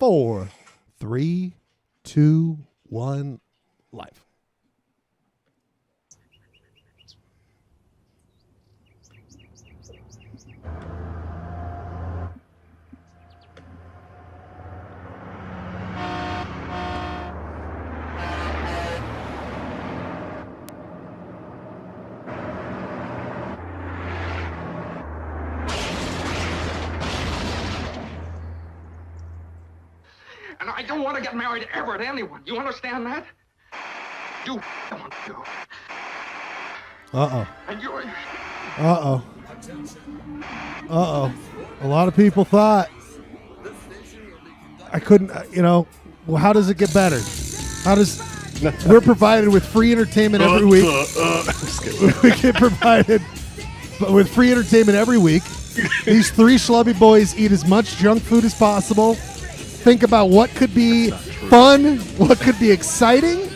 4, 3, 2, 1, live. And I don't want to get married ever to anyone. You understand that? You don't want to. Uh-oh. And you're... Uh-oh. Uh-oh. A lot of people thought I couldn't, well, how does it get better? How does... We're provided with free entertainment every week. We get provided with free entertainment every week. These three schlubby boys eat as much junk food as possible. Think about what could be fun, what could be exciting.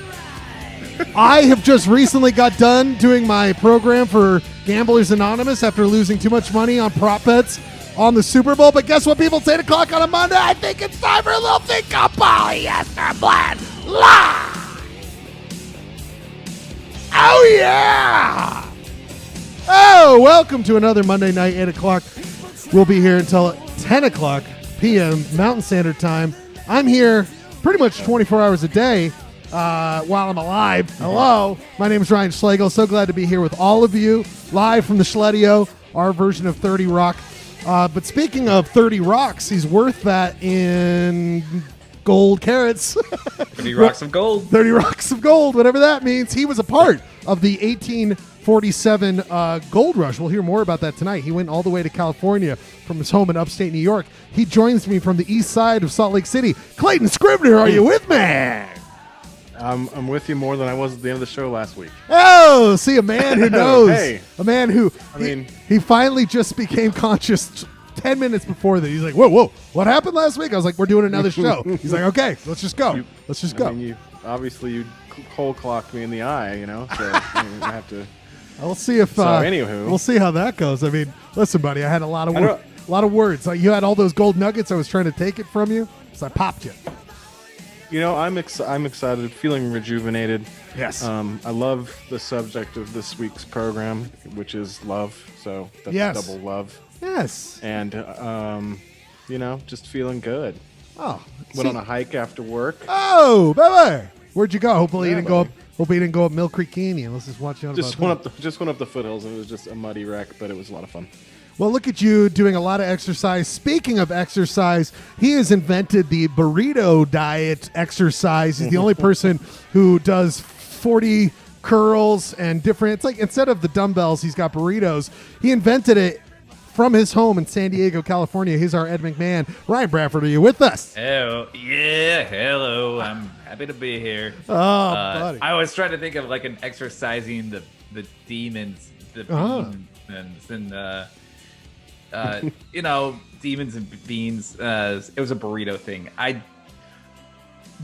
I have just recently got done doing my program for Gamblers Anonymous after losing too much money on prop bets on the Super Bowl. But guess what, people? It's 8 o'clock on a Monday. I think it's time for a little Think of Polyester Blend Live. Oh, yeah. Oh, welcome to another Monday night, 8 o'clock. We'll be here until 10 o'clock p.m. Mountain Standard Time. I'm here pretty much 24 hours a day while I'm alive. Hello, my name is Ryan Schlegel. So glad to be here with all of you, live from the Schledio, our version of 30 Rock. But speaking of 30 Rocks, he's worth that in gold carats. 30 rocks of gold. 30 rocks of gold, whatever that means. He was a part of the 1847 gold rush. We'll hear more about that tonight. He went all the way to California from his home in upstate New York. He joins me from the east side of Salt Lake City. Clayton Scribner, are you with me? I'm with you more than I was at the end of the show last week. Oh, see, a man who knows. Hey. A man who, he finally just became conscious 10 minutes before that. He's like, whoa, what happened last week? I was like, we're doing another show. He's like, okay, let's just go. Let's just go. You cold clocked me in the eye, so I have to. We'll see if. Anywho, we'll see how that goes. I mean, listen, buddy, I had a lot of words. You had all those gold nuggets. I was trying to take it from you, so I popped you. I'm excited, feeling rejuvenated. Yes. I love the subject of this week's program, which is love. So that's double love. Yes. And just feeling good. Oh, went on a hike after work. Oh, baby, where'd you go? Hopefully you didn't go up. Hopefully you didn't go up Mill Creek Canyon. Let's just watch out. Just went up the foothills. It was just a muddy wreck, but it was a lot of fun. Well, look at you doing a lot of exercise. Speaking of exercise, he has invented the burrito diet exercise. He's the only person who does 40 curls and different. It's like instead of the dumbbells, he's got burritos. He invented it from his home in San Diego, California. He's our Ed McMahon. Ryan Bradford, are you with us? Oh, yeah, hello. I'm happy to be here. Oh, buddy. I was trying to think of like an exercising the demons, the demons, and demons and beans. It was a burrito thing.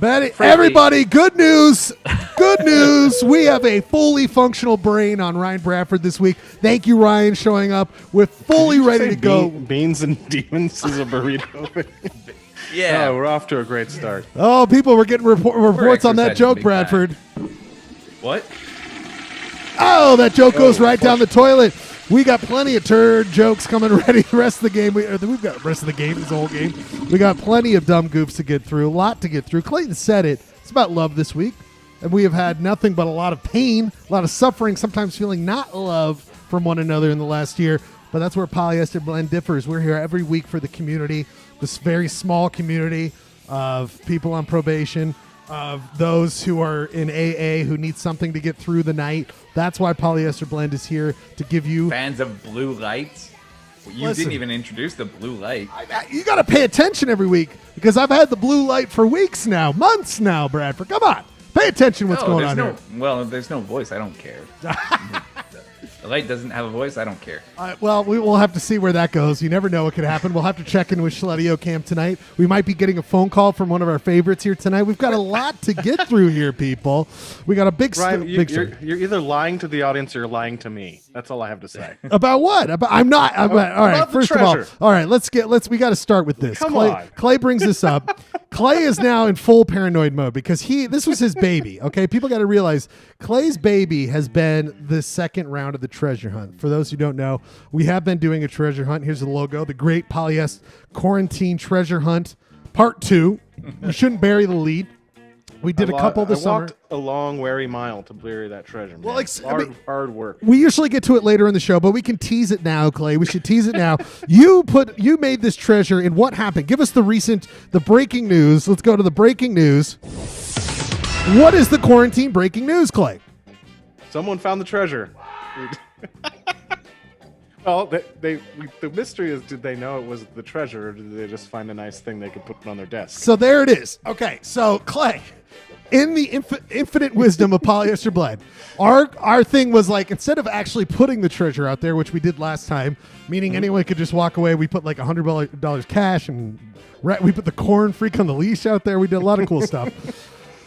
Everybody, good news. Good news. We have a fully functional brain on Ryan Bradford this week. Thank you, Ryan, showing up with fully ready to go. Beans and demons is a burrito. Yeah. Oh, we're off to a great start. Oh, people, we're getting reports on that joke, Bradford. What? Oh, that joke goes right down the toilet. We got plenty of turd jokes coming ready the rest of the game. We've got the rest of the game, this whole game. We got plenty of dumb goofs to get through, a lot to get through. Clayton said it. It's about love this week. And we have had nothing but a lot of pain, a lot of suffering, sometimes feeling not love from one another in the last year. But that's where Polyester Blend differs. We're here every week for the community, this very small community of people on probation, of those who are in AA who need something to get through the night. That's why Polyester Blend is here to give you... Fans of blue lights? You didn't even introduce the blue light. You got to pay attention every week because I've had the blue light for weeks now, months now, Bradford. Come on. Pay attention what's going on here. Well, there's no voice. I don't care. The light doesn't have a voice. I don't care. Well, we will have to see where that goes. You never know what could happen. We'll have to check in with Schledio Camp tonight. We might be getting a phone call from one of our favorites here tonight. We've got a lot to get through here, people. We got a big Ryan, big you're either lying to the audience or you're lying to me. That's all I have to say. About what? I'm not. All right. About the First of all, treasure. we got to start with this. Come on. Clay brings this up. Clay is now in full paranoid mode because this was his baby. Okay, people got to realize Clay's baby has been the second round of the treasure hunt. For those who don't know, we have been doing a treasure hunt. Here's the logo: the Great Polyester Quarantine Treasure Hunt Part 2. You shouldn't bury the lead. We did a couple this summer. I walked a long, weary mile to bury that treasure. Man. Well, hard work. We usually get to it later in the show, but we can tease it now, Clay. We should tease it now. You made this treasure, and what happened? Give us the breaking news. Let's go to the breaking news. What is the quarantine breaking news, Clay? Someone found the treasure. Well, the mystery is, did they know it was the treasure, or did they just find a nice thing they could put on their desk? So there it is. Okay, so Clay, in the infinite wisdom of Polyester Blend, our thing was like, instead of actually putting the treasure out there, which we did last time, meaning anyone could just walk away, we put like $100 cash, and we put the corn freak on the leash out there. We did a lot of cool stuff.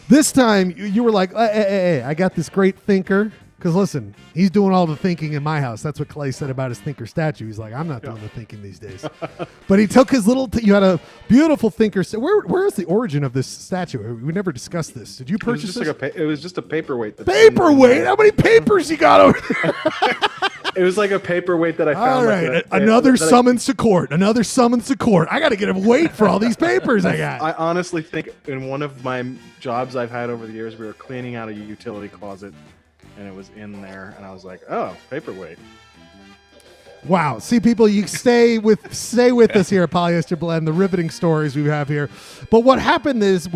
This time, you were like, hey, I got this great thinker. Because listen, he's doing all the thinking in my house. That's what Clay said about his thinker statue. He's like, I'm not doing the thinking these days. But he took his little. You had a beautiful thinker. Where is the origin of this statue? We never discussed this. Did you purchase this? It was just a paperweight. Paperweight? How many papers you got over there? It was like a paperweight that I found. All right, another summons to court. Another summons to court. I got to get a weight for all these papers I got. I honestly think in one of my jobs I've had over the years, we were cleaning out a utility closet. And it was in there, and I was like, "Oh, paperweight." Wow! See, people, you stay with us here at Polyester Blend. The riveting stories we have here. But what happened is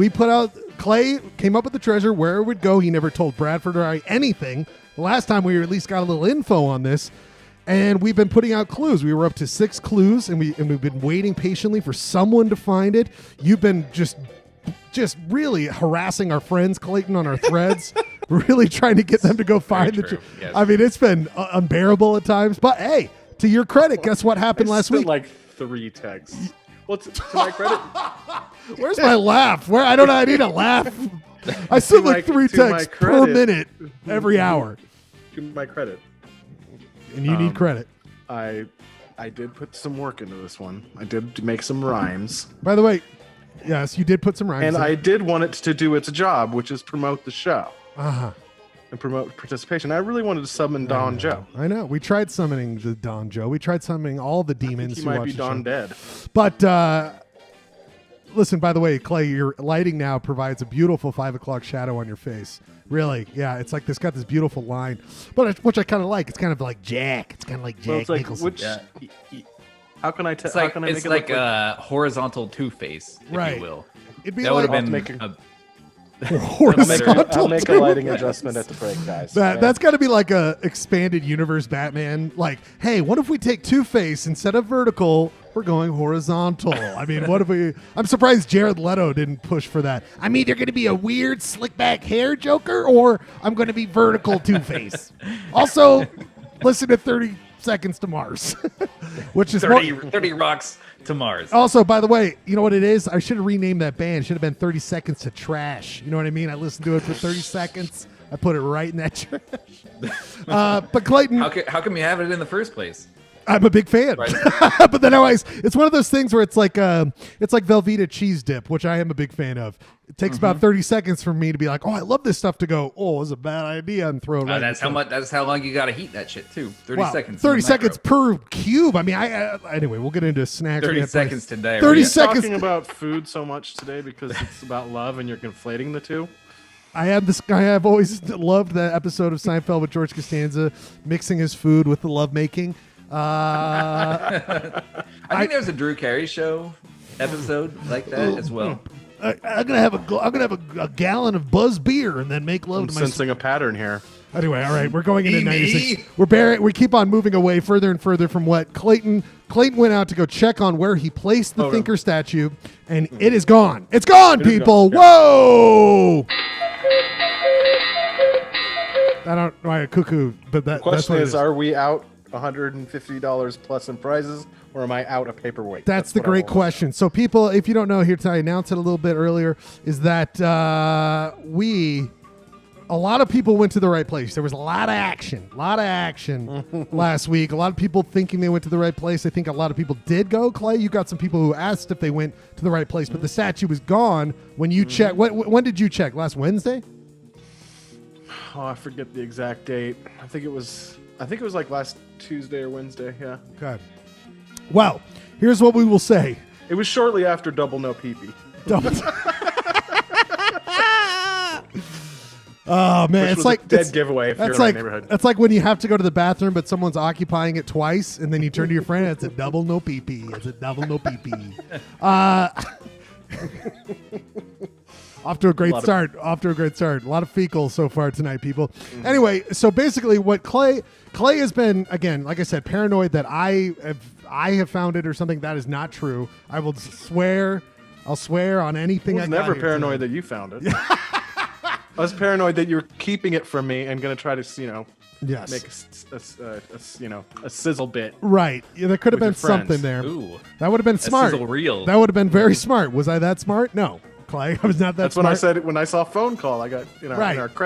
Clay came up with the treasure, where it would go. He never told Bradford or I anything. The last time we at least got a little info on this, and we've been putting out clues. We were up to 6 clues, and we've been waiting patiently for someone to find it. You've been just really harassing our friends, Clayton, on our threads. Really trying to get them to go find the Yes. I mean, it's been unbearable at times. But hey, to your credit, guess what happened last week? Like 3 texts. Well, to my credit. Where's my laugh? I need a laugh. I sent like 3 texts per minute every hour. To my credit. And you need credit. I did put some work into this one. I did make some rhymes. By the way, yes, you did put some rhymes and in. I did want it to do its job, which is promote the show. Uh-huh. And promote participation. I really wanted to summon Don Joe. I know. We tried summoning the Don Joe. We tried summoning all the demons. He might be Don dead. But listen, by the way, Clay, your lighting now provides a beautiful 5 o'clock shadow on your face. Really, yeah. It's like got this beautiful line, which I kind of like. It's kind of like Jack. It's kind of like Jack well, it's like, Nicholson. How can I tell? It's like a horizontal Two-Face, if you will. It'd be that like, would have been horizontal. I'll make a lighting adjustment at the break, guys. That's got to be like a expanded universe Batman. Like, hey, what if we take Two-Face instead of vertical? We're going horizontal. I mean, what if we? I'm surprised Jared Leto didn't push for that. I'm either going to be a weird slick back hair Joker, or I'm going to be vertical Two-Face. Also, listen to 30 Seconds to Mars, which is 30 Rocks to Mars. Also, by the way, you know what it is? I should have renamed that band. It should have been 30 Seconds to Trash. You know what I mean? I listened to it for 30 seconds. I put it right in that trash. But Clayton, how come you have it in the first place? I'm a big fan, Right. but then it's one of those things where it's like Velveeta cheese dip, which I am a big fan of. It takes about 30 seconds for me to be like, oh, I love this stuff, to go, oh, it's a bad idea, and throw it right. That's how long you got to heat that shit too. 30 seconds. 30 seconds per cube. I mean, anyway, we'll get into snacks. 30 seconds today. 30 seconds. Talking about food so much today because it's about love, and you're conflating the two. I have always loved that episode of Seinfeld with George Costanza mixing his food with the lovemaking. I think there's a Drew Carey show episode like that as well. I'm gonna have a gallon of Buzz beer and then make love to my. Sensing a pattern here. Anyway, all right, we're going into 96. We keep on moving away further and further from what Clayton went out to go check on where he placed the Thinker statue, and it is gone. It's gone, people. Whoa! I don't know why a cuckoo, but The that's question what it is, are we out $150 plus in prizes, or am I out a paperweight? That's the what I great want. question. So people, if you don't know, here tonight, I announced it a little bit earlier, is that a lot of people went to the right place. There was a lot of action last week. A lot of people thinking they went to the right place. I think a lot of people did go. Clay, you got some people who asked if they went to the right place, but the statue was gone when you checked. When did you check? Last Wednesday? Oh, I forget the exact date. I think it was like last Tuesday or Wednesday. Yeah. Okay. Well, here's what we will say. It was shortly after Double No Pee-Pee. Oh man, Which it's was like a dead giveaway if you're in our neighborhood. That's like when you have to go to the bathroom, but someone's occupying it twice, and then you turn to your friend, and it's a double no pee pee. It's a double no pee pee. Off to a great start. A lot of fecal so far tonight, people. Mm-hmm. Anyway, so basically, what Clay has been, again, like I said, paranoid that I have found it or something. That is not true. I will swear. I'll swear on anything. I was never paranoid that you found it. I was paranoid that you were keeping it from me and going to try to, yes, make a sizzle bit. Right. Yeah, there could have been your friends. something there. Ooh, that would have been smart. sizzle reel. That would have been very smart. Was I that smart? No, Clay. I was not that That's smart. when I said it when I saw phone call. I got in our little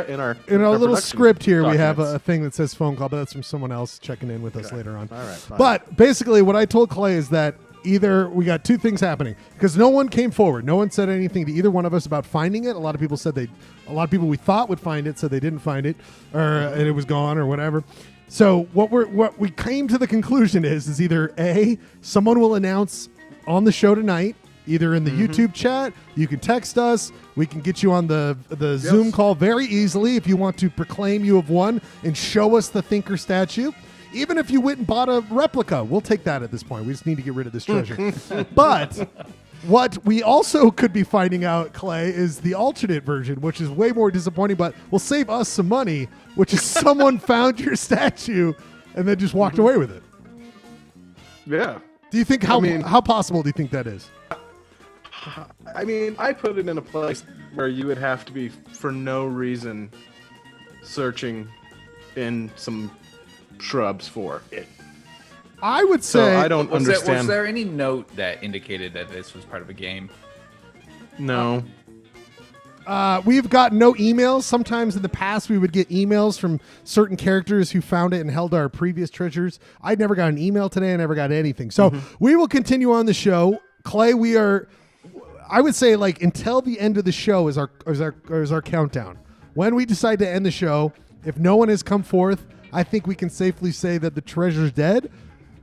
production script here. We have documents. a thing that says phone call, but that's from someone else checking in with us later on. All right, fine. But basically, what I told Clay is that either we got two things happening because no one came forward. No one said anything to either one of us about finding it. A lot of people said a lot of people we thought would find it said they didn't find it, and it was gone or whatever. So what we came to the conclusion is either A, someone will announce on the show tonight, either in the YouTube chat, you can text us, we can get you on the Zoom call very easily if you want to proclaim you have won and show us the Thinker statue. Even if you went and bought a replica, we'll take that at this point. We just need to get rid of this treasure. But what we also could be finding out, Clay, is the alternate version, which is way more disappointing, but will save us some money, which is someone found your statue and then just walked away with it. Yeah. Do you think how possible do you think that is? I mean, I put it in a place where you would have to be, for no reason, searching in some shrubs for it. I would say... So I don't understand. Was there any note that indicated that this was part of a game? No. We've got no emails. Sometimes in the past we would get emails from certain characters who found it and held our previous treasures. I never got an email today. I never got anything. So we will continue on the show. Clay, I would say like until the end of the show is our countdown. When we decide to end the show, if no one has come forth, I think we can safely say that the treasure's dead.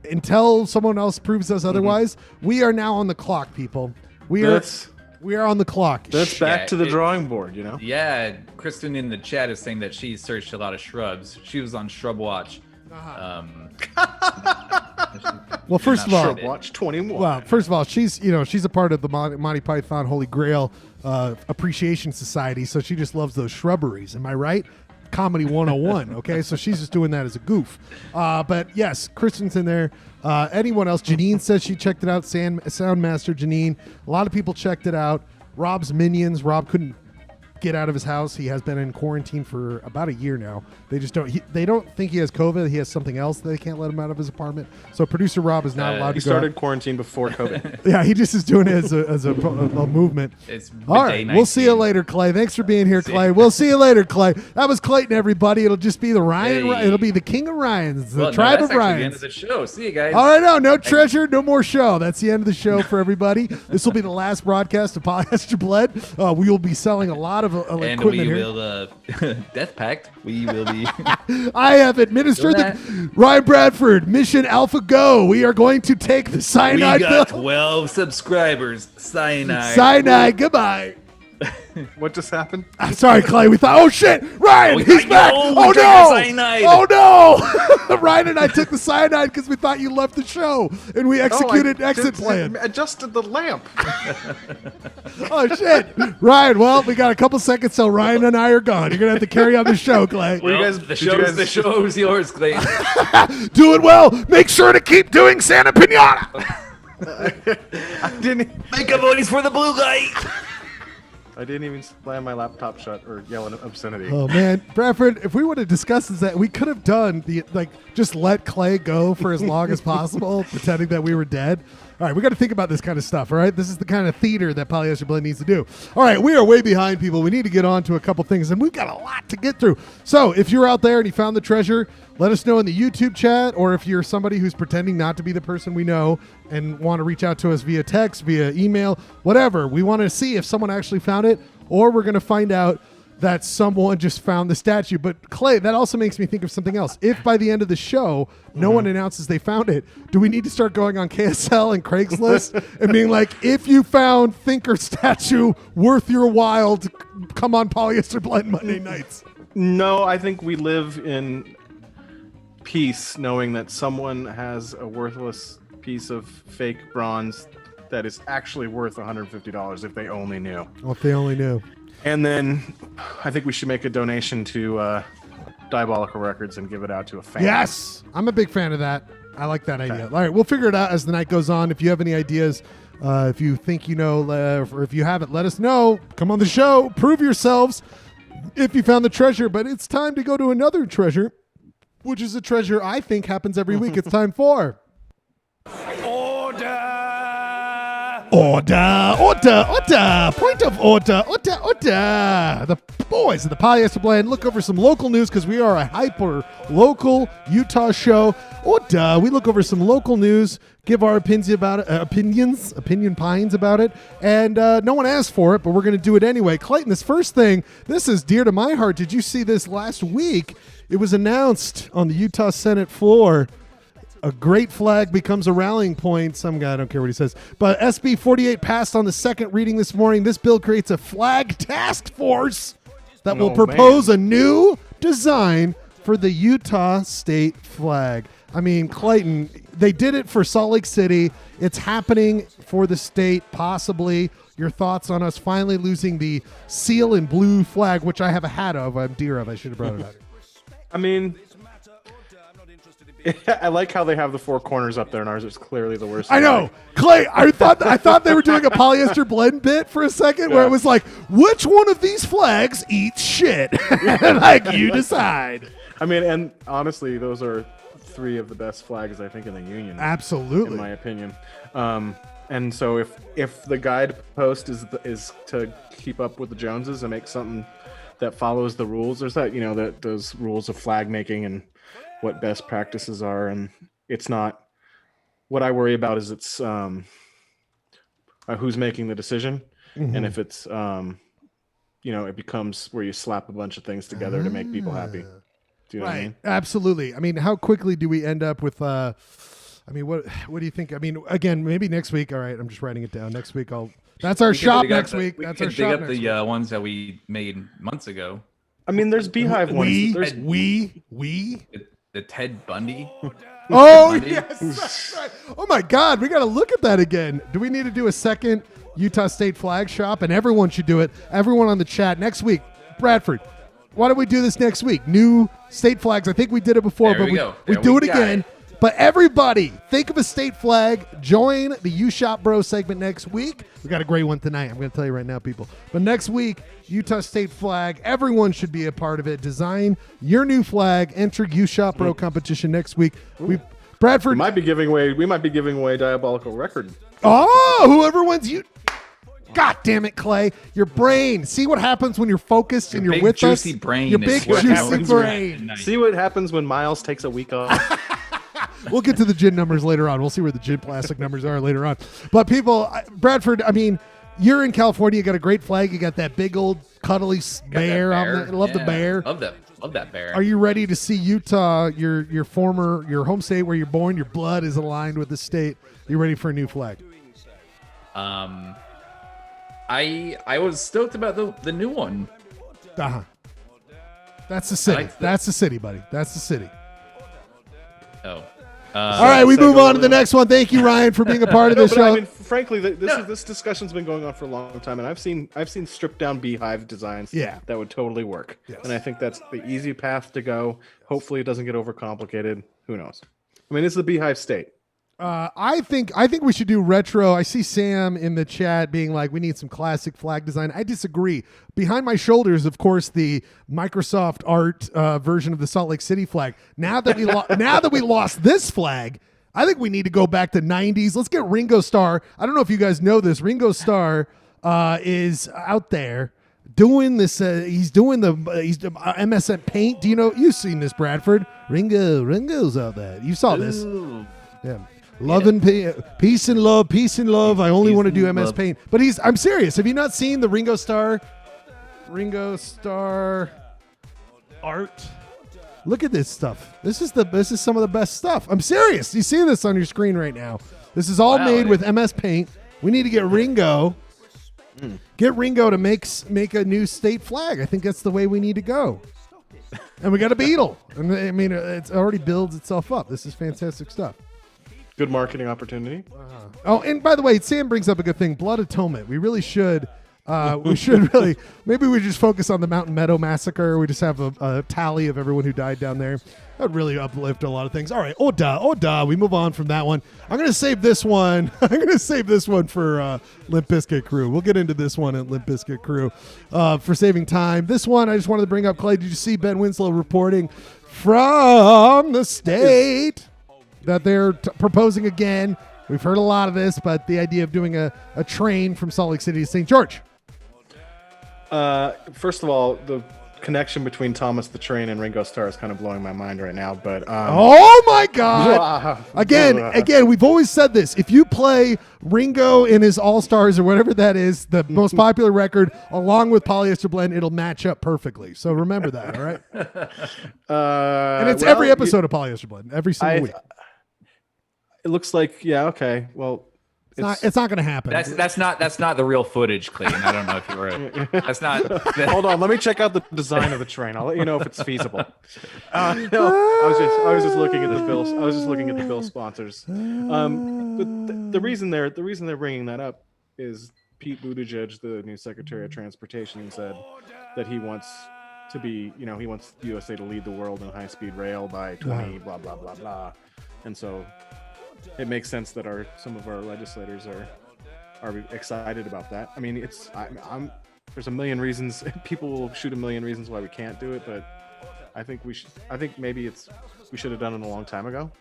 Until someone else proves us otherwise, we are now on the clock, people. We are on the clock. That's back to the drawing board, you know? Yeah, Kristen in the chat is saying that she searched a lot of shrubs. She was on Shrub Watch. Well, first of all, Shrub Watch 21. well, first of all, she's a part of the Monty Python Holy Grail Appreciation Society, so she just loves those shrubberies. Am I right? Comedy 101. Okay, so she's just doing that as a goof. But yes, Kristen's in there. Anyone else? Janine says she checked it out. Soundmaster Janine. A lot of people checked it out. Rob's minions. Rob couldn't get out of his house. He has been in quarantine for about a year now. They just don't. They don't think he has COVID. He has something else. They can't let him out of his apartment. So producer Rob is not allowed to go. He started quarantine before COVID. Yeah, he just is doing it as a movement. It's all right. We'll see you later, Clay. Thanks for being here, Clay. We'll see you later, Clay. That was Clayton, everybody. It'll just be the Ryan. Hey. It'll be the King of Ryans, the Well, tribe that's of actually the end Ryans. of the show. See you guys. All right, no treasure, no more show. That's the end of the show for everybody. This will be the last broadcast of Polyester Blood. We will be selling a lot of and equipment we here. will Death Pact. We will be. I have administered Ryan Bradford, Mission Alpha Go. We are going to take the We cyanide got pill. 12 subscribers. Cyanide. Cyanide, goodbye. What just happened? I'm sorry, Clay. We thought, oh shit, Ryan, he's back. we Oh took your no, cyanide. oh no. Ryan and I took the cyanide because we thought you left the show, and we executed an exit plan. Adjusted the lamp. Oh shit, Ryan. Well, we got a couple seconds till Ryan and I are gone. You're gonna have to carry on the show, Clay. Well, you Well, guys- the did you show's guys- the show's yours, Clayton. Do it well. Make sure to keep doing Santa Pinata. I didn't. Make a voice for the blue guy. I didn't even slam my laptop shut or yell an obscenity. Oh man, Bradford, if we would have discussed that, we could have done just let Clay go for as long as possible, pretending that we were dead. All right, we got to think about this kind of stuff, all right? This is the kind of theater that Polyester Blend needs to do. All right, we are way behind, people. We need to get on to a couple things, and we've got a lot to get through. So if you're out there and you found the treasure, let us know in the YouTube chat, or if you're somebody who's pretending not to be the person we know and want to reach out to us via text, via email, whatever. We want to see if someone actually found it, or we're going to find out that someone just found the statue. But Clay, that also makes me think of something else. If by the end of the show, no one announces they found it, do we need to start going on KSL and Craigslist and being like, if you found Thinker statue worth your while to come on Polyester Blend Monday nights? No, I think we live in peace knowing that someone has a worthless piece of fake bronze that is actually worth $150 if they only knew. Well, if they only knew. And then I think we should make a donation to Diabolical Records and give it out to a fan. Yes, I'm a big fan of that. I like that idea. All right, we'll figure it out as the night goes on. If you have any ideas, if you think you know, or if you haven't, let us know. Come on the show. Prove yourselves if you found the treasure. But it's time to go to another treasure, which is a treasure I think happens every week. It's time for... Order, point of order. The boys of the Polyester Blend look over some local news because we are a hyper local Utah show. We look over some local news, give our opinions about it, opinion pines about it, and no one asked for it, but we're going to do it anyway. Clayton, this first thing, this is dear to my heart. Did you see this last week? It was announced on the Utah Senate floor. A great flag becomes a rallying point. Some guy, I don't care what he says. But SB 48 passed on the second reading this morning. This bill creates a flag task force that will propose a new design for the Utah state flag. I mean, Clayton, they did it for Salt Lake City. It's happening for the state, possibly. Your thoughts on us finally losing the seal and blue flag, which I have a hat of. I'm deer of. I should have brought it out. I mean... I like how they have the four corners up there, and ours is clearly the worst. I know, Clay. I thought they were doing a Polyester Blend bit for a second, where it was like, which one of these flags eats shit? Like, you decide. I mean, and honestly, those are three of the best flags I think in the union. Absolutely, in my opinion. And so if the guidepost is to keep up with the Joneses and make something that follows the rules, there's that those rules of flag making and what best practices are, and it's not what I worry about is it's who's making the decision, and if it's it becomes where you slap a bunch of things together to make people happy. Do you know what I mean? Absolutely. I mean, how quickly do we end up with what do you think? I mean, again, maybe next week. All right, I'm just writing it down. Next week that's our shop next week. We that's can our dig shop up the ones that we made months ago. I mean, there's beehive ones. The Ted Bundy. Oh, yes. That's right. Oh, my God. We got to look at that again. Do we need to do a second Utah State flag shop? And everyone should do it. Everyone on the chat. Next week, Bradford, why don't we do this next week? New state flags. I think we did it before, but we do it again. But everybody, think of a state flag. Join the U Shop Bro segment next week. We got a great one tonight. I'm going to tell you right now, people. But next week, Utah State flag. Everyone should be a part of it. Design your new flag. Enter U Shop Bro competition next week. Bradford we might be giving away Diabolical Record. Oh, whoever wins you. God damn it, Clay. Your brain. See what happens when you're focused and you're with us? Your big, juicy brain. Your big, juicy brain. See what happens when Miles takes a week off? We'll get to the gin numbers later on. We'll see where the gin plastic numbers are later on. But people, Bradford, I mean, you're in California. You got a great flag. You got that big old cuddly bear. I love the bear. Love that bear. Are you ready to see Utah, your home state where you're born, your blood is aligned with the state? Are you ready for a new flag? I was stoked about the new one. That's the city. That's the city, buddy. That's the city. Oh. All right, we move on to the next one. Thank you, Ryan, for being a part of this show. I mean, frankly, this discussion's been going on for a long time, and I've seen stripped down beehive designs that would totally work. Yes. And I think that's the easy path to go. Hopefully, it doesn't get overcomplicated. Who knows? I mean, this is the beehive state. I think we should do retro. I see Sam in the chat being like, we need some classic flag design. I disagree. Behind my shoulders, of course, the Microsoft art version of the Salt Lake City flag. Now that we lost this flag, I think we need to go back to 90s. Let's get Ringo Starr. I don't know if you guys know this. Ringo Starr is out there doing this. He's doing the MSN Paint. Do you know? You've seen this, Bradford. Ringo's out there. You saw this. Ooh. Yeah. Love and peace and love, peace and love. I only want to do MS Paint. But I'm serious. Have you not seen the Ringo Starr art? Look at this stuff. This is some of the best stuff. I'm serious. You see this on your screen right now. This is all made with MS Paint. We need to get Ringo. Get Ringo to make a new state flag. I think that's the way we need to go. And we got a Beetle. I mean, it already builds itself up. This is fantastic stuff. Good marketing opportunity. Oh, and by the way, Sam brings up a good thing. Blood Atonement. We really should. Maybe we just focus on the Mountain Meadow Massacre. We just have a tally of everyone who died down there. That would really uplift a lot of things. All right. Oh, duh. We move on from that one. I'm going to save this one. For Limp Bizkit Krew. We'll get into this one at Limp Bizkit Krew for saving time. This one, I just wanted to bring up, Clay. Did you see Ben Winslow reporting from the state that they're proposing again? We've heard a lot of this, but the idea of doing a train from Salt Lake City to St. George. First of all, the connection between Thomas the Train and Ringo Starr is kind of blowing my mind right now. But oh my God! Again, we've always said this: if you play Ringo in his All Stars or whatever that is, the most popular record, along with Polyester Blend, it'll match up perfectly. So remember that, all right? And it's every episode of Polyester Blend, every single week. It looks like, yeah, okay. Well, it's not going to happen. That's not the real footage, Clayton. I don't know if you were. That's not. Hold on, let me check out the design of the train. I'll let you know if it's feasible. No, I was just looking at the bill. I was just looking at the bill sponsors. But the reason they're bringing that up is Pete Buttigieg, the new Secretary of Transportation, said that he wants to be, he wants USA to lead the world in high-speed rail by 20, blah blah blah blah, and so. It makes sense that some of our legislators are excited about that. I mean, there's a million reasons. People will shoot a million reasons why we can't do it, but I think we should. I think maybe we should have done it a long time ago.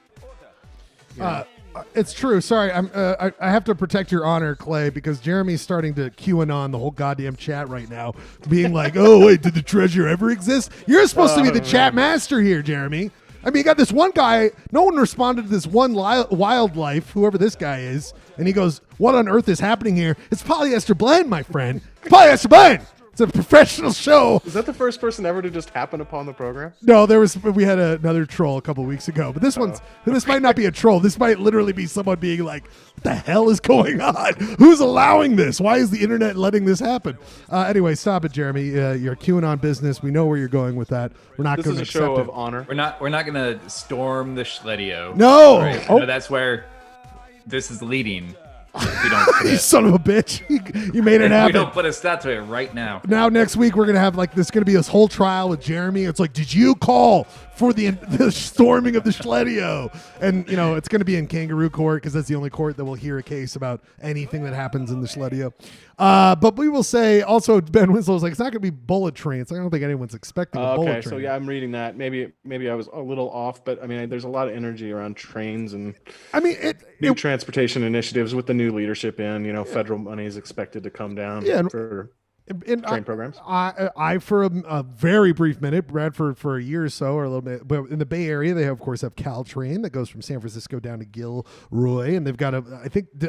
It's true. Sorry, I have to protect your honor, Clay, because Jeremy's starting to QAnon the whole goddamn chat right now, being like, "Oh wait, did the treasure ever exist?" You're supposed to be the chat master here, Jeremy. I mean, you got this one guy, no one responded to this one wildlife, whoever this guy is, and he goes, what on earth is happening here? It's Polyester Blend, my friend. Polyester Blend! It's a professional show. Is that the first person ever to just happen upon the program? No, we had another troll a couple weeks ago, but this might not be a troll. This might literally be someone being like, what the hell is going on? Who's allowing this? Why is the internet letting this happen? Anyway, stop it, Jeremy. You're QAnon business. We know where you're going with that. We're not going to accept it. This is a show of honor. We're not going to storm the Schledio. No. Right? Oh. No, that's where this is leading. You son of a bitch. You made it happen. We don't put a stop to it right now. Now next week we're going to have there's going to be this whole trial with Jeremy. It's like, did you call for the storming of the Schledio? And, it's going to be in kangaroo court because that's the only court that will hear a case about anything that happens in the Schledio. But we will say also, Ben Winslow's like, it's not going to be bullet trains. I don't think anyone's expecting a bullet train. Okay, so yeah, I'm reading that. Maybe I was a little off, but I mean, there's a lot of energy around trains and new transportation initiatives with the new leadership in, federal money is expected to come down for train programs. I for a very brief minute, Bradford for a year or so, or a little bit, but in the Bay Area, they of course have Caltrain that goes from San Francisco down to Gilroy, and they've got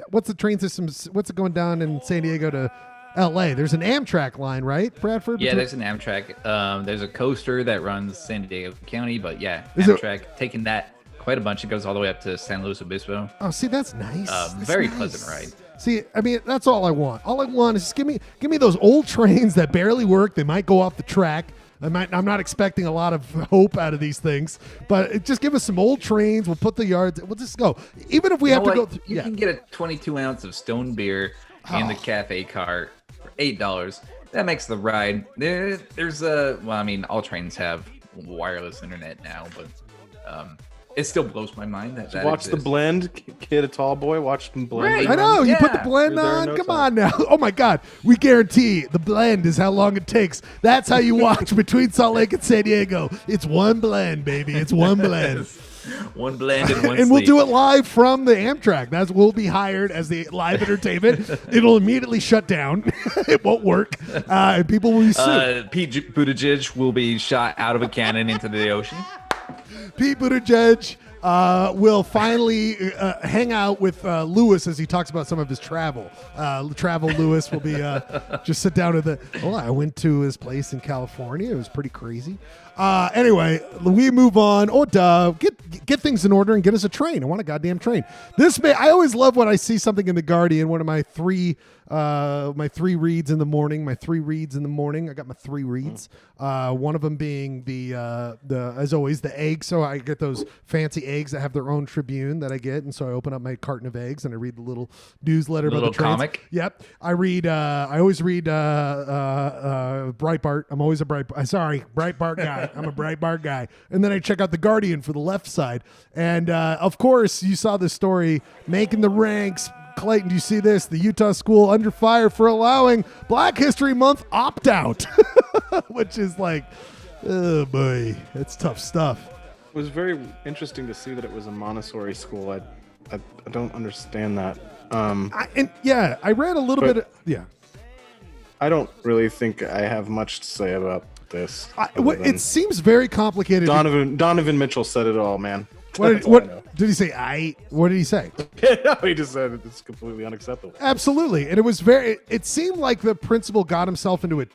what's the train system? What's it going down in San Diego to L.A.? There's an Amtrak line, right, Bradford? Yeah, there's an Amtrak. There's a coaster that runs San Diego County, but yeah, Amtrak taking that quite a bunch. It goes all the way up to San Luis Obispo. Oh, see, that's nice. Very pleasant ride. See, I mean, that's all I want. All I want is just give me those old trains that barely work. They might go off the track. I'm not expecting a lot of hope out of these things, but just give us some old trains. We'll put the yards. We'll just go. Even if we have to go. You can get a 22 ounce of stone beer in the cafe cart for $8. That makes the ride. There's all trains have wireless internet now, but it still blows my mind that Watch the exists. blend, kid, a tall boy. Watch them blend. Right. I know. You put the Yeah. blend You're there in on. no Come time. on now. Oh my God. We guarantee the blend is how long it takes. That's how you watch between Salt Lake and San Diego. It's one blend, baby. It's one blend. One blend and one And we'll sleep. do it live from the Amtrak. We'll be hired as the live entertainment. It'll immediately shut down. It won't work. And people will be sued. Pete Buttigieg will be shot out of a cannon into the ocean. Pete Buttigieg will finally hang out with Lewis as he talks about some of his travel. Lewis will be just sit down at I went to his place in California. It was pretty crazy. Anyway, we move on. Get things in order and get us a train. I want a goddamn train. I always love when I see something in the Guardian. One of my three reads in the morning. I got my three reads. One of them being the as always the egg. So I get those fancy eggs that have their own Tribune that I get, and so I open up my carton of eggs and I read the little newsletter about little the trains. comic? Yep. I always read Breitbart. I'm always a Breitbart guy. I'm a Breitbart guy. And then I check out the Guardian for the left side. And of course, you saw this story making the ranks. Clayton, do you see this? The Utah school under fire for allowing Black History Month opt-out, which is like, oh boy, it's tough stuff. It was very interesting to see that it was a Montessori school. I don't understand that. I read a little but- bit. I don't really think I have much to say about this. other than It seems very complicated. Donovan Mitchell said it all, man. What That's all I know. did he say? What did he say? No, he just said it's completely unacceptable. Absolutely. And it seemed like the principal got himself into a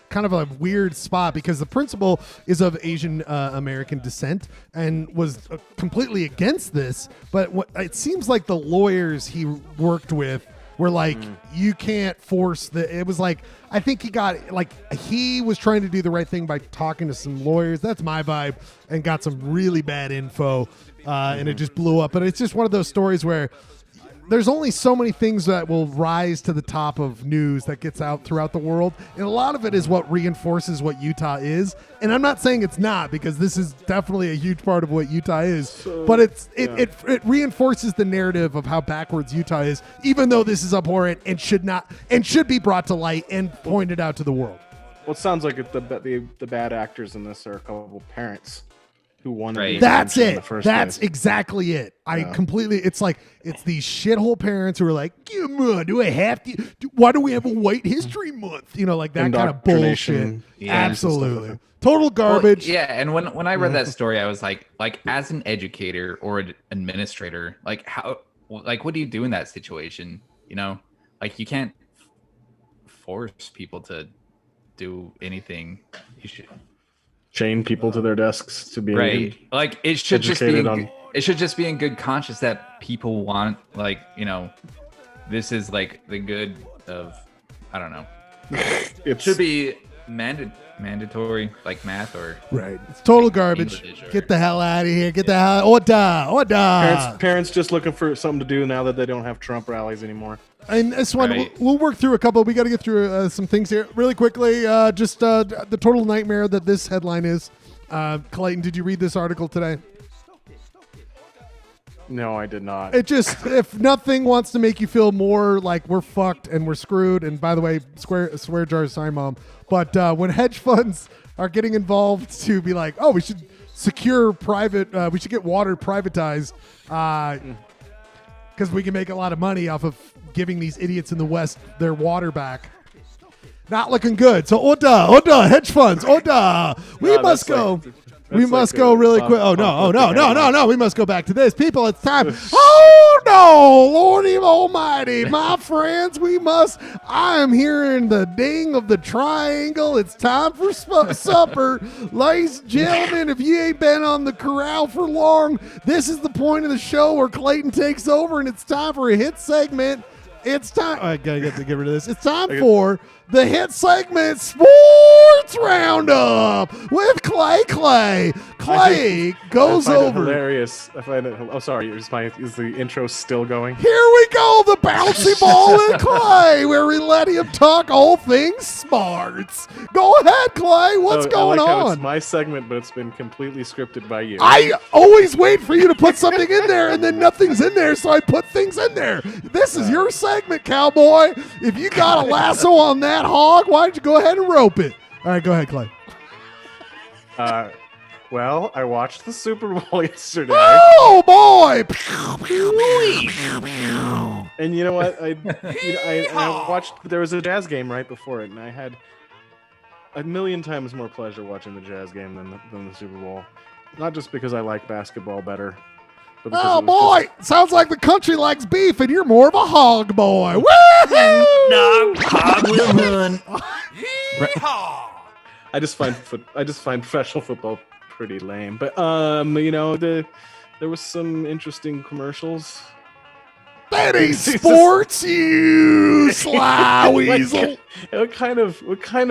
kind of a weird spot because the principal is of Asian American descent and was completely against this. But it seems like the lawyers he worked with were like, you can't force it was like, I think he was trying to do the right thing by talking to some lawyers. That's my vibe, and got some really bad info. And it just blew up. But it's just one of those stories where there's only so many things that will rise to the top of news that gets out throughout the world. And a lot of it is what reinforces what Utah is. And I'm not saying it's not, because this is definitely a huge part of what Utah is. But it reinforces the narrative of how backwards Utah is, even though this is abhorrent and should be brought to light and pointed out to the world. Well, it sounds like the bad actors in this are a couple of parents who wanted Right. the That's exemption in it. the first That's place. exactly it. It's these shithole parents who are like, come on, do I have to? Why do we have a White History Month? Like that kind of bullshit. Indoctrination. Yeah. Absolutely. Total garbage. Well, yeah, and when I read that story, I was like as an educator or an administrator, what do you do in that situation? You can't force people to do anything. You should. Chain people to their desks to be Right. It should just be educated it should just be in good conscience that people want this is the good of, I don't know. It should be mandatory like math or Right. It's total garbage. English or- Get the hell out of here. Get the hell. Order. Parents just looking for something to do now that they don't have Trump rallies anymore. And this one, Right. we'll work through a couple. We got to get through some things here really quickly. The total nightmare that this headline is. Clayton, did you read this article today? No, I did not. It just, if nothing wants to make you feel more like we're fucked and we're screwed. And by the way, swear jars, sorry, Mom. But when hedge funds are getting involved to be like, oh, we should secure we should get water privatized because we can make a lot of money off of giving these idiots in the West their water back. Not looking good. So order, hedge funds, order. We No, must that's go. like- We that's must like go a really bump- quick. Oh, bump no. We must go back to this. People, it's time. Oh, no. Lordy almighty. My friends, I am hearing the ding of the triangle. It's time for supper. Ladies and gentlemen, if you ain't been on the corral for long, this is the point of the show where Clayton takes over, and it's time for a hit segment. It's time. I gotta get rid of this. It's time for the hit segment Sports Roundup with Clay. Clay goes I find over. it hilarious. I find it. Oh, sorry. Is the intro still going? Here we go, the bouncy ball with Clay, where we let him talk all things smarts. Go ahead, Clay. What's going I like how on? it's my segment, but it's been completely scripted by you. I always wait for you to put something in there, and then nothing's in there, so I put things in there. This is your segment, cowboy. If you got a lasso on that hog, why don't you go ahead and rope it? All right, go ahead, Clay. Well, I watched the Super Bowl yesterday. Oh, boy. And you know what? I watched. There was a Jazz game right before it, and I had a million times more pleasure watching the Jazz game than the Super Bowl. Not just because I like basketball better, but because Oh, boy. Sounds like the country likes beef, and you're more of a hog boy. Woo-hoo! Hog will run. I just find professional football pretty lame. But there was some interesting commercials. That ain't sports, you sly weasel. What kind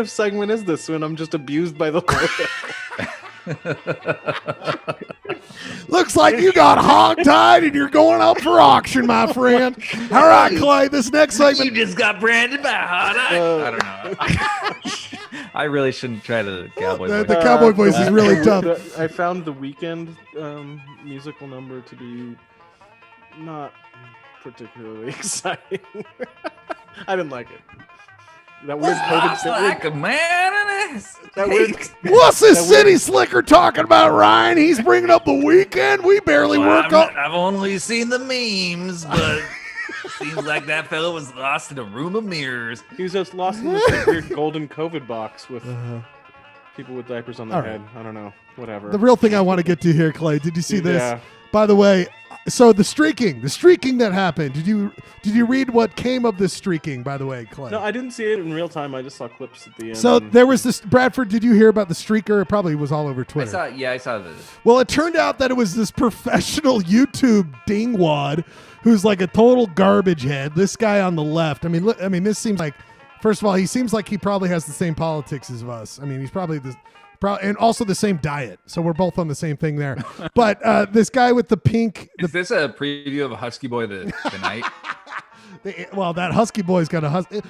of segment is this when I'm just abused by the Looks like you got hog-tied and you're going up for auction, my friend. All right, Clay, this next You segment. just got branded by Hot Eye. I don't know. I really shouldn't try to cowboy The voice. cowboy voice is really tough. I found the Weeknd musical number to be not particularly exciting. I didn't like it. That weird Looks like a man in his What's this city slicker talking about, Ryan? He's bringing up the weekend. We barely work on. I've only seen the memes, but seems like that fellow was lost in a room of mirrors. He was just lost in this weird golden COVID box with people with diapers on their All right. head. I don't know. Whatever. The real thing I want to get to here, Clay. Did you see this? Yeah. By the way, so the streaking that happened. Did you read what came of this streaking? By the way, Clay. No, I didn't see it in real time. I just saw clips at the end. So there was this Bradford. Did you hear about the streaker? It probably was all over Twitter. I saw this. Well, it turned out that it was this professional YouTube dingwad who's like a total garbage head. This guy on the left. I mean, this seems like, first of all, he seems like he probably has the same politics as us. I mean, he's probably and also the same diet. So we're both on the same thing there. But this guy with the pink. Is this a preview of Husky Boy the night? Well, that Husky Boy's got a husky.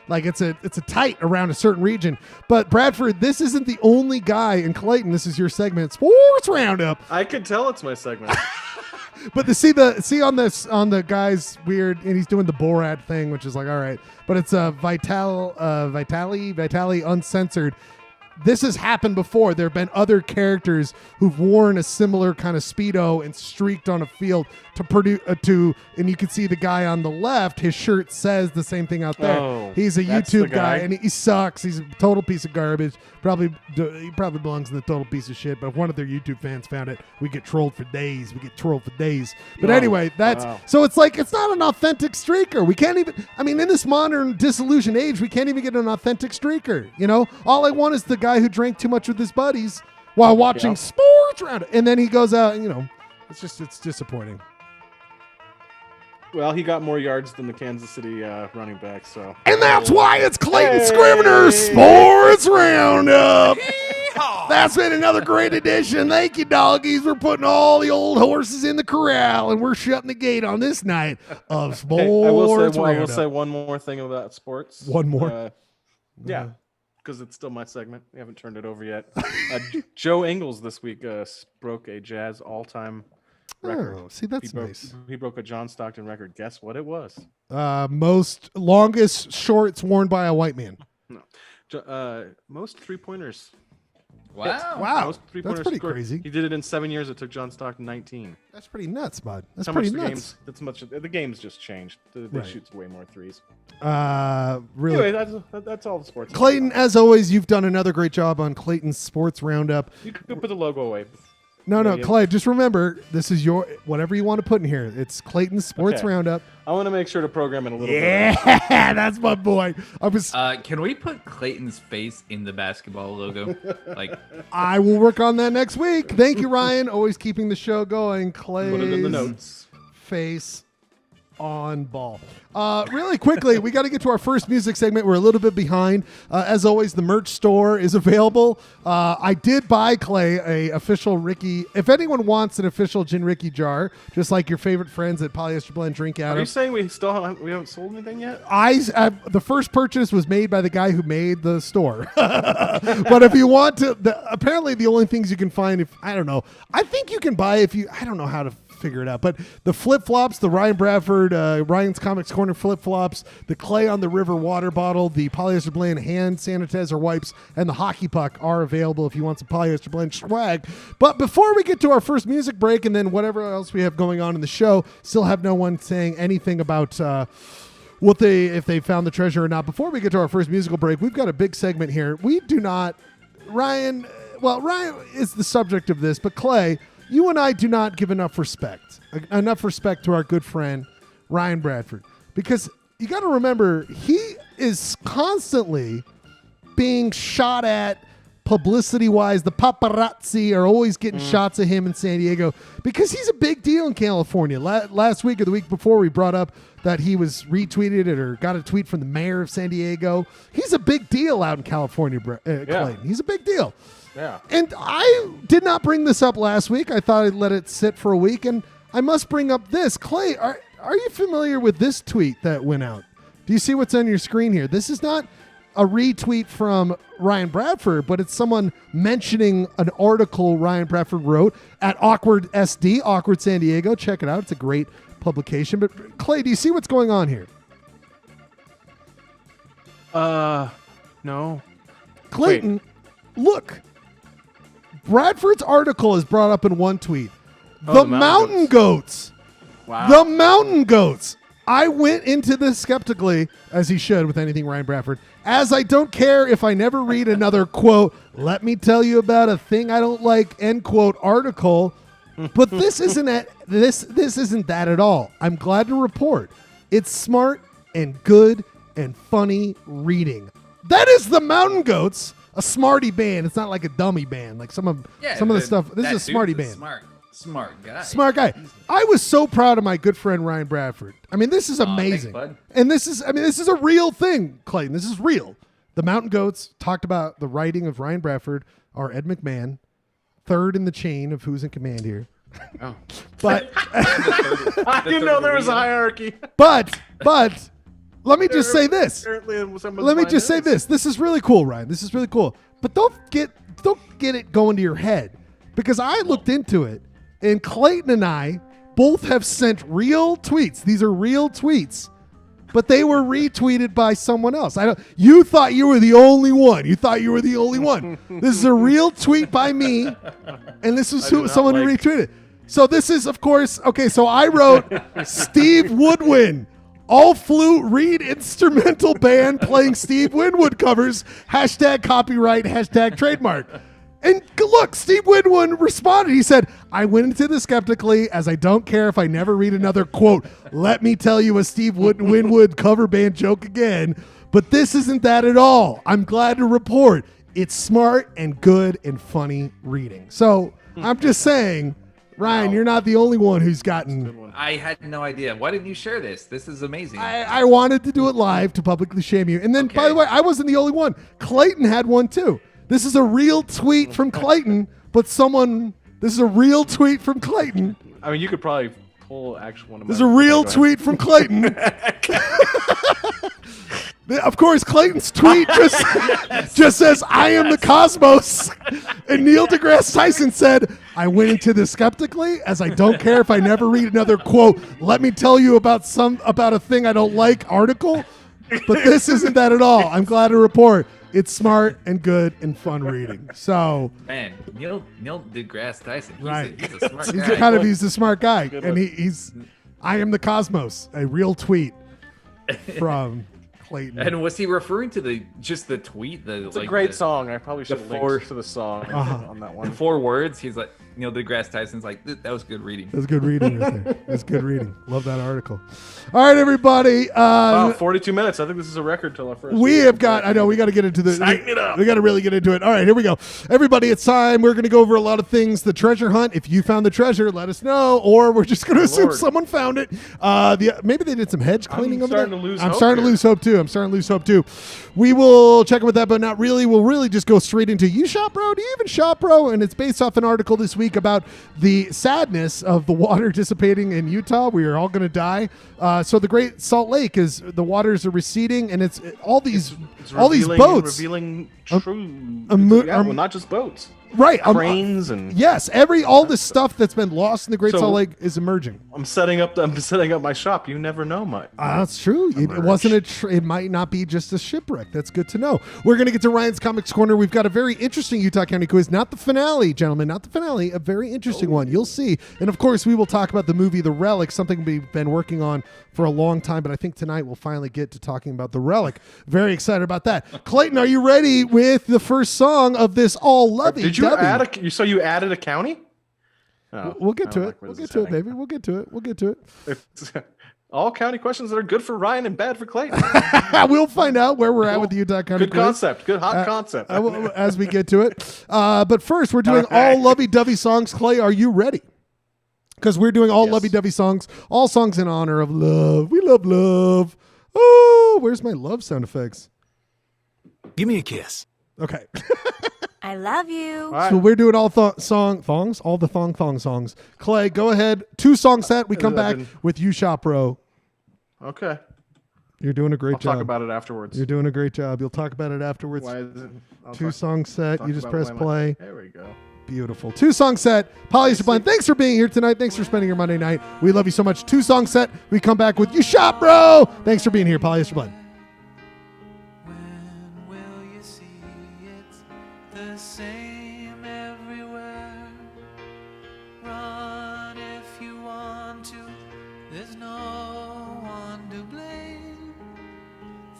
Like it's a tight around a certain region. But Bradford, this isn't the only guy in Clayton. This is your segment, Sports Roundup. I could tell it's my segment. But see on the guy's weird, and he's doing the Borat thing, which is like, all right. But it's Vitali Uncensored. This has happened before. There have been other characters who've worn a similar kind of Speedo and streaked on a field to produce and you can see the guy on the left, his shirt says the same thing out there. Oh, He's a that's the YouTube guy, guy? and he sucks. He's a total piece of garbage. He probably belongs in the total piece of shit, but if one of their YouTube fans found it, we get trolled for days. But Wow. anyway, so it's like, it's not an authentic streaker. We can't even, in this modern disillusioned age, we can't even get an authentic streaker. All I want is the guy who drank too much with his buddies while watching Sports Roundup, and then he goes out and it's disappointing. Well, he got more yards than the Kansas City running back, so. And that's why it's Clayton Scrivener's Sports Roundup. That's been another great edition. Thank you, doggies. We're putting all the old horses in the corral, and we're shutting the gate on this night of Sports I will Roundup. say one more thing about sports. One more? Yeah, because it's still my segment. We haven't turned it over yet. Joe Ingles this week broke a Jazz all-time record. Oh, see, that's nice. He broke a John Stockton record. Guess what it was? Longest shorts worn by a white man. No. Most three-pointers. Wow. Most That's three-pointers pretty scored. crazy. He did it in 7 years. It took John Stockton 19. That's pretty nuts, bud. That's How pretty much nuts. the game's just changed. They Right. shoot way more threes. Really. Anyway, that's all the sports. Clayton, as always, you've done another great job on Clayton's Sports Roundup. You could put the logo away. No, Yeah. Clay, just remember, this is your, whatever you want to put in here. It's Clayton's Sports Okay. Roundup. I want to make sure to program it a little bit. Yeah, that's my boy. Can we put Clayton's face in the basketball logo? I will work on that next week. Thank you, Ryan. Always keeping the show going. Clay's Put it in the notes. face on ball. Really quickly, we got to get to our first music segment. We're a little bit behind. As always, the merch store is available. I did buy Clay a official Ricky. If anyone wants an official Gin Ricky jar, just like your favorite friends at Polyester Blend drink out of. Are you saying we haven't sold anything yet? The first purchase was made by the guy who made the store. But if you want to, apparently the only things you can find, I think you can buy I don't know how to figure it out, but the flip-flops, the Ryan Bradford Ryan's Comics Corner flip-flops, the Clay on the River water bottle, the Polyester Blend hand sanitizer wipes, and the hockey puck are available if you want some Polyester Blend swag. But before we get to our first music break and then whatever else we have going on in the show, still have no one saying anything about if they found the treasure or not. Before we get to our first musical break, we've got a big segment here. Ryan is the subject of this, but Clay, you and I do not give enough respect to our good friend Ryan Bradford, because you got to remember he is constantly being shot at publicity-wise. The paparazzi are always getting shots of him in San Diego because he's a big deal in California. Last week or the week before, we brought up that he was retweeted or got a tweet from the mayor of San Diego. He's a big deal out in California, Clayton. He's a big deal. Yeah. And I did not bring this up last week. I thought I'd let it sit for a week, and I must bring up this. Clay, are you familiar with this tweet that went out? Do you see what's on your screen here? This is not a retweet from Ryan Bradford, but it's someone mentioning an article Ryan Bradford wrote at Awkward SD, Awkward San Diego. Check it out. It's a great publication. But Clay, do you see what's going on here? No. Clayton, look. Bradford's article is brought up in one tweet. The mountain goats. Wow. The mountain goats. I went into this skeptically, as he should with anything Ryan Bradford, as I don't care if I never read another quote, let me tell you about a thing I don't like, end quote, article. But this isn't this isn't that at all. I'm glad to report it's smart and good and funny reading. That is the Mountain Goats. A smarty band. It's not like a dummy band. Like some of the stuff. This is a smarty band. Smart guy. Smart guy. I was so proud of my good friend Ryan Bradford. I mean, this is amazing. Thanks, bud. And this is a real thing, Clayton. This is real. The Mountain Goats talked about the writing of Ryan Bradford, our Ed McMahon, third in the chain of who's in command here. Oh. But I didn't know there was a hierarchy. But let me just say this. Let me just say this. This is really cool, Ryan. This is really cool. But don't get it going to your head, because I looked into it, and Clayton and I both have sent real tweets. These are real tweets, but they were retweeted by someone else. You thought you were the only one. This is a real tweet by me, and this is someone who retweeted. So this is, of course, okay. So I wrote Steve Woodwind. All flute reed instrumental band playing Steve Winwood covers. # copyright, # trademark. And look, Steve Winwood responded. He said, I went into this skeptically, as I don't care if I never read another quote. Let me tell you a Steve Winwood cover band joke again. But this isn't that at all. I'm glad to report it's smart and good and funny reading. So I'm just saying, Ryan, you're not the only one who's gotten. I had no idea. Why didn't you share this? This is amazing. I wanted to do it live to publicly shame you. And then, by the way, I wasn't the only one. Clayton had one too. This is a real tweet from Clayton, but this is a real tweet from Clayton. I mean, you could probably pull actually one of my. This is a real tweet from Clayton. Of course, Clayton's tweet just says, I am the cosmos. And Neil deGrasse Tyson said, I went into this skeptically, as I don't care if I never read another quote. Let me tell you about a thing I don't like article. But this isn't that at all. I'm glad to report it's smart and good and fun reading. So, man, Neil deGrasse Tyson. He's a smart guy. He's a smart guy. And he's I am the cosmos, a real tweet from Clayton. And was he referring to the tweet? It's a great song. I probably should four- link to the song on that one. 4 words. He's like, Neil deGrasse Tyson's like, that was good reading. That's good reading right there. That's good reading. Love that article. All right, everybody. Wow, 42 minutes. I think this is a record till our first. We have got, I know, we got to get into the. Tighten it up. We got to really get into it. All right, here we go. Everybody, it's time. We're going to go over a lot of things. The treasure hunt. If you found the treasure, let us know. Or we're just going to assume Lord. someone found it. Maybe they did some hedge cleaning over there. I'm starting to lose hope I'm starting to lose hope too. We will check in with that, but not really. We'll really just go straight into You Shop Bro. Do you even shop, bro? And it's based off an article this week about the sadness of the water dissipating in Utah. We are all going to die. So the Great Salt Lake is the waters are receding, and it's all these boats revealing true. Well, not just boats. Right, cranes and all this stuff that's been lost in the Great Salt Lake is emerging. I'm setting up my shop. You never know, Mike. That's true. It wasn't it might not be just a shipwreck. That's good to know. We're going to get to Ryan's Comics Corner. We've got a very interesting Utah County quiz. Not the finale, gentlemen. Not the finale. A very interesting one. You'll see. And of course, we will talk about the movie The Relic, something we've been working on for a long time. But I think tonight we'll finally get to talking about The Relic. Very excited about that. Clayton, are you ready with the first song of this all Lovey Dovey? So you added a county? Oh, we'll get to it. We'll get to it, baby. We'll get to it. We'll get to it. It's all county questions that are good for Ryan and bad for Clayton. We'll find out where we're at with the Utah County Good quiz. Concept. Good hot concept. As we get to it. But first, we're doing all Lovey Dovey songs. Clay, are you ready? Because we're doing all Lovey Dovey songs, all songs in honor of love. We love love. Oh, where's my love sound effects? Give me a kiss. Okay. I love you. All right. So we're doing all the thong songs. Clay, go ahead. 2 song set. We come back with You Shop Bro. Okay. You're doing a great job. I'll talk about it afterwards. You're doing a great job. You'll talk about it afterwards. Why is it? 2 song set. You just press play. There we go. Beautiful. 2 song set. Polyester Blend. Thanks for being here tonight. Thanks for spending your Monday night. We love you so much. 2 song set. We come back with You Shop Bro. Thanks for being here, Polyester Blend. The same everywhere. Run if you want to. There's no one to blame.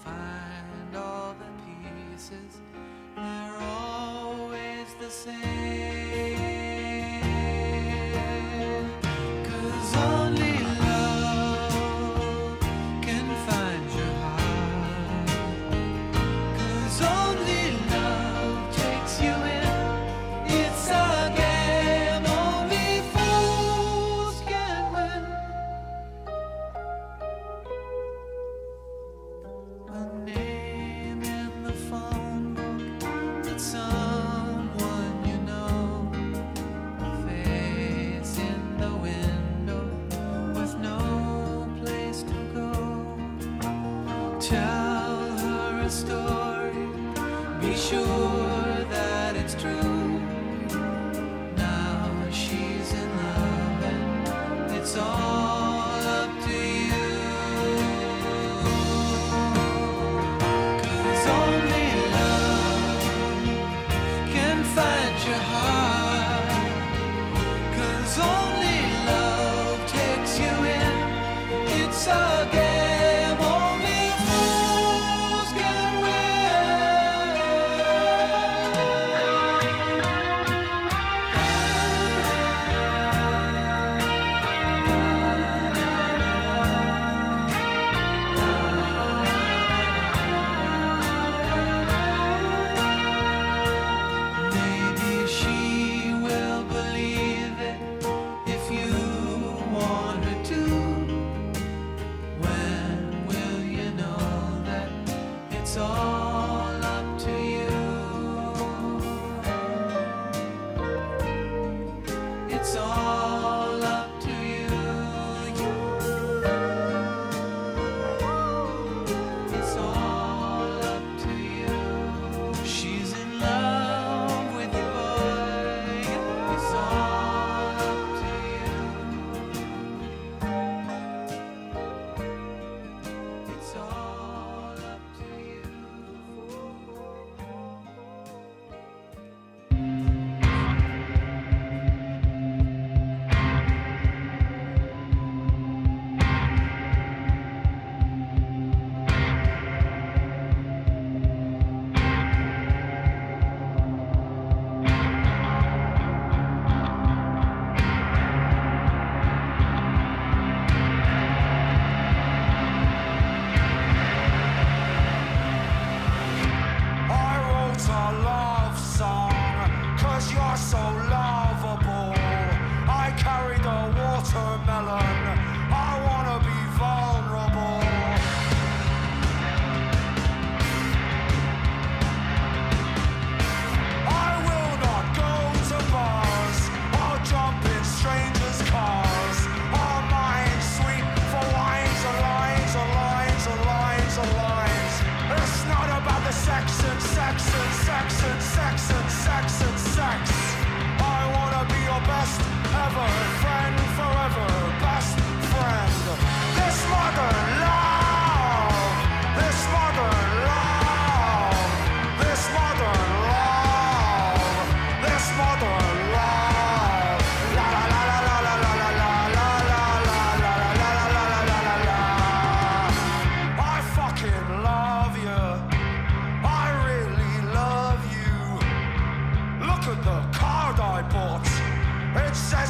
Find all the pieces. They're always the same. 'Cause only love can find your heart. 'Cause only love takes you in. It's a game only fools can win. A name in the phone book, it's someone you know.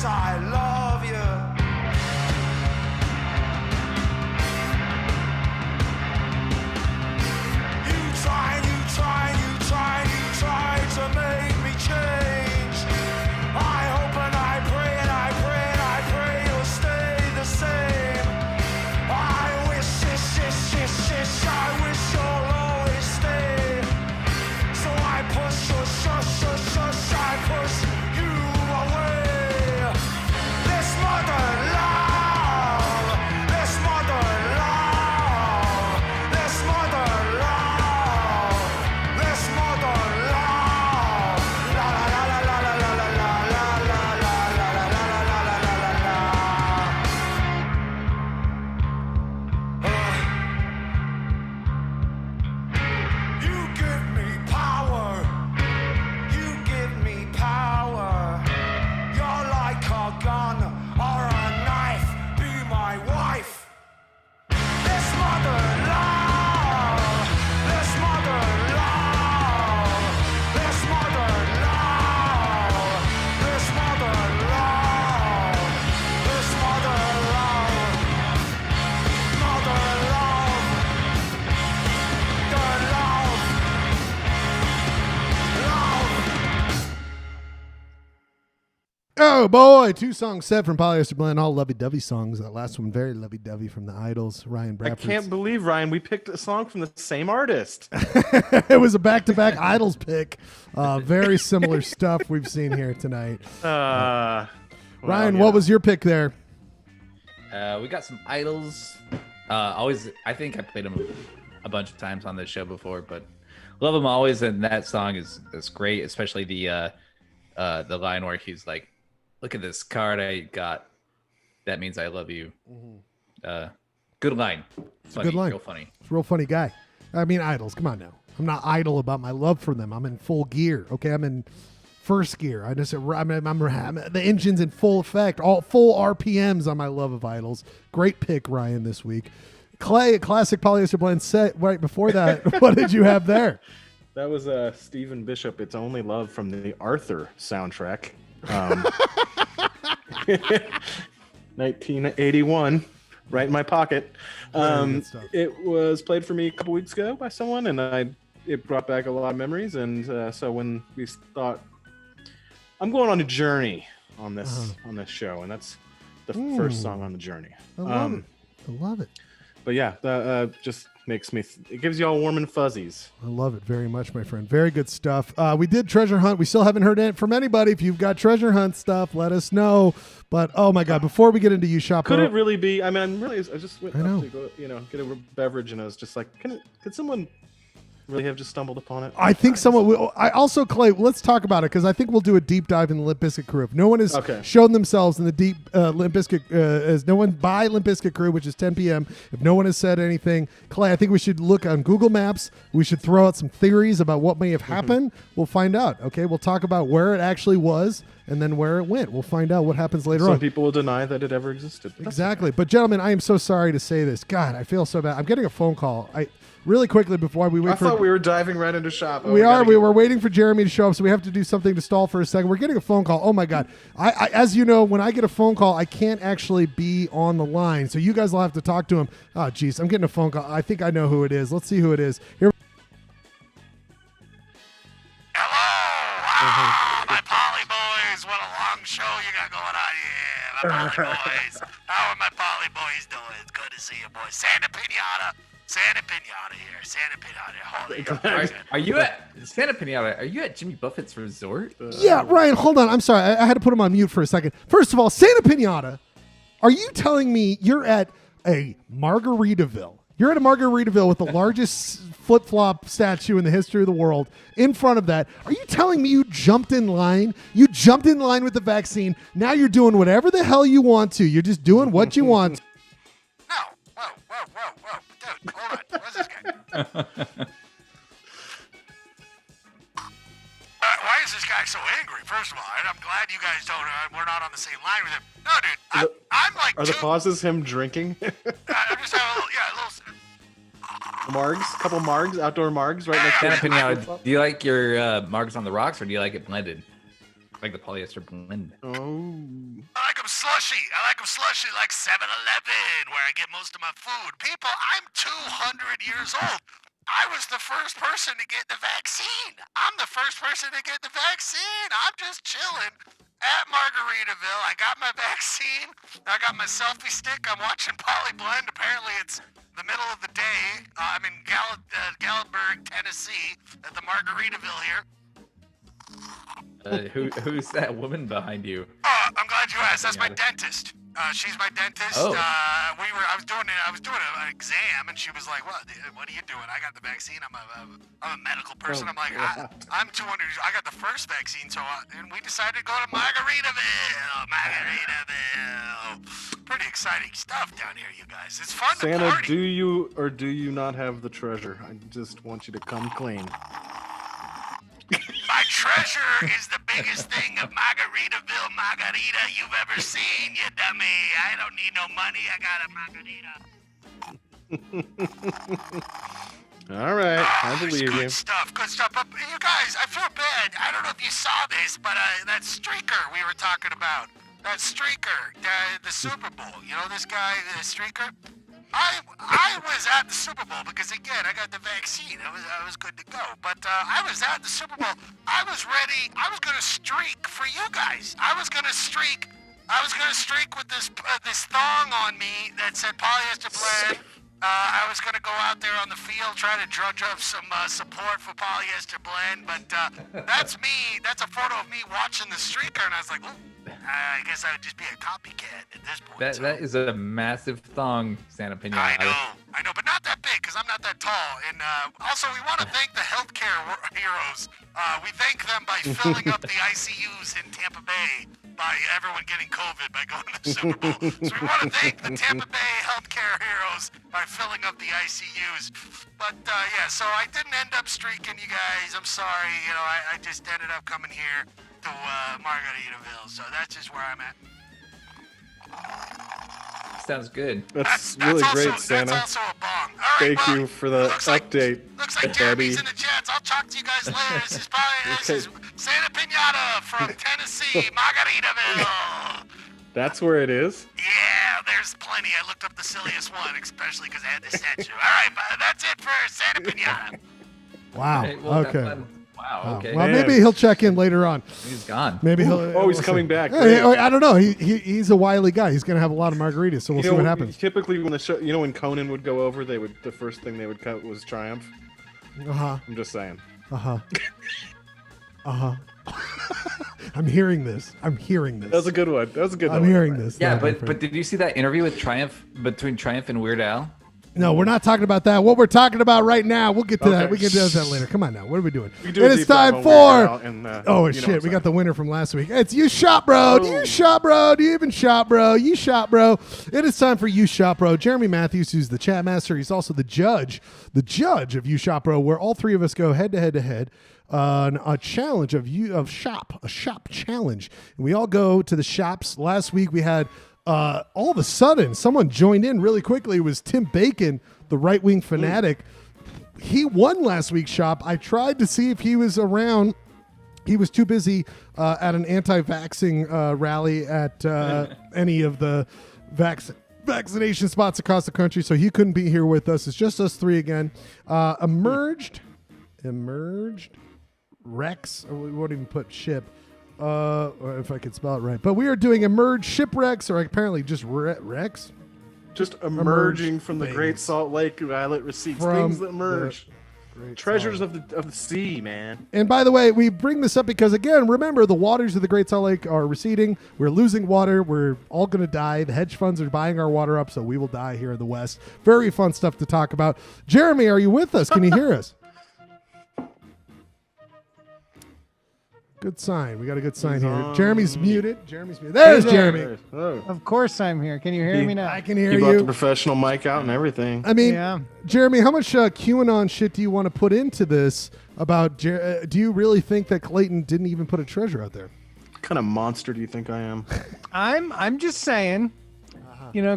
'cause I love you. You try to make me change. I hope and I pray and I pray and I pray you'll stay the same. I wish, I wish you'll always stay. So I push, I push you away. This mother love, this mother love, this mother love, this mother love. La la la la la la la la la la la la la la la la la la. You give me power. You give me power. You're like a gun or a knife. Be my wife. This mother love. This mother love. This mother love. This mother love. This mother love. Mother love. The love. Oh boy, 2 songs set from Polyester Blend, all lovey-dovey songs. That last one very lovey-dovey from the Idols, Ryan I Bradford. can't believe, Ryan, we picked a song from the same artist. It was a back-to-back Idols pick. Very similar stuff we've seen here tonight. Ryan, what was your pick there? We got some Idols. I think I played them a bunch of times on this show before, but love them always. And that song is great, especially the line where he's like, "Look at this card I got. That means I love you." Good line. Funny, good line. Real funny. It's a real funny guy. I mean, Idols. Come on now. I'm not idle about my love for them. I'm in full gear. Okay, I'm in first gear. I'm the engine's in full effect. All full RPMs on my love of Idols. Great pick, Ryan, this week. Clay, a classic Polyester Blend set right before that. What did you have there? That was Stephen Bishop, It's Only Love from the Arthur soundtrack. 1981, right in my pocket. Good stuff. It was played for me a couple weeks ago by someone, and it brought back a lot of memories. And so when we thought, I'm going on a journey on this show, and that's the first song on the journey. I love it. I love it. But yeah, just makes me. It gives you all warm and fuzzies. I love it very much, my friend. Very good stuff. We did treasure hunt. We still haven't heard it from anybody. If you've got treasure hunt stuff, let us know. But oh my God, before we get into you shop, Could it really be? I mean, I just went I up know. to go, get a beverage, and I was just like, could someone really have just stumbled upon it? I think someone will. I also, Clay, let's talk about it because I think we'll do a deep dive in the Limp Bizkit crew. If no one has shown themselves in the deep Limp Bizkit, as no one by Limp Bizkit crew, which is 10 p.m. If no one has said anything, Clay, I think we should look on Google Maps. We should throw out some theories about what may have happened. We'll find out. Okay, we'll talk about where it actually was and then where it went. We'll find out what happens later on. Some people will deny that it ever existed. Exactly. But gentlemen, I am so sorry to say this. God, I feel so bad. I'm getting a phone call. Really quickly before we wait I thought we were diving right into shop. We were waiting for Jeremy to show up, so we have to do something to stall for a second. We're getting a phone call. Oh my God. I as you know, when I get a phone call, I can't actually be on the line. So you guys will have to talk to him. Oh geez, I'm getting a phone call. I think I know who it is. Let's see who it is. Here. Hello! My Poly boys, what a long show you got going on here. My Poly boys. How are my Poly boys doing? It's good to see you boys. Santa Pinata here. Santa Pinata. Holy. Are you at Santa Pinata? Are you at Jimmy Buffett's resort? Yeah, Ryan, hold on. I'm sorry. I had to put him on mute for a second. First of all, Santa Pinata, are you telling me you're at a Margaritaville? You're at a Margaritaville with the largest flip-flop statue in the history of the world. In front of that, are you telling me you jumped in line? You jumped in line with the vaccine. Now you're doing whatever the hell you want to. You're just doing what you want. No. Whoa. Dude, hold on. Where's this guy? Why is this guy so angry, first of all? And I'm glad you guys we're not on the same line with him. No, dude, I'm like Are the pauses him drinking? I'm just having a little Margs, couple Margs, outdoor Margs right next to Santa Pinata, do you like your Margs on the rocks or do you like it blended? like the polyester blend. Oh. I like them slushy. I like them slushy like 7-Eleven, where I get most of my food. People, I'm 200 years old. I was the first person to get the vaccine. I'm the first person to get the vaccine. I'm just chilling at Margaritaville. I got my vaccine. I got my selfie stick. I'm watching Poly Blend. Apparently, it's the middle of the day. I'm in Gallup, Tennessee, at the Margaritaville here. Who's that woman behind you? I'm glad you asked. That's my dentist. She's my dentist. Oh. I was doing an exam, and she was like, "What are you doing?" I got the vaccine. I'm a medical person. I'm like, I'm 200. I got the first vaccine, and we decided to go to Margaritaville. Pretty exciting stuff down here, you guys. It's fun to Santa, party. do you or do you not have the treasure? I just want you to come clean. My treasure is the biggest thing of Margaritaville margarita you've ever seen, you dummy. I don't need no money. I got a margarita. All right, I believe you. Good stuff, good stuff. But you guys, I feel bad. I don't know if you saw this, but that streaker we were talking about, that streaker, the Super Bowl. You know this guy, the streaker? I was at the Super Bowl because, again, I got the vaccine. I was good to go. But I was at the Super Bowl. I was ready. I was going to streak for you guys. I was going to streak with this thong on me that said polyester blend. I was going to go out there on the field, try to drudge up some support for polyester blend. But that's me. That's a photo of me watching the streaker. And I was like, ooh. I guess I would just be a copycat at this point. That is a massive thong, Santa Pinata. I know, but not that big because I'm not that tall. And also, we want to thank the healthcare heroes. We thank them by filling up the ICUs in Tampa Bay by everyone getting COVID by going to the Super Bowl. So we want to thank the Tampa Bay healthcare heroes by filling up the ICUs. But yeah, so I didn't end up streaking, you guys. I'm sorry. You know, I just ended up coming here to Margaritaville, so that's just where I'm at. Sounds good. That's really also, great, Santa. That's also a bong. All right, Thank you for the update, looks like Jeremy's in the chats. I'll talk to you guys later. This is Santa Pinata from Tennessee, Margaritaville. That's where it is? Yeah, there's plenty. I looked up the silliest one, especially because I had the statue. All right, but that's it for Santa Pinata. Wow. Hey, well, Okay. Wow. Okay. Well, Man. maybe he'll check in later on. He's gone. Maybe he'll. Oh, he's we'll coming see. back. Hey, Great. I don't know. He's a wily guy. He's gonna have a lot of margaritas, so we'll see what happens. Typically, when the show, when Conan would go over, the first thing they would cut was Triumph. I'm just saying. I'm hearing this. That was a good one. I'm hearing this. Yeah, my but friend. did you see that interview with between Triumph and Weird Al? No, we're not talking about that. What we're talking about right now, we'll get to that. Okay. We can do that later. Come on now. What are we doing? We do a And it's deep dive time on for. Weird Al and, Oh you know shit! what's We got up. the winner from last week. It's You Shop Bro. Do you shop, bro? Do you even shop, bro? You shop, bro. It is time for You Shop Bro. Jeremy Matthews, who's the chat master, he's also the judge of You Shop Bro, where all three of us go head to head on a challenge a shop challenge. And we all go to the shops. Last week we had all of a sudden someone joined in really quickly. It was Tim Bacon, the right-wing fanatic. He won last week's shop. I tried to see if he was around. He was too busy at an anti-vaxxing rally at any of the vaccination spots across the country, so he couldn't be here with us. It's just us three again. Emerged Rex, or we won't even put ship, or if I could spell it right. But we are doing Emerge Shipwrecks, or apparently just Rex. Just emerging from the things. Great Salt Lake Violet receipts. From Things that emerge. Great Treasures Salt. of the sea, man. And by the way, we bring this up because, again, remember, the waters of the Great Salt Lake are receding. We're losing water. We're all going to die. The hedge funds are buying our water up, so we will die here in the West. Very fun stuff to talk about. Jeremy, are you with us? Can you hear us? Good sign. We got a good sign here. Jeremy's muted. There's Jeremy. Oh. Of course I'm here. Can you hear me now? I can hear He brought the you. professional mic out and everything. I mean, Yeah. Jeremy, how much QAnon shit do you want to put into this about, do you really think that Clayton didn't even put a treasure out there? What kind of monster do you think I am? I'm just saying.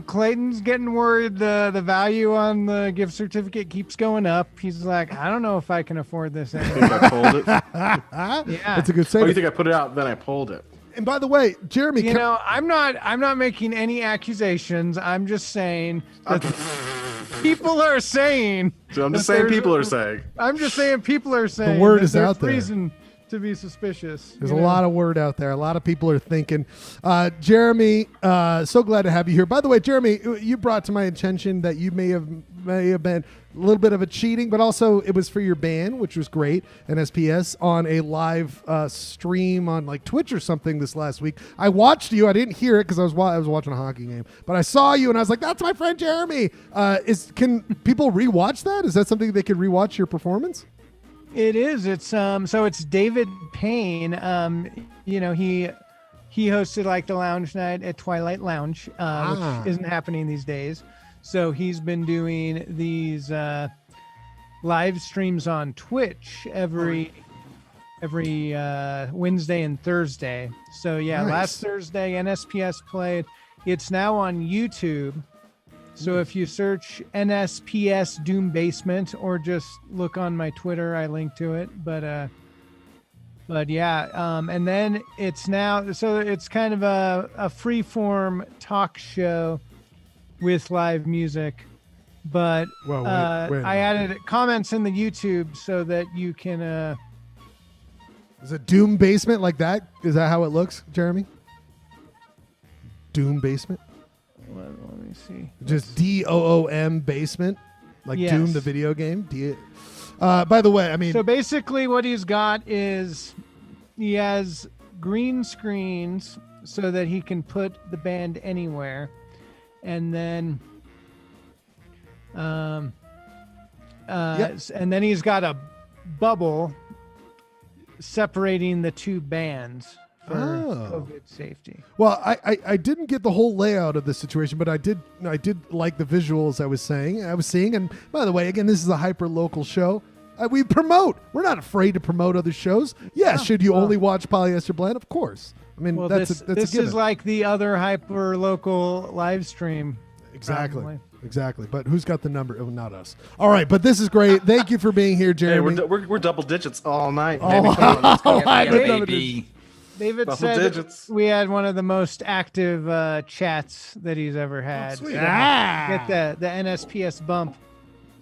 Clayton's getting worried the value on the gift certificate keeps going up. He's like, I don't know if I can afford this anymore. I pulled it. Yeah. That's a good Oh, saying. you think I put it out, then I pulled it. And by the way, Jeremy, I'm not making any accusations. I'm just saying that people are saying. So I'm just saying people are saying. I'm just saying people are saying. word that is there's out there. reason to be suspicious. there's a lot of word out there. A lot of people are thinking. Jeremy, so glad to have you here. By the way, Jeremy, you brought to my attention that you may have been a little bit of a cheating, but also it was for your band, which was great, NSPS, on a live stream on like Twitch or something this last week. I watched you. I didn't hear it because I was watching a hockey game, but I saw you and I was like, "That's my friend Jeremy." Can people rewatch that? Is that something they could rewatch your performance? It is. It's so it's David Payne. He hosted like the lounge night at Twilight Lounge, which isn't happening these days. So he's been doing these live streams on Twitch every Wednesday and Thursday. So yeah, Nice. last Thursday NSPS played. It's now on YouTube. So if you search NSPS Doom Basement or just look on my Twitter, I link to it. But yeah, and then it's now, so it's kind of a free form talk show with live music. But Whoa, wait a I added comments in the YouTube so that you can. Is it Doom Basement like that? Is that how it looks, Jeremy? Doom Basement? Let me see. Just DOOM Basement? Like Yes. Doom, the video game? By the way, I mean... So basically what he's got is he has green screens so that he can put the band anywhere. And then and then he's got a bubble separating the two bands for COVID safety. Well, I didn't get the whole layout of the situation, but I did like the visuals I was seeing. And by the way, again, this is a hyper local show. We promote. We're not afraid to promote other shows. Yeah, should you only watch Polyester Blend? Of course. I mean, Well, that's a this given. is like the other hyper local live stream. Exactly. probably. Exactly. But who's got the number? Oh, not us. All right, but this is great. Thank you for being here, Hey, Jeremy. we're double digits all night. Oh, baby. Come on, let's go. I didn't know baby. David Double said digits. we had one of the most active chats that he's ever had. sweet. So Ah. Get the NSPS bump.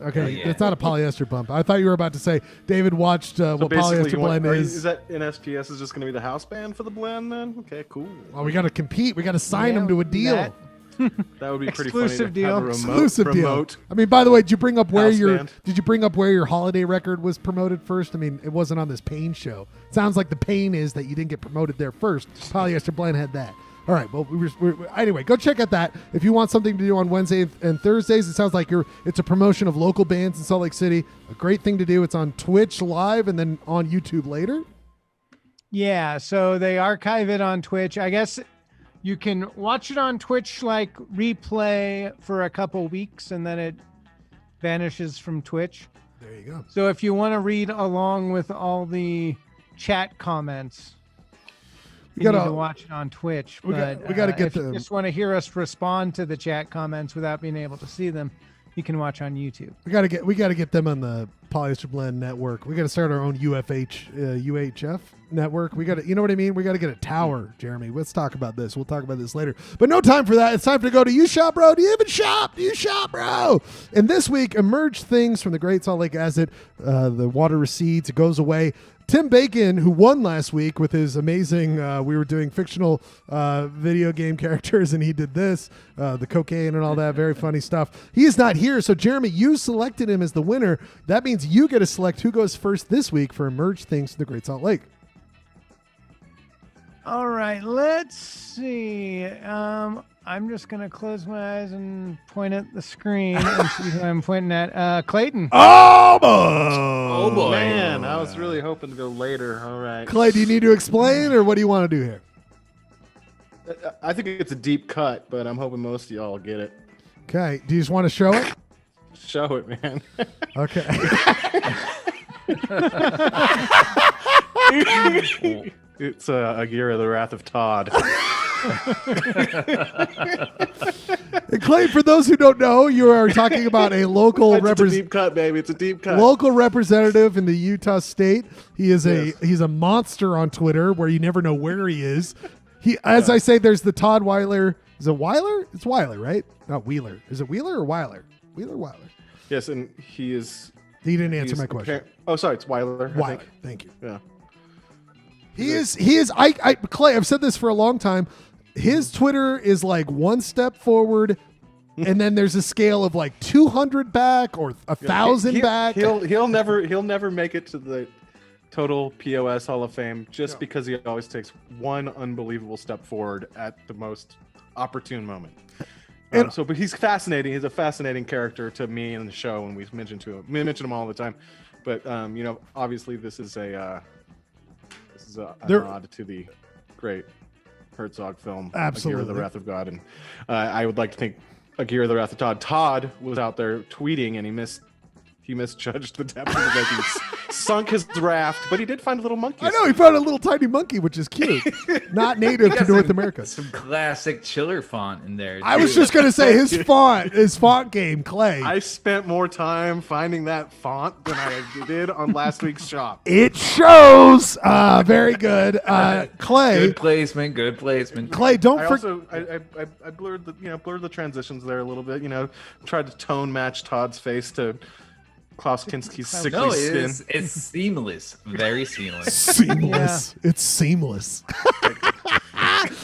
Okay, yeah. it's not a polyester bump. I thought you were about to say David watched So what basically, Polyester Blend is. Is that NSPS is just going to be the house band for the blend then? Okay, cool. Well, we got to compete. We got to sign Yeah, him to a deal. that- That would be pretty Exclusive funny. deal. To have a Exclusive remote deal. I mean, by the way, did you bring up where House your band. holiday record was promoted first? I mean, it wasn't on this Pain show. Sounds like the pain is that you didn't get promoted there first. Polyester Blend had that. All right. Well, anyway, go check out that if you want something to do on Wednesday and Thursdays. It sounds like it's a promotion of local bands in Salt Lake City. A great thing to do. It's on Twitch live and then on YouTube later. Yeah, so they archive it on Twitch. I guess you can watch it on Twitch, like replay for a couple weeks, and then it vanishes from Twitch. There you go. So if you want to read along with all the chat comments, you need to watch it on Twitch. we But gotta get if you the- just want to hear us respond to the chat comments without being able to see them, you can watch on YouTube. We gotta get them on the Polyester Blend network. We gotta start our own UHF network. We gotta, you know what I mean? We gotta get a tower, Jeremy. Let's talk about this. We'll talk about this later. But no time for that. It's time to go to You Shop Bro. Do you even shop? Do you shop, bro? And this week, emerged things from the Great Salt Lake as the water recedes, it goes away. Tim Bacon, who won last week with his amazing, we were doing fictional video game characters, and he did this, the cocaine and all that, very funny stuff. He is not here, so Jeremy, you selected him as the winner. That means you get to select who goes first this week for Emerge Things to the Great Salt Lake. All right, let's see. I'm just going to close my eyes and point at the screen and see who I'm pointing at. Clayton. Oh, boy! Oh boy. Man, I was really hoping to go later. All right. Clay, do you need to explain, or what do you want to do here? I think it's a deep cut, but I'm hoping most of y'all get it. Okay, do you just want to show it? Show it, man. Okay. It's Agira, the Wrath of Todd. And Clay, for those who don't know, you are talking about a local It's a deep cut, baby. It's a deep cut. local representative in the Utah state. He is he's a monster on Twitter where you never know where he is. As I say, there's the Todd Weiler. Is it Weiler? It's Weiler, right? Not Wheeler. Is it Wheeler or Weiler? Wheeler, Weiler. Yes, and he is. He didn't answer my question. Oh, sorry, it's Weiler. I Weiler. think. Thank you. Yeah. He is. Clay, I've said this for a long time. His Twitter is like one step forward, and then there's a scale of like 200 back or 1,000 back. He'll never make it to the total POS Hall of Fame just because he always takes one unbelievable step forward at the most opportune moment. But he's fascinating. He's a fascinating character to me in the show, and we mention him all the time. But obviously, this is a nod to the great Herzog film, Absolutely. Aguirre, The Wrath of God. And I would like to think Aguirre, The Wrath of Todd. Todd was out there tweeting, and he misjudged the depth of the lake. He sunk his raft, but he did find a little monkey. I know, he found a little tiny monkey, which is cute. Not native to North America. Some classic chiller font in there. I was just going to say his font game, Clay. I spent more time finding that font than I did on last week's shop. It shows. Very good. Clay. Good placement. Clay, don't I forget. also I blurred the transitions there a little bit. Tried to tone match Todd's face to Klaus Kinski's sickly No, skin. it's seamless. Very seamless. Seamless. Yeah. It's seamless.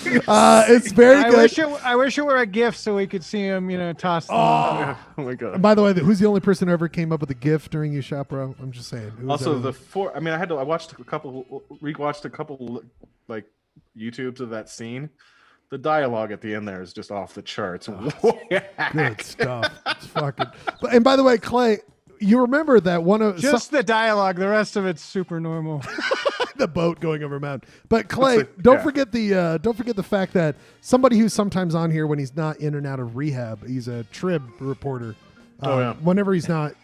It's very good. I wish it were a gift so we could see him, toss them. Oh my god! And by the way, who's the only person who ever came up with a GIF during you shop, bro? I'm just saying. Also, I watched a couple like YouTubes of that scene. The dialogue at the end there is just off the charts. Good stuff. It's fucking. And by the way, Clay, you remember that one of just the dialogue. The rest of it's super normal. The boat going over a mountain. But Clay, don't forget the fact that somebody who's sometimes on here when he's not in and out of rehab, he's a Trib reporter. Whenever he's not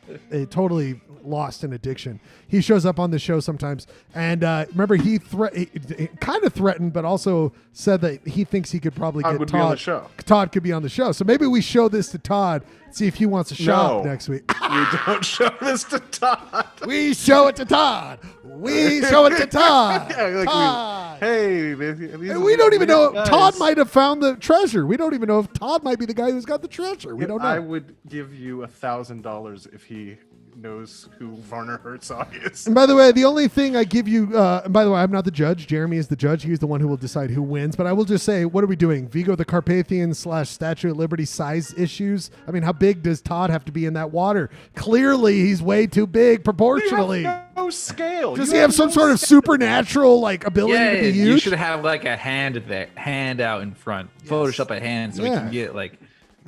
totally lost in addiction, he shows up on the show sometimes. And remember, he kind of threatened, but also said that he thinks he could probably get Todd on the show. Todd could be on the show. So maybe we show this to Todd, see if he wants a shot next week. We don't show this to Todd. We show it to Todd. We show it to Todd. Todd. We don't even know if Todd might have found the treasure. We don't even know if Todd might be the guy who's got the treasure. We don't know. I would give you $1,000 if he knows who Werner Herzog is. And by the way, the only thing I give you, and by the way, I'm not the judge. Jeremy is the judge. He's the one who will decide who wins. But I will just say, what are we doing? Vigo the Carpathian / Statue of Liberty size issues? I mean, how big does Todd have to be in that water? Clearly, he's way too big proportionally. You have no scale. Does he have some sort of supernatural ability to be huge? You should have like a hand out in front. Yes. Photoshop a hand so we can get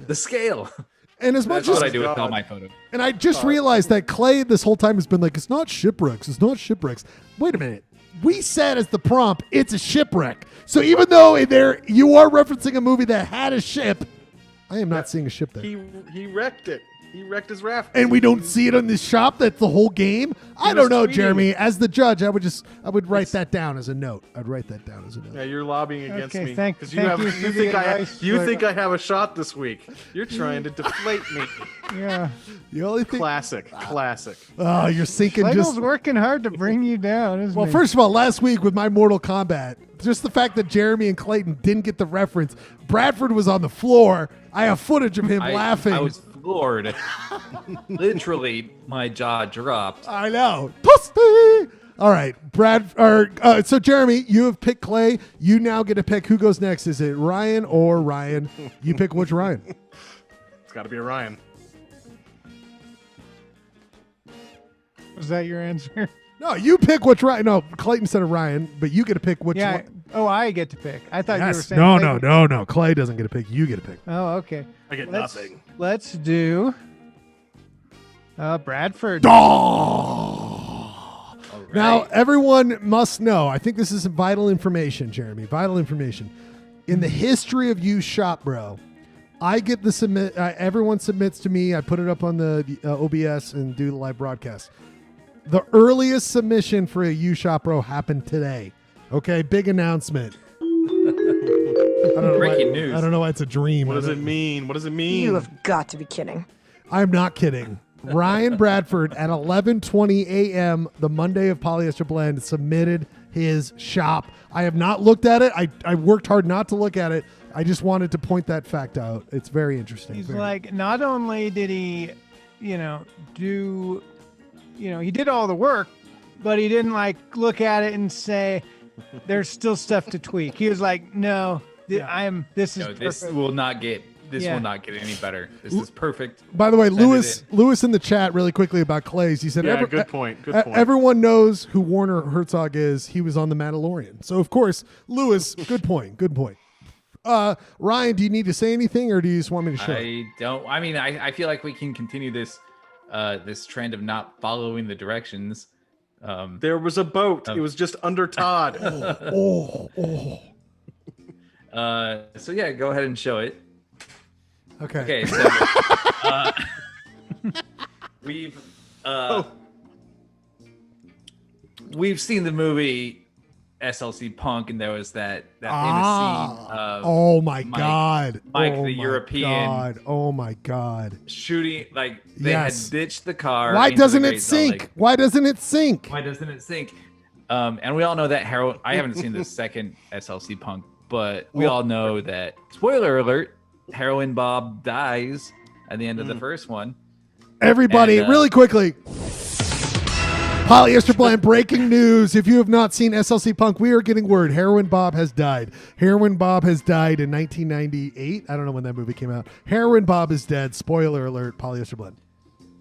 the scale. And as much That's as what I do with all my photos. And I just realized that Clay this whole time has been like, it's not Shipwrecks. It's not Shipwrecks. Wait a minute. We said as the prompt, it's a shipwreck. So even though you are referencing a movie that had a ship, I am not seeing a ship there. He wrecked it. He wrecked his raft. And we don't see it on this shop. That's the whole game. I don't know, Jeremy. As the judge, I would write that down as a note. I'd write that down as a note. Yeah, you're lobbying against me because you think I have a shot this week. You're trying to deflate me. Yeah. The only thing. Classic. Oh, you're sinking. Schlegel's working hard to bring you down, isn't he? First of all, last week with my Mortal Kombat, just the fact that Jeremy and Clayton didn't get the reference. Bradford was on the floor. I have footage of him laughing. I was floored. Literally, my jaw dropped. I know. Pussy! All right, so Jeremy, you have picked Clay. You now get to pick who goes next. Is it Ryan or Ryan? You pick which Ryan. It's got to be a Ryan. Was that your answer? No, you pick which Ryan. No, Clayton said a Ryan, but you get to pick which one. Oh, I get to pick. I thought you were saying. No. Clay doesn't get to pick. You get to pick. Oh, okay. I get nothing. Let's do Bradford. Oh! Right. Now, everyone must know. I think this is vital information, Jeremy. Vital information. In the history of You Shop Bro, I get the submit. Everyone submits to me. I put it up on the OBS and do the live broadcast. The earliest submission for a You Shop Bro happened today. Okay, big announcement. I don't know Breaking why, news. I don't know why it's a dream. What does it mean? What does it mean? You have got to be kidding. I'm not kidding. Ryan Bradford at 11:20 a.m. the Monday of Polyester Blend submitted his shop. I have not looked at it. I worked hard not to look at it. I just wanted to point that fact out. It's very interesting. He's Very. like, not only did he, he did all the work, but he didn't like look at it and say, there's still stuff to tweak. He was like, no, this is This perfect. will not get any better. This is perfect. By the way, Send it Lewis in the chat really quickly about Clay's. He said, Yeah, good point. Good point. Everyone knows who Werner Herzog is. He was on The Mandalorian. So, of course, Lewis, good point. Good point. Ryan, do you need to say anything or do you just want me to show it? I don't. I mean, I feel like we can continue this trend of not following the directions. There was a boat. It was just under Todd. So yeah, go ahead and show it. Okay. Okay. So, we've seen the movie SLC Punk, and there was that famous scene of oh my Mike, God. Mike oh the my European God. Oh my God. shooting, like they Yes. had ditched the car. Why into the doesn't Great it Salt sink? Lake. Why doesn't it sink? Why doesn't it sink? And we all know that heroin. I haven't seen the second SLC Punk, but we all know that. Spoiler alert: Heroin Bob dies at the end of the first one. Everybody, And, really quickly. Polyester Blend breaking news. If you have not seen SLC Punk, we are getting word. Heroin Bob has died. Heroin Bob has died in 1998. I don't know when that movie came out. Heroin Bob is dead. Spoiler alert, Polyester Blend.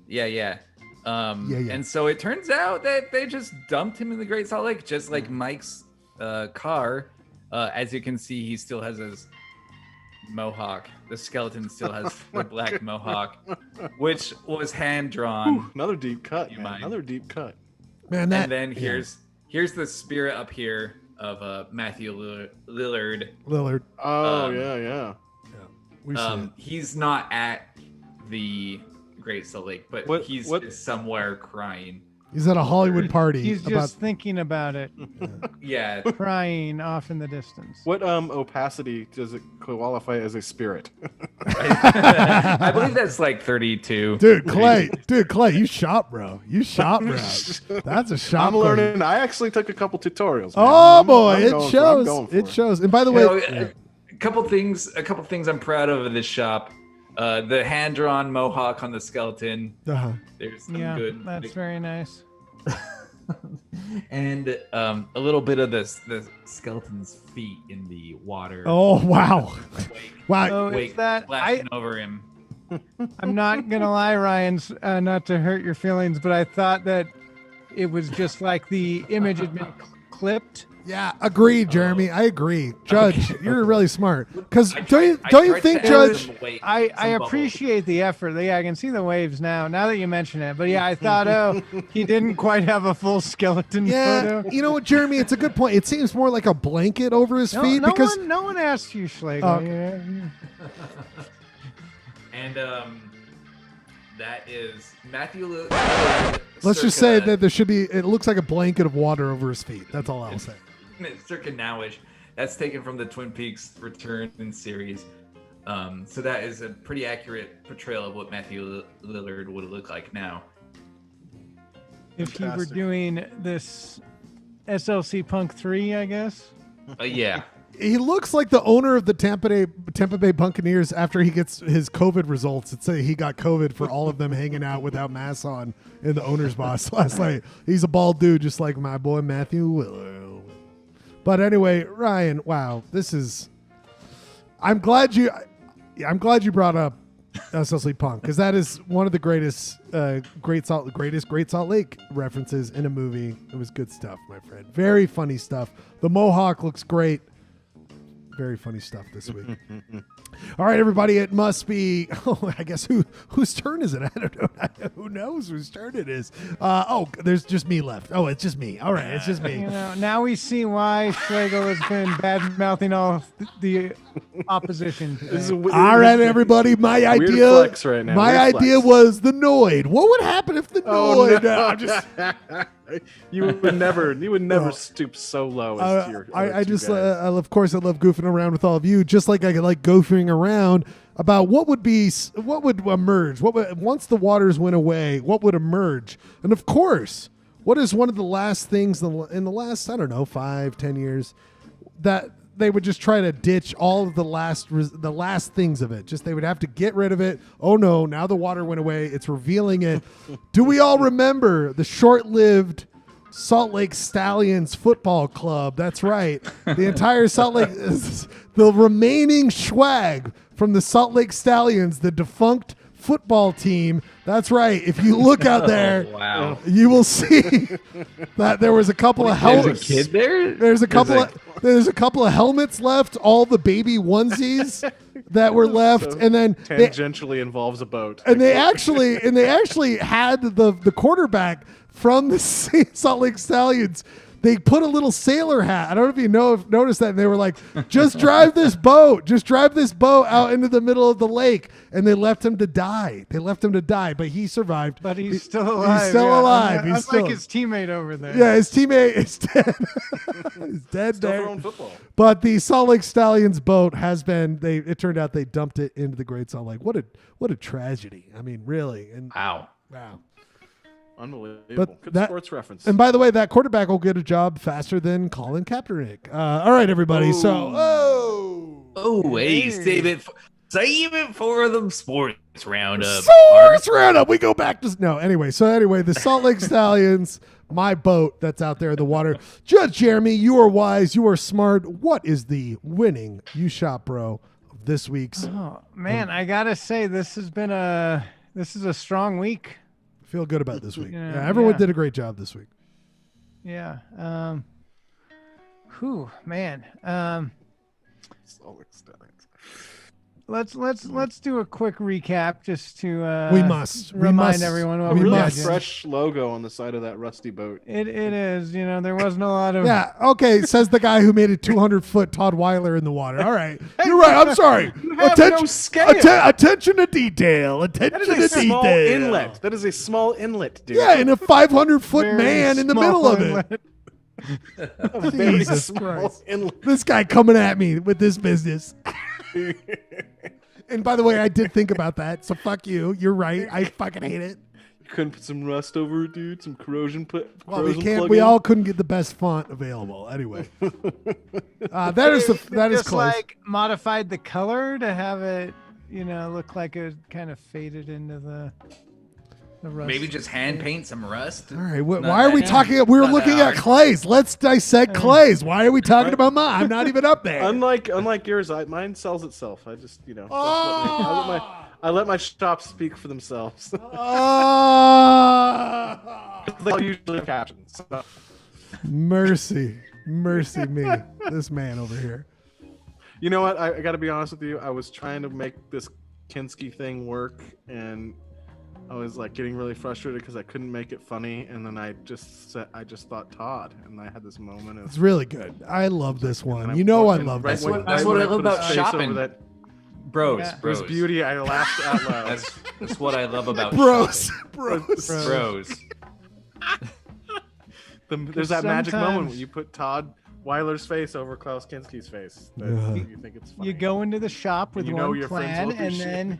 Yeah. And so it turns out that they just dumped him in the Great Salt Lake, just like Mike's car. As you can see, he still has his mohawk. The skeleton still has the black mohawk, which was hand drawn. Another deep cut, man. mind. Another deep cut. Man, And then here's the spirit up here of Matthew Lillard. Lillard. Oh, yeah. We see it. He's not at the Great Salt Lake, but he's somewhere crying. He's at a Hollywood party. He's just thinking about it, Yeah. crying off in the distance. What opacity does it qualify as a spirit? I believe that's like 32. Dude, Clay, you shop, bro. You shop, bro. That's a shop. I'm learning. I actually took a couple tutorials. Man. Oh I'm boy, going it for shows. I'm going for It shows. And by the way, A couple things I'm proud of in this shop. The hand-drawn mohawk on the skeleton. There's some good. That's very nice. And a little bit of the skeleton's feet in the water. oh wow, wow. So Wake is that flashing over him. I'm not gonna lie, Ryan's not to hurt your feelings, but I thought that it was just like the image had been clipped. Yeah, agreed, Jeremy. I agree. Judge, you're really smart. Because don't you tried think, to add Judge? some weight, I some bubble. appreciate the effort. Yeah, I can see the waves now that you mention it. But yeah, I thought, he didn't quite have a full skeleton Yeah, photo. you know what, Jeremy? It's a good point. It seems more like a blanket over his feet because no one asked you, Schlegel. Oh. Yeah. And that is Matthew. let's just say that there should be. It looks like a blanket of water over his feet. That's all I'll say. Circa Nowish. That's taken from the Twin Peaks Return series. So that is a pretty accurate portrayal of what Matthew Lillard would look like now. If he were doing this SLC Punk 3, I guess. Yeah. He looks like the owner of the Tampa Bay Buccaneers after he gets his COVID results. It's say he got COVID for all of them hanging out without masks on in the owner's box last night. He's a bald dude, just like my boy Matthew Willard. But anyway, Ryan, wow, this is. I'm glad you brought up SLC Punk because that is one of the greatest Great Salt Lake references in a movie. It was good stuff, my friend. Very funny stuff. The mohawk looks great. Very funny stuff this week. All right, everybody. It must be. Oh, I guess whose turn is it? I don't know. Who knows whose turn it is? There's just me left. Oh, it's just me. All right, it's just me. Now we see why Schlegel has been bad mouthing all the opposition. All right, everybody. My idea. Flex right now. My Weird idea flex. was the Noid. What would happen if the Noid? no. I'm just. You would never stoop so low as to your I other two just, guys. of course, I love goofing around with all of you, just like I like goofing around about what would emerge, once the waters went away, what would emerge, and of course, what is one of the last things in the last, I don't know, 5-10 years that they would just try to ditch all of the last things of it. Just they would have to get rid of it. Oh no, now the water went away. It's revealing it. Do we all remember the short-lived Salt Lake Stallions football club? That's right. The entire Salt Lake, the remaining swag from the Salt Lake Stallions, the defunct football team. That's right. If you look out there, wow, you will see that there was a couple of helmets. There's a kid there. There's a couple of helmets left. All the baby onesies that were left, So and then tangentially involves a boat. and they actually had the quarterback from the Salt Lake Stallions. They put a little sailor hat. I don't know if you noticed that. And they were like, just drive this boat out into the middle of the lake. And they left him to die. But he survived. But he's still alive. He's still alive. Unlike his teammate over there. Yeah, his teammate is dead. He's dead Still there. throwing football. But the Salt Lake Stallions boat has been. It turned out they dumped it into the Great Salt Lake. What a tragedy. I mean, really. And Wow. Unbelievable. But Good sports reference. And by the way, that quarterback will get a job faster than Colin Kaepernick. All right, everybody. Hey, save it for the sports roundup. Sports roundup. We go back to Anyway, the Salt Lake Stallions, my boat that's out there in the water. Judge Jeremy, you are wise, you are smart. What is the winning You Shop Bro of this week's? Oh man, I gotta say this is a strong week. Feel good about this week. Yeah, Everyone did a great job this week. Yeah. Man. Let's do a quick recap just to we must remind everyone what we really did. fresh logo on the side of that rusty boat. It is. There wasn't a lot of Okay, says the guy who made a 200-foot Todd Weiler in the water. All right. You're right. I'm sorry. Attention to detail. Attention That is to a small detail. inlet. That is a small inlet, dude. Yeah, and a 500-foot Very man in the small middle of inlet. it. A very Jesus small Christ. inlet. This guy coming at me with this business. And by the way, I did think about that. So fuck you. You're right. I fucking hate it. You couldn't put some rust over it, dude. Some corrosion Well, we can't. plug-in? We all couldn't get the best font available. Anyway, that is just close. like modified the color to have it, look like it kind of faded into the rust. Maybe just hand paint some rust. All right. Why are we talking? We were looking at clays. Let's dissect clays. Why are we talking about mine? I'm not even up there. Unlike yours, mine sells itself. I just I let my shops speak for themselves. They usually have captions. So. Mercy me, this man over here. You know what? I got to be honest with you. I was trying to make this Kinski thing work, and I was like getting really frustrated because I couldn't make it funny. And then I just thought Todd, and I had this moment. It's really good. I love this one. I love this one. That's what I love about shopping. Bros. There's beauty. I laughed out loud. That's what I love about bros. There's that magic moment when you put Todd Weiler's face over Klaus Kinski's face. You think it's funny. You go into the shop with one your plan, friends and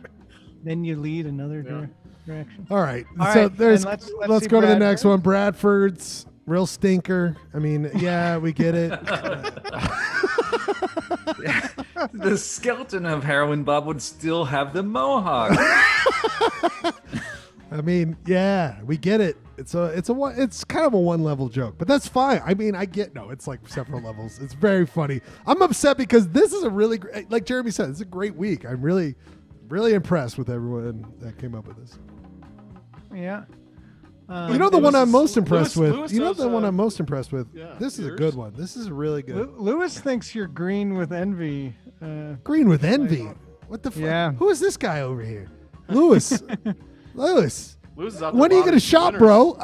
then you lead another direction. All right. All so right, let's see go to the next Bradford. one. Bradford's real stinker. I mean, yeah, we get it. The skeleton of Heroin Bob would still have the mohawk. I mean, yeah, we get it. It's kind of a one-level joke, but that's fine. I mean, it's like several levels. It's very funny. I'm upset because this is a really great, like Jeremy said, it's a great week. I'm really, really impressed with everyone that came up with this. Yeah. The one I'm most impressed with. I'm most impressed with. Yeah, this is yours? a good one. This is really good. Lewis thinks you're green with envy. Green with envy. What the fuck? Yeah. Who is this guy over here? Lewis. Lewis. Lewis is out When are there you gonna lauding shop, winners.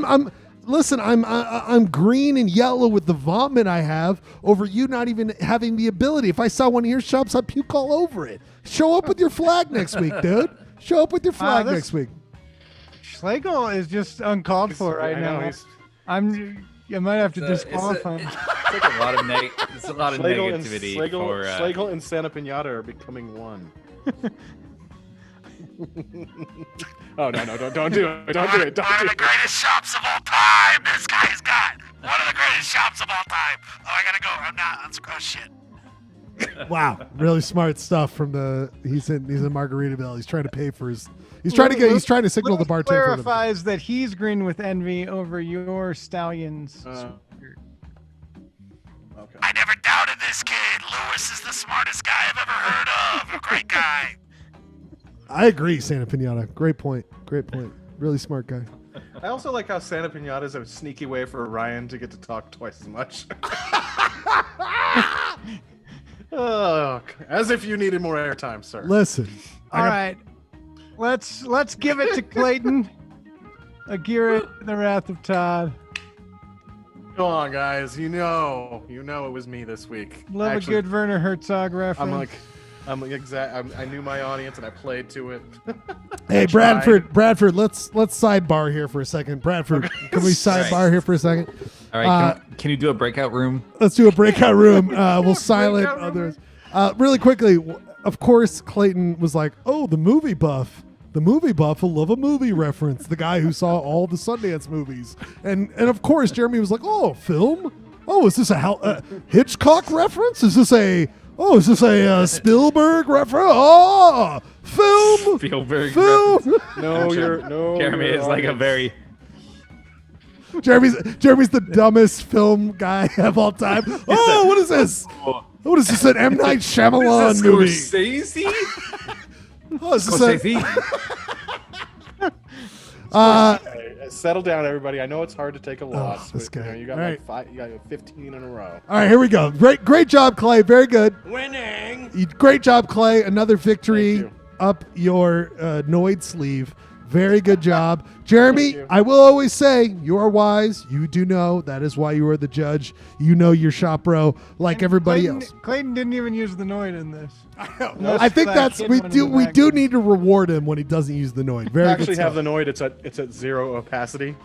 bro? Listen. I'm green and yellow with the vomit I have over you not even having the ability. If I saw one of your shops, I'd puke all over it. Show up with your flag next week, dude. Show up with your flag next week. Schlegel is just uncalled for right now. I might have to disqualify. It's like a lot of it's a lot of negativity for. Schlegel and Santa Pinata are becoming one. Oh no! Don't do it! Don't do it! Don't One do of the it! greatest shops of all time. This guy's got one of the greatest shops of all time. Oh, I gotta go. I'm not. Oh shit. Wow, really smart stuff from the. He's in Margaritaville. He's trying to pay for his. He's trying to signal the bartender. Clarifies that he's grinned with envy over your stallions. Okay. I never doubted this kid. Lewis is the smartest guy I've ever heard of. A great guy. I agree, Santa Pinata. Great point. Really smart guy. I also like how Santa Pinata is a sneaky way for Ryan to get to talk twice as much. Oh, as if you needed more airtime, sir. Listen. All right. Let's give it to Clayton. Agira, the Wrath of Todd. Go on, guys. You know it was me this week. Love a good Werner Herzog reference. I knew my audience and I played to it. Hey, Bradford, let's sidebar here for a second. Bradford, can we sidebar here for a second? All right, can you do a breakout room? Let's do a breakout room. We'll silent others. Really quickly, of course, Clayton was like, "Oh, the movie buff will love a movie reference." The guy who saw all the Sundance movies, and of course, Jeremy was like, "Oh, film? Oh, is this a Hitchcock reference? Is this a Spielberg reference? Oh, film, Spielberg film." reference. Jeremy is like a very. Jeremy's the dumbest film guy of all time. Oh, what is this? What is this? An M. Night Shyamalan movie? Scorsese? Oh, is this Settle down, everybody. I know it's hard to take a loss. This guy. You got All like you got 15 in a row. All right, here we go. Great job, Clay. Very good. Winning. Great job, Clay. Another victory up your Noid sleeve. Very good job. Jeremy, I will always say, you are wise. You do know. That is why you are the judge. You know your shop bro like everybody else. Clayton didn't even use the Noid in this. I think we do need to reward him when he doesn't use the Noid. Very good stuff. Have the Noid. It's at zero opacity.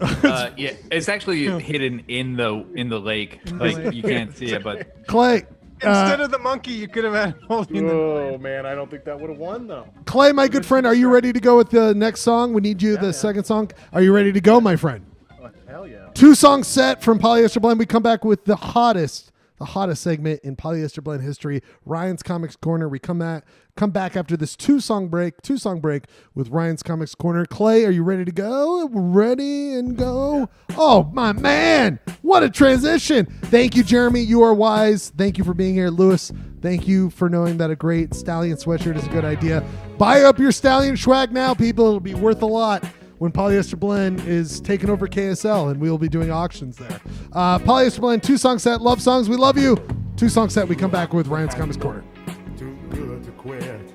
Yeah, it's actually hidden in the lake. Like you can't see it, but Clay. Instead of the monkey, you could have had holding the Oh man, I don't think that would have won though. Clay, my good friend, are you ready to go with the next song? We need you, the second song. Are you ready to go, my friend? Oh, hell yeah. 2-song set from Polyester Blend. We come back with the hottest segment in Polyester Blend history, Ryan's Comics Corner. We come back after this two-song break with Ryan's Comics Corner. Clay, are you ready to go? Ready and go? Oh, my man. What a transition. Thank you, Jeremy. You are wise. Thank you for being here. Lewis, thank you for knowing that a great Stallion sweatshirt is a good idea. Buy up your Stallion swag now, people. It'll be worth a lot when Polyester Blend is taking over KSL, and we will be doing auctions there. Polyester Blend, 2-song set, love songs, we love you. 2-song set, we come back with Ryan's Comics Corner. Too good to quit.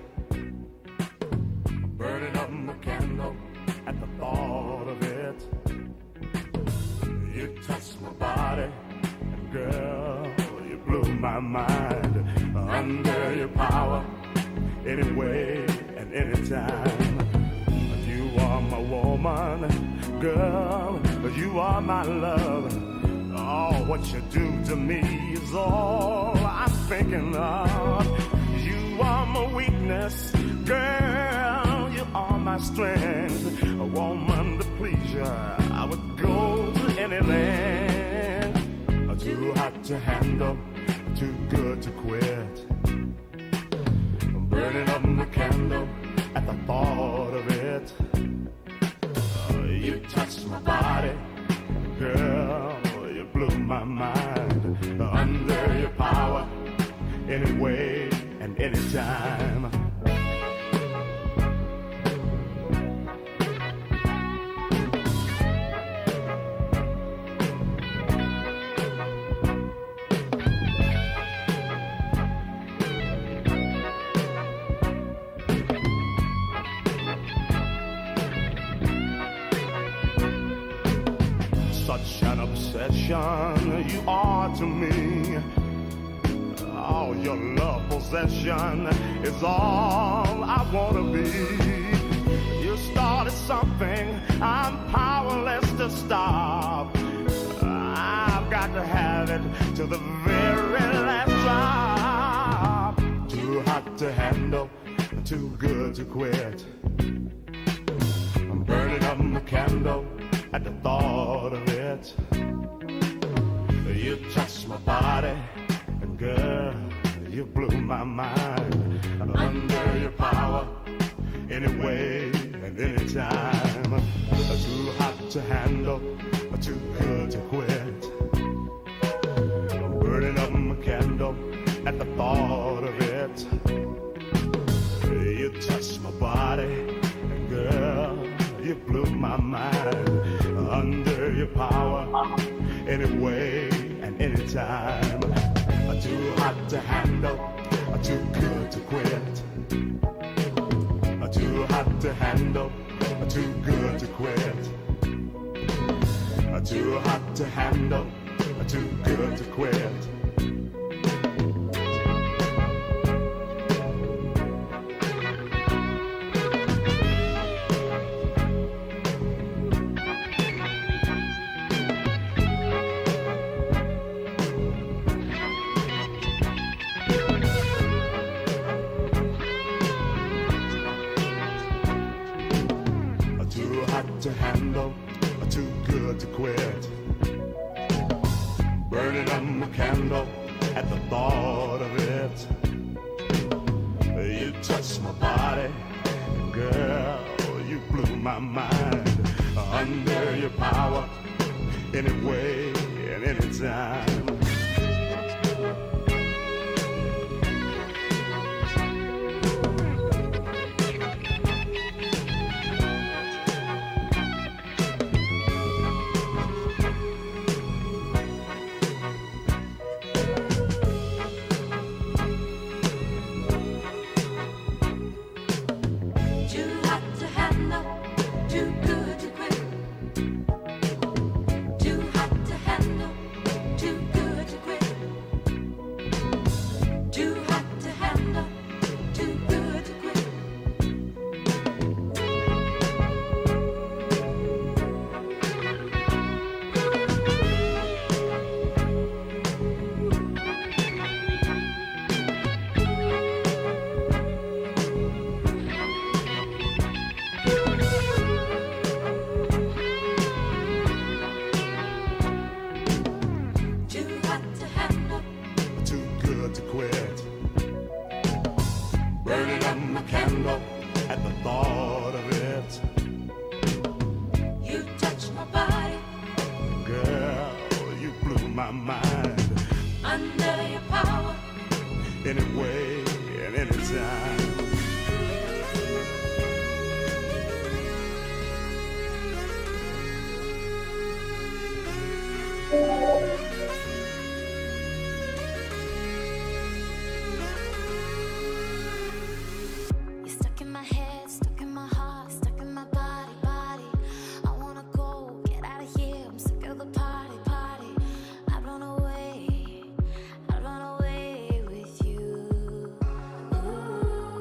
Burning up my candle at the thought of it. You touched my body, and girl, you blew my mind. Under your power, anyway and anytime. You are my woman, girl, you are my love. Oh, what you do to me is all I'm thinking of. You are my weakness, girl, you are my strength. A woman to please you, I would go to any land. Too hot to handle, too good to quit. Burning up the candle at the thought of it. You touched my body, girl, you blew my mind. Under your power, anyway and anytime. Such an obsession you are to me. Oh, your love possession is all I wanna be. You started something I'm powerless to stop. I've got to have it till the very last drop. Too hot to handle, too good to quit. I'm burning up my candle at the thought of it. You touched my body, and girl, you blew my mind. Under your power, anyway and anytime. Too hot to handle, too good to quit. I'm burning up my candle at the thought of it. You touched my body, and girl, you blew my mind. Under your power, anyway and anytime. Too hot to handle, too good to quit. Too hot to handle, too good to quit. Too hot to handle, too good to quit. To handle, too good to quit. Burning up my candle at the thought of it. You touched my body, girl, you blew my mind. Under your power, anyway and anytime. I'd run away with you. Ooh.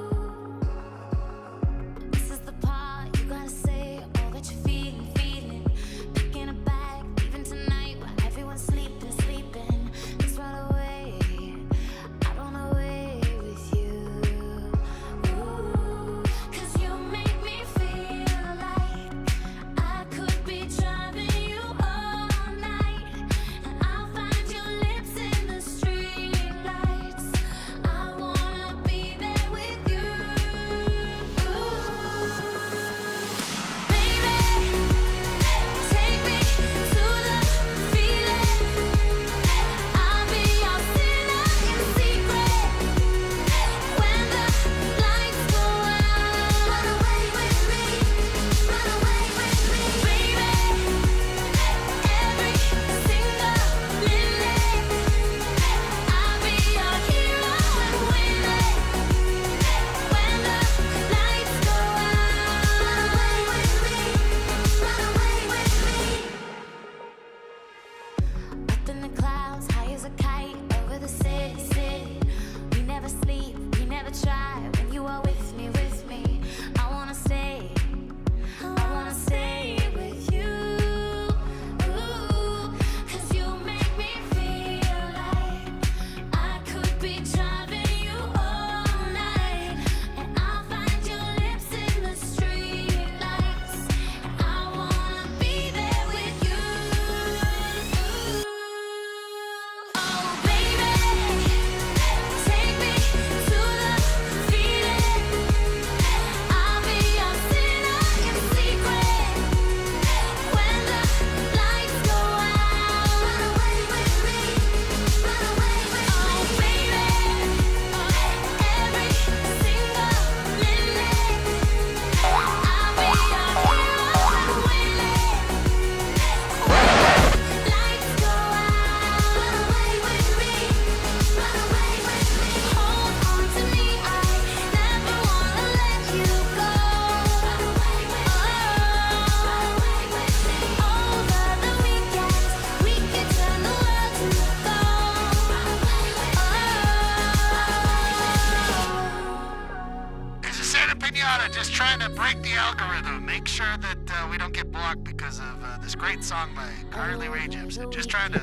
just trying to break the algorithm. Make sure that we don't get blocked because of this great song by Carly Rae Jepsen. Just trying to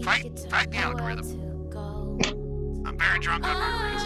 fight the algorithm. I'm very drunk on margaritas.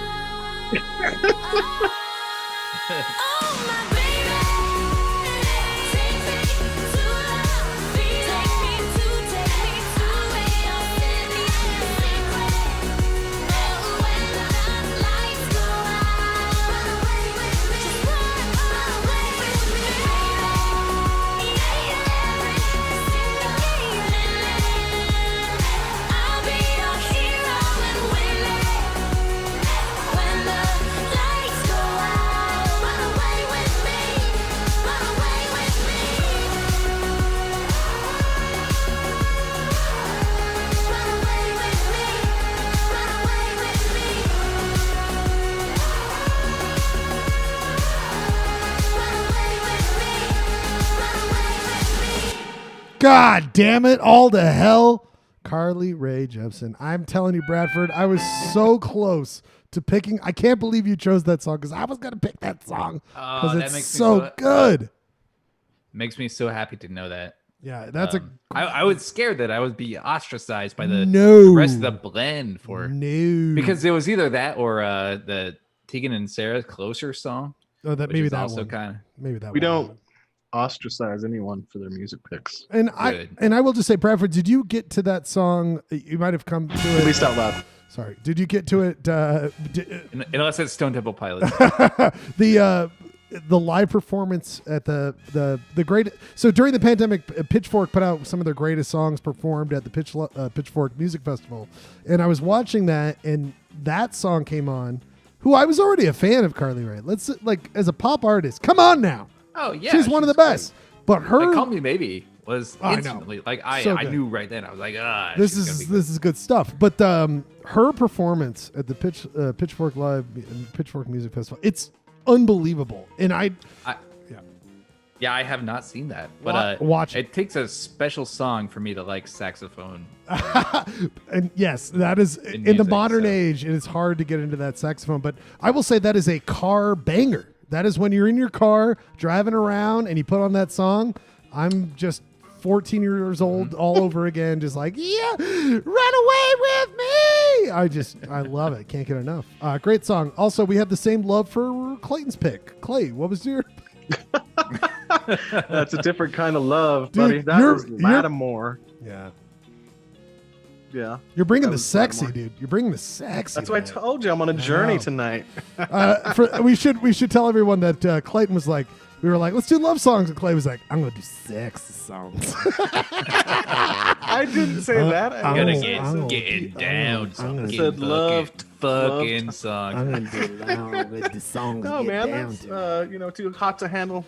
God damn it, all to hell. Carly Rae Jepsen. I'm telling you, Bradford, I was so close to picking. I can't believe you chose that song because I was going to pick that song because it's so good. Makes me so happy to know that. Yeah, that's I was scared that I would be ostracized by the rest of the blend because it was either that or the Tegan and Sarah Closer song. Oh, that maybe that also one. kind of maybe that. We one. don't ostracize anyone for their music picks. And I will just say, Bradford, did you get to that song? You might have come to it. At least out loud. Sorry. Did you get to it? Unless it's Stone Temple Pilots. The live performance at the great. So during the pandemic, Pitchfork put out some of their greatest songs performed at the Pitchfork Music Festival, and I was watching that, and that song came on. Who I was already a fan of, Carly Rae. Let's as a pop artist. Come on now. Oh yeah, she's one of the best. Great. But her Call Me Maybe was instantly I knew right then. I was like, this is good stuff. But her performance at the Pitchfork Live Pitchfork Music Festival, it's unbelievable. And I have not seen that, but watch it. It takes a special song for me to like saxophone. And yes, that is in the modern age. It is hard to get into that saxophone, but I will say that is a car banger. That is when you're in your car driving around and you put on that song. I'm just 14 years old all over again, just like, yeah, run away with me. I love it. Can't get enough. Great song. Also, we have the same love for Clayton's pick. Clay, what was your? That's a different kind of love, dude, buddy. That was Lattimore. Yeah. Yeah. You're bringing the sexy, dude. You're bringing the sexy. That's why I told you I'm on a journey tonight. We should tell everyone that Clayton was like, we were like, let's do love songs, and Clay was like, I'm gonna do sexy songs. I didn't say that. I'm gonna get down. I said love fucking song. I'm gonna do loud with the song. No man, that's too hot to handle.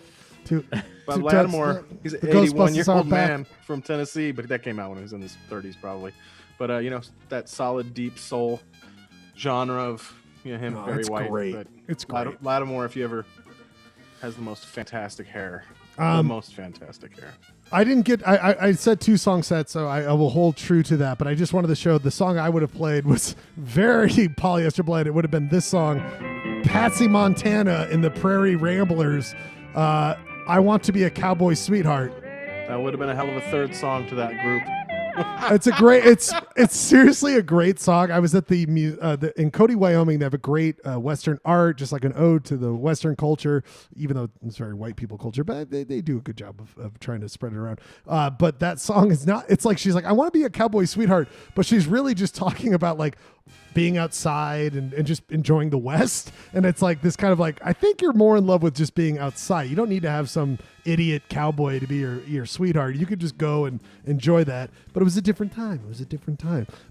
But But Lattimore, he's an 81-year-old man from Tennessee, but that came out when he was in his 30s probably. But that solid deep soul genre of him, very white. Great. But it's great. Lattimore, if you ever, has the most fantastic hair. The most fantastic hair. I didn't get. I said 2 song sets, so I will hold true to that. But I just wanted to show the song I would have played was very Polyester Blend. It would have been this song, Patsy Montana in the Prairie Ramblers. I Want to Be a Cowboy Sweetheart. That would have been a hell of a third song to that group. It's seriously a great song. I was at in Cody, Wyoming. They have a great Western art, just like an ode to the Western culture, even though it's very white people culture, but they do a good job of trying to spread it around. But that song is not, it's like, she's like, I want to be a cowboy sweetheart, but she's really just talking about like being outside and just enjoying the West. And it's like this kind of like, I think you're more in love with just being outside. You don't need to have some idiot cowboy to be your sweetheart. You could just go and enjoy that. But it was a different time.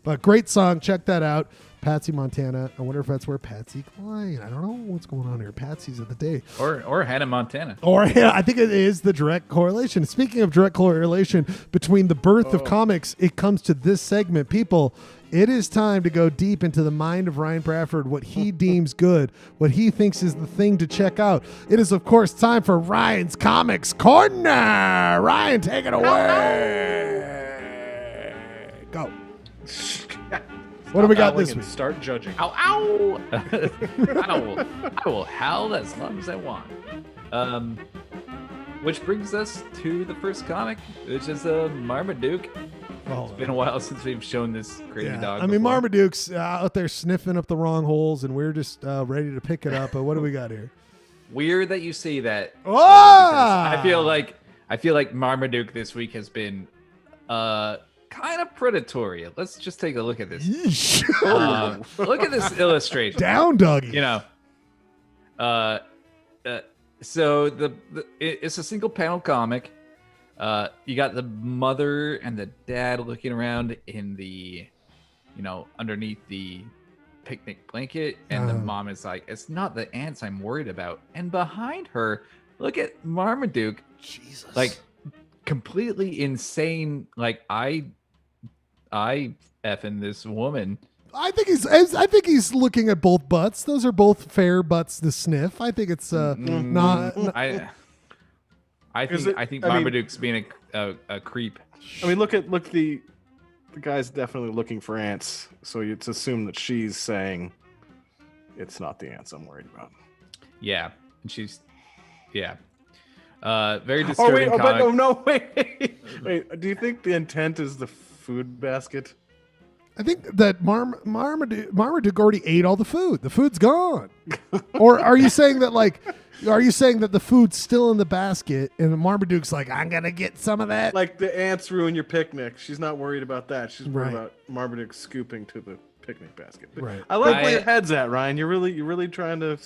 But great song. Check that out. Patsy Montana. I wonder if that's where Patsy Cline. I don't know what's going on here. Patsy's of the day. Or Hannah Montana. Or I think it is the direct correlation. Speaking of direct correlation between the birth of comics, it comes to this segment. People, it is time to go deep into the mind of Ryan Bradford, what he deems good, what he thinks is the thing to check out. It is, of course, time for Ryan's Comics Corner. Ryan, take it away. Go. What do we got Howling this and week? Start judging. Ow, ow! I will howl as long as I want. Which brings us to the first comic, which is Marmaduke. It's been a while since we've shown this crazy dog. I mean, before. Marmaduke's out there sniffing up the wrong holes, and we're just ready to pick it up. But what do we got here? Weird that you say that. Oh! I feel like Marmaduke this week has been kind of predatory. Let's just take a look at this. Look at this illustration. Down, doggy. You know, so it's a single panel comic. You got the mother and the dad looking around in the, underneath the picnic blanket, and the mom is like, "It's not the ants I'm worried about." And behind her, look at Marmaduke. Jesus. Like completely insane. Like I effing this woman. I think he's looking at both butts. Those are both fair butts to sniff. I think it's not. I think Marmaduke's being a creep. I mean, look the guy's definitely looking for ants, so it's assumed that she's saying it's not the ants I'm worried about. Yeah, and she's very disturbing. Wait. Do you think the intent is the food basket? I think that Marmaduke already ate all the food. The food's gone. Or are you saying that the food's still in the basket and Marmaduke's like, I'm gonna get some of that? Like the ants ruin your picnic. She's not worried about that. She's worried about Marmaduke scooping to the picnic basket. But right. I like where your head's at, Ryan. You're really trying to,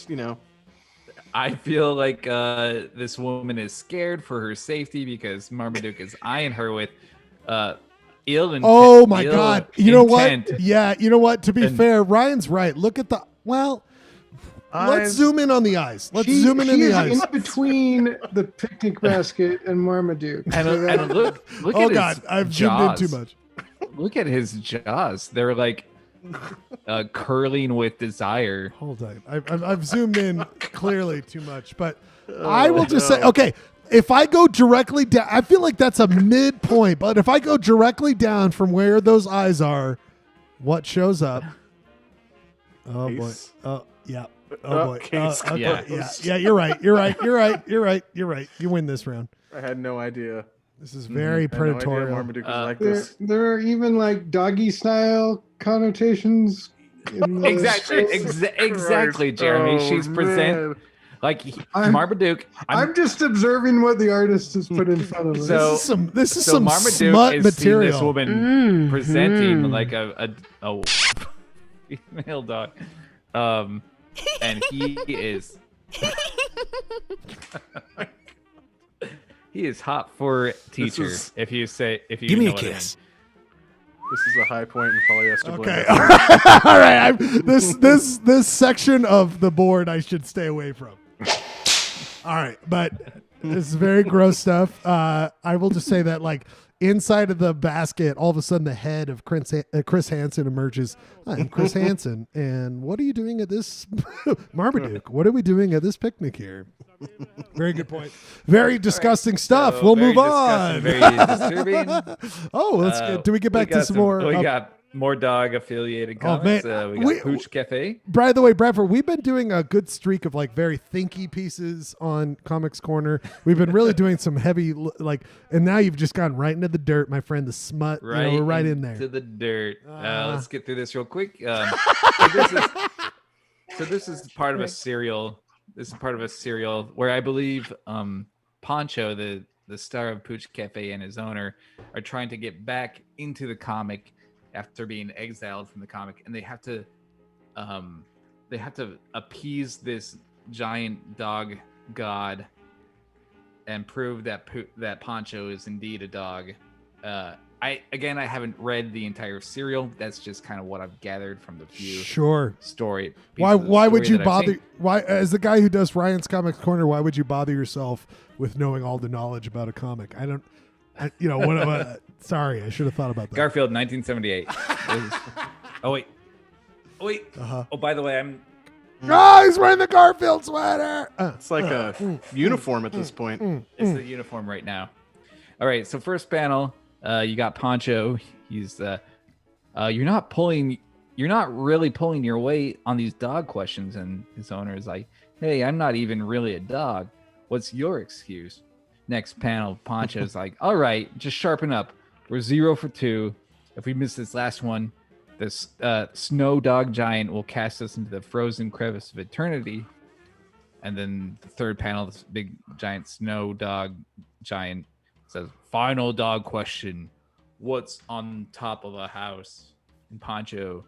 I feel like this woman is scared for her safety because Marmaduke is eyeing her with ill intent. Oh my God! You know what? Yeah, you know what? To be fair, Ryan's right. Look at let's zoom in on the eyes. Let's zoom in the eyes. In between the picnic basket and Marmaduke. And look oh at God, his I've jaws. zoomed in too much. Look at his jaws. They're like curling with desire. Hold on. I've zoomed in clearly too much, but I will just say, okay, if I go directly down, I feel like that's a midpoint, but if I go directly down from where those eyes are, what shows up? Oh boy. Oh yeah. Oh boy. Okay. Yeah. You're right. You win this round. I had no idea. This is very predatory. Marmaduke was like this. There are even like doggy style connotations. Exactly, Jeremy. She's present like Marmaduke. I'm just observing what the artist has put in front of us. This is some Marmaduke smut is material. This woman presenting like a female dog, and he is. He is hot for teacher. If you give me know a what I kiss. This is a high point in polyester. Okay, all right. This section of the board I should stay away from. All right, but this is very gross stuff. I will just say that like inside of the basket, all of a sudden the head of Chris Hansen emerges. I'm Chris Hansen, and what are you doing at this Marmaduke? What are we doing at this picnic here? Very good point. Very disgusting stuff. So we'll move on. Very disturbing. Oh, let's do we get back to some more? We got more dog affiliated comics. We got Pooch Cafe. By the way, Bradford, we've been doing a good streak of like very thinky pieces on Comics Corner. We've been really doing some heavy and now you've just gone right into the dirt, my friend. The smut, we're right in there. To the dirt. Let's get through this real quick. So this is part of a serial. This is part of a serial where I believe Poncho, the star of Pooch Cafe, and his owner are trying to get back into the comic after being exiled from the comic, and they have to appease this giant dog god and prove that Poncho is indeed a dog. I haven't read the entire serial. That's just kind of what I've gathered from the few story. Why would you bother? Why, as the guy who does Ryan's Comics Corner, why would you bother yourself with knowing all the knowledge about a comic? Sorry, I should have thought about that. Garfield, 1978. Wait. Uh-huh. Oh, by the way, he's wearing the Garfield sweater. It's like a uniform at this point. It's the uniform right now. All right, so first panel, you got Poncho. He's you're not pulling you're not really pulling your weight on these dog questions. And his owner is like, hey, I'm not even really a dog. What's your excuse? Next panel, Poncho's like, all right, just sharpen up. We're 0 for 2. If we miss this last one, this snow dog giant will cast us into the frozen crevice of eternity. And then the third panel, this big giant snow dog giant says, final dog question. What's on top of a house? And Poncho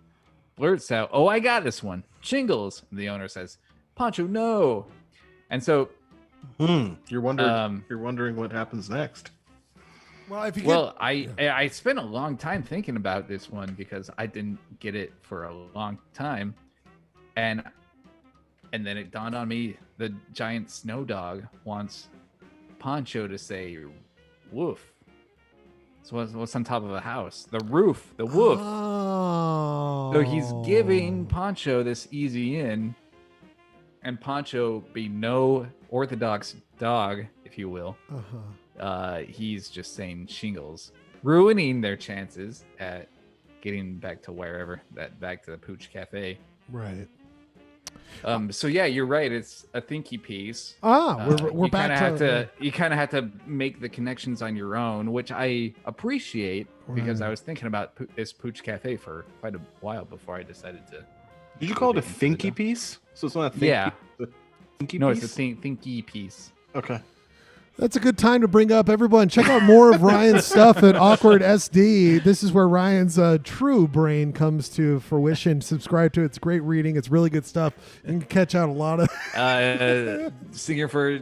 blurts out, oh, I got this one. Shingles. And the owner says, Poncho, no. And so you're wondering what happens next. Well, I spent a long time thinking about this one because I didn't get it for a long time. And then it dawned on me, the giant snow dog wants Poncho to say woof. So what's on top of a house? The roof, the woof. Oh. So he's giving Poncho this easy in, and Poncho, be no orthodox dog, if you will. He's just saying shingles, ruining their chances at getting back to back to the Pooch Cafe. Right. So yeah, you're right. It's a thinky piece. We're back to you kind of have to make the connections on your own, which I appreciate because I was thinking about this Pooch Cafe for quite a while before I decided to. Did you call it a thinky piece? So it's not a thinky. Yeah. Thinky No, piece? it's a thinky piece. Okay. That's a good time to bring up everyone. Check out more of Ryan's stuff at Awkward SD. This is where Ryan's true brain comes to fruition. Subscribe to it. It's great reading. It's really good stuff. You can catch out a lot of. Singer for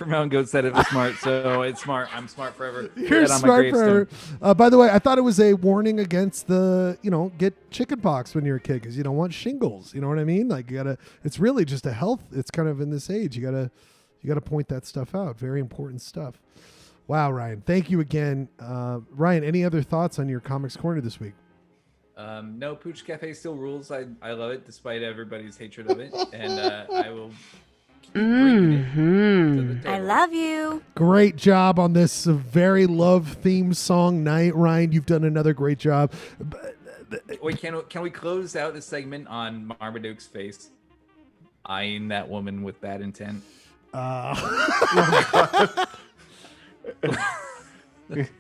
Mountain Goat said it was smart, so it's smart. I'm smart forever. You're smart forever. By the way, I thought it was a warning against get chicken pox when you're a kid because you don't want shingles. You know what I mean? Like it's really just a health. It's kind of in this age. You gotta point that stuff out. Very important stuff. Wow, Ryan. Thank you again. Ryan, any other thoughts on your Comics Corner this week? No, Pooch Cafe still rules. I love it despite everybody's hatred of it. And I will keep bringing it to the table. I love you. Great job on this very love theme song night, Ryan. You've done another great job. Wait, can we close out this segment on Marmaduke's face eyeing that woman with bad intent?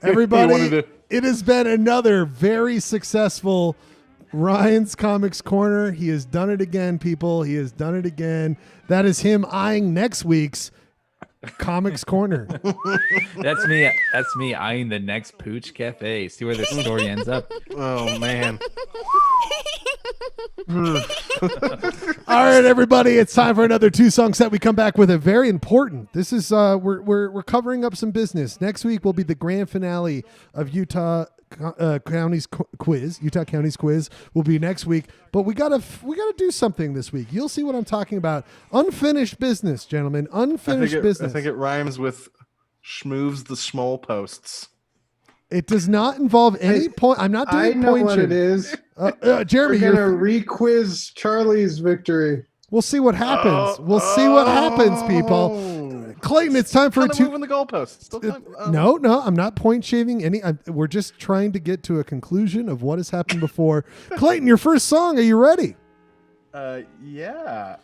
Everybody, it has been another very successful Ryan's Comics Corner. He has done it again, people. He has done it again. That is him eyeing next week's Comics Corner. That's me eyeing the next Pooch Cafe. See where this story ends up. Oh man. All right, everybody, it's time for another 2-song set. We come back with a very important. This is we're covering up some business. Next week will be the grand finale of Utah County's quiz. Utah County's quiz will be next week, but we gotta do something this week. You'll see what I'm talking about. Unfinished business, gentlemen. Unfinished business. I think it rhymes with schmooves the small posts. It does not involve any point. I'm not doing I know point what shit. it is. Jeremy, we're gonna re-quiz Charlie's victory. We'll see what happens. We'll see what happens, people. Clayton, it's time for moving the goalposts. No, I'm not point shaving any. We're just trying to get to a conclusion of what has happened before. Clayton, your first song. Are you ready? Yeah.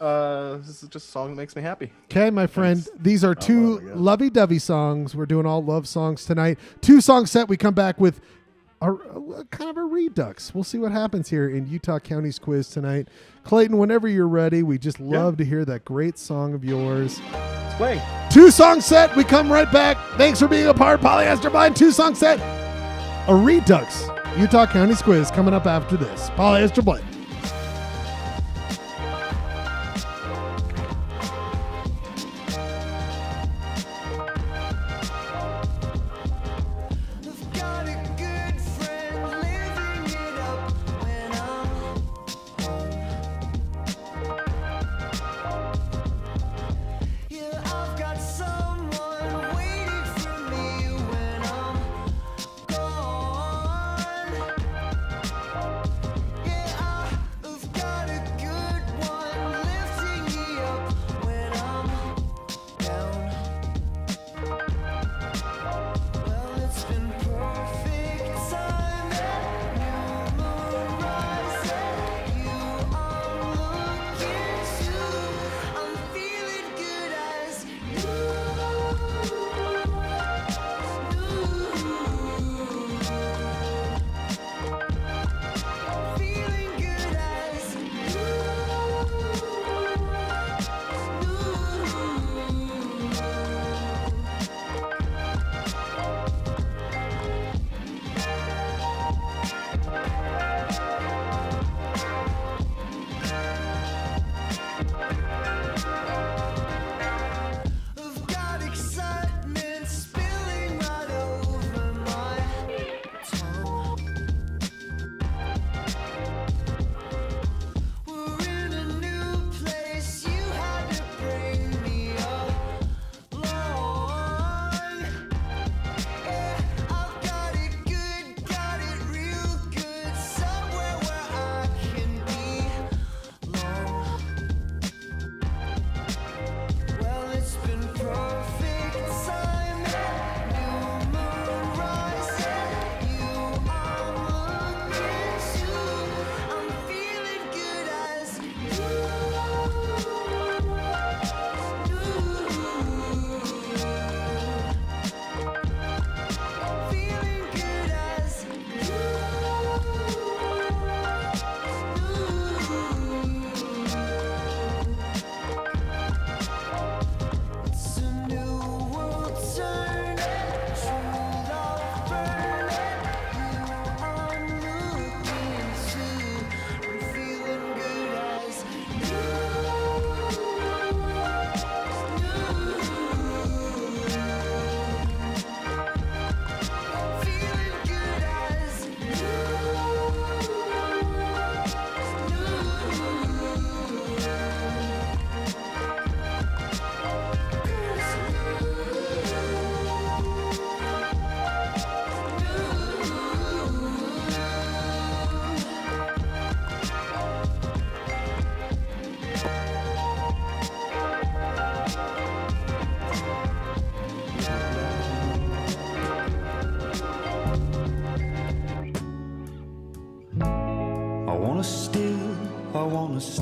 This is just a song that makes me happy. Okay, my friend. These are two Lovey Dovey songs. We're doing all love songs tonight. 2-song set. We come back with a kind of a redux. We'll see what happens here in Utah County's quiz tonight. Clayton, whenever you're ready, we just love to hear that great song of yours. It's playing. 2-song set. We come right back. Thanks for being a part. Polyester Blind 2-song set. A redux. Utah County's quiz coming up after this. Polyester Blind.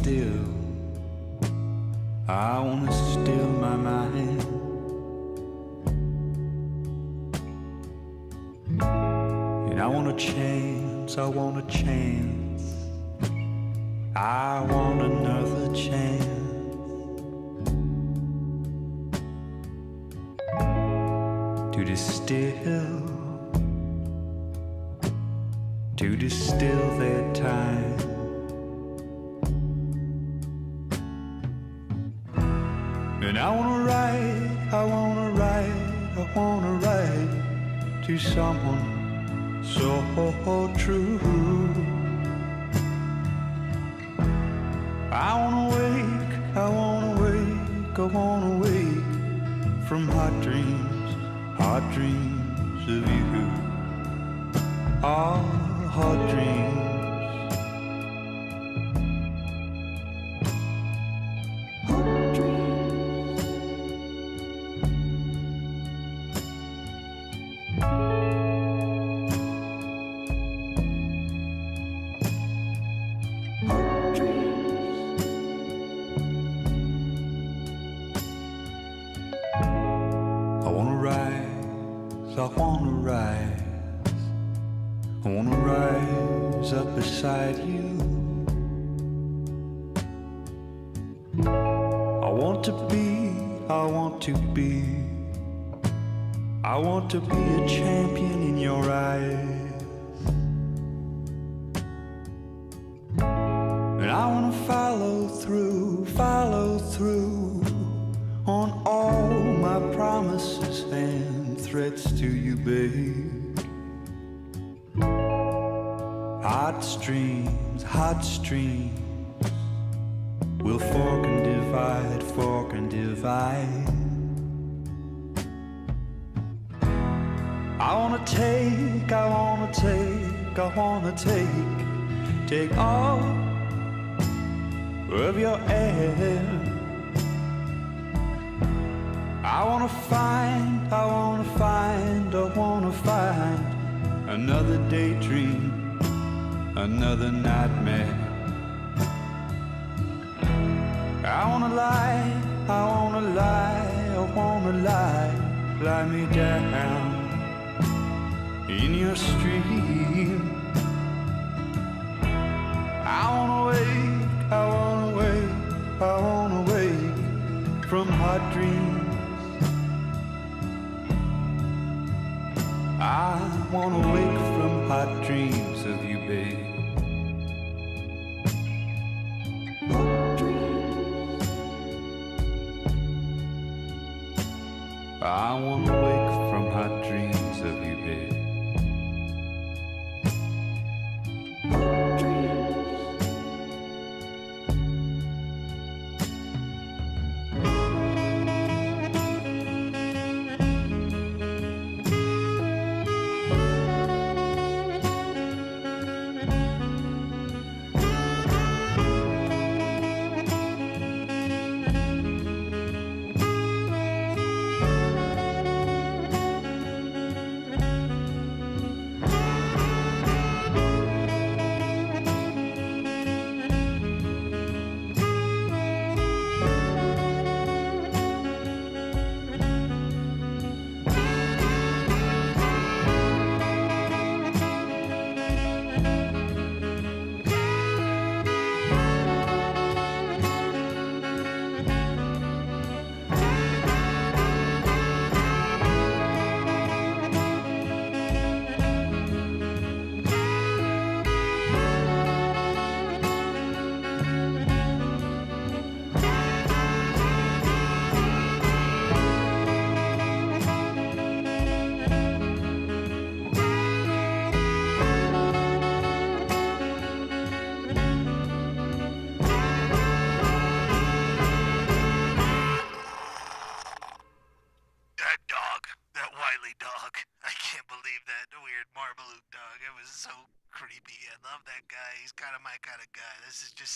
still. I wanna still my mind. And I want a chance, I want a chance. I want another chance. To distill their time. And I wanna write, I wanna write, I wanna write to someone so true. I wanna wake, I wanna wake, I wanna wake from hot dreams of you. All hot dreams. Beside you, I want to be, I want to be, I want to be a champion in your eyes. And I want to follow through on all my promises and threats to you, babe. Hot streams will fork and divide. I wanna take, I wanna take, I wanna take all of your air. I wanna find, I wanna find, I wanna find another daydream. Another nightmare. I wanna lie, I wanna lie, I wanna lie me down in your stream. I wanna wake, I wanna wake, I wanna wake from hot dreams. I wanna wake from hot dreams of you, babe. I wanna wake from hot dreams of you, babe.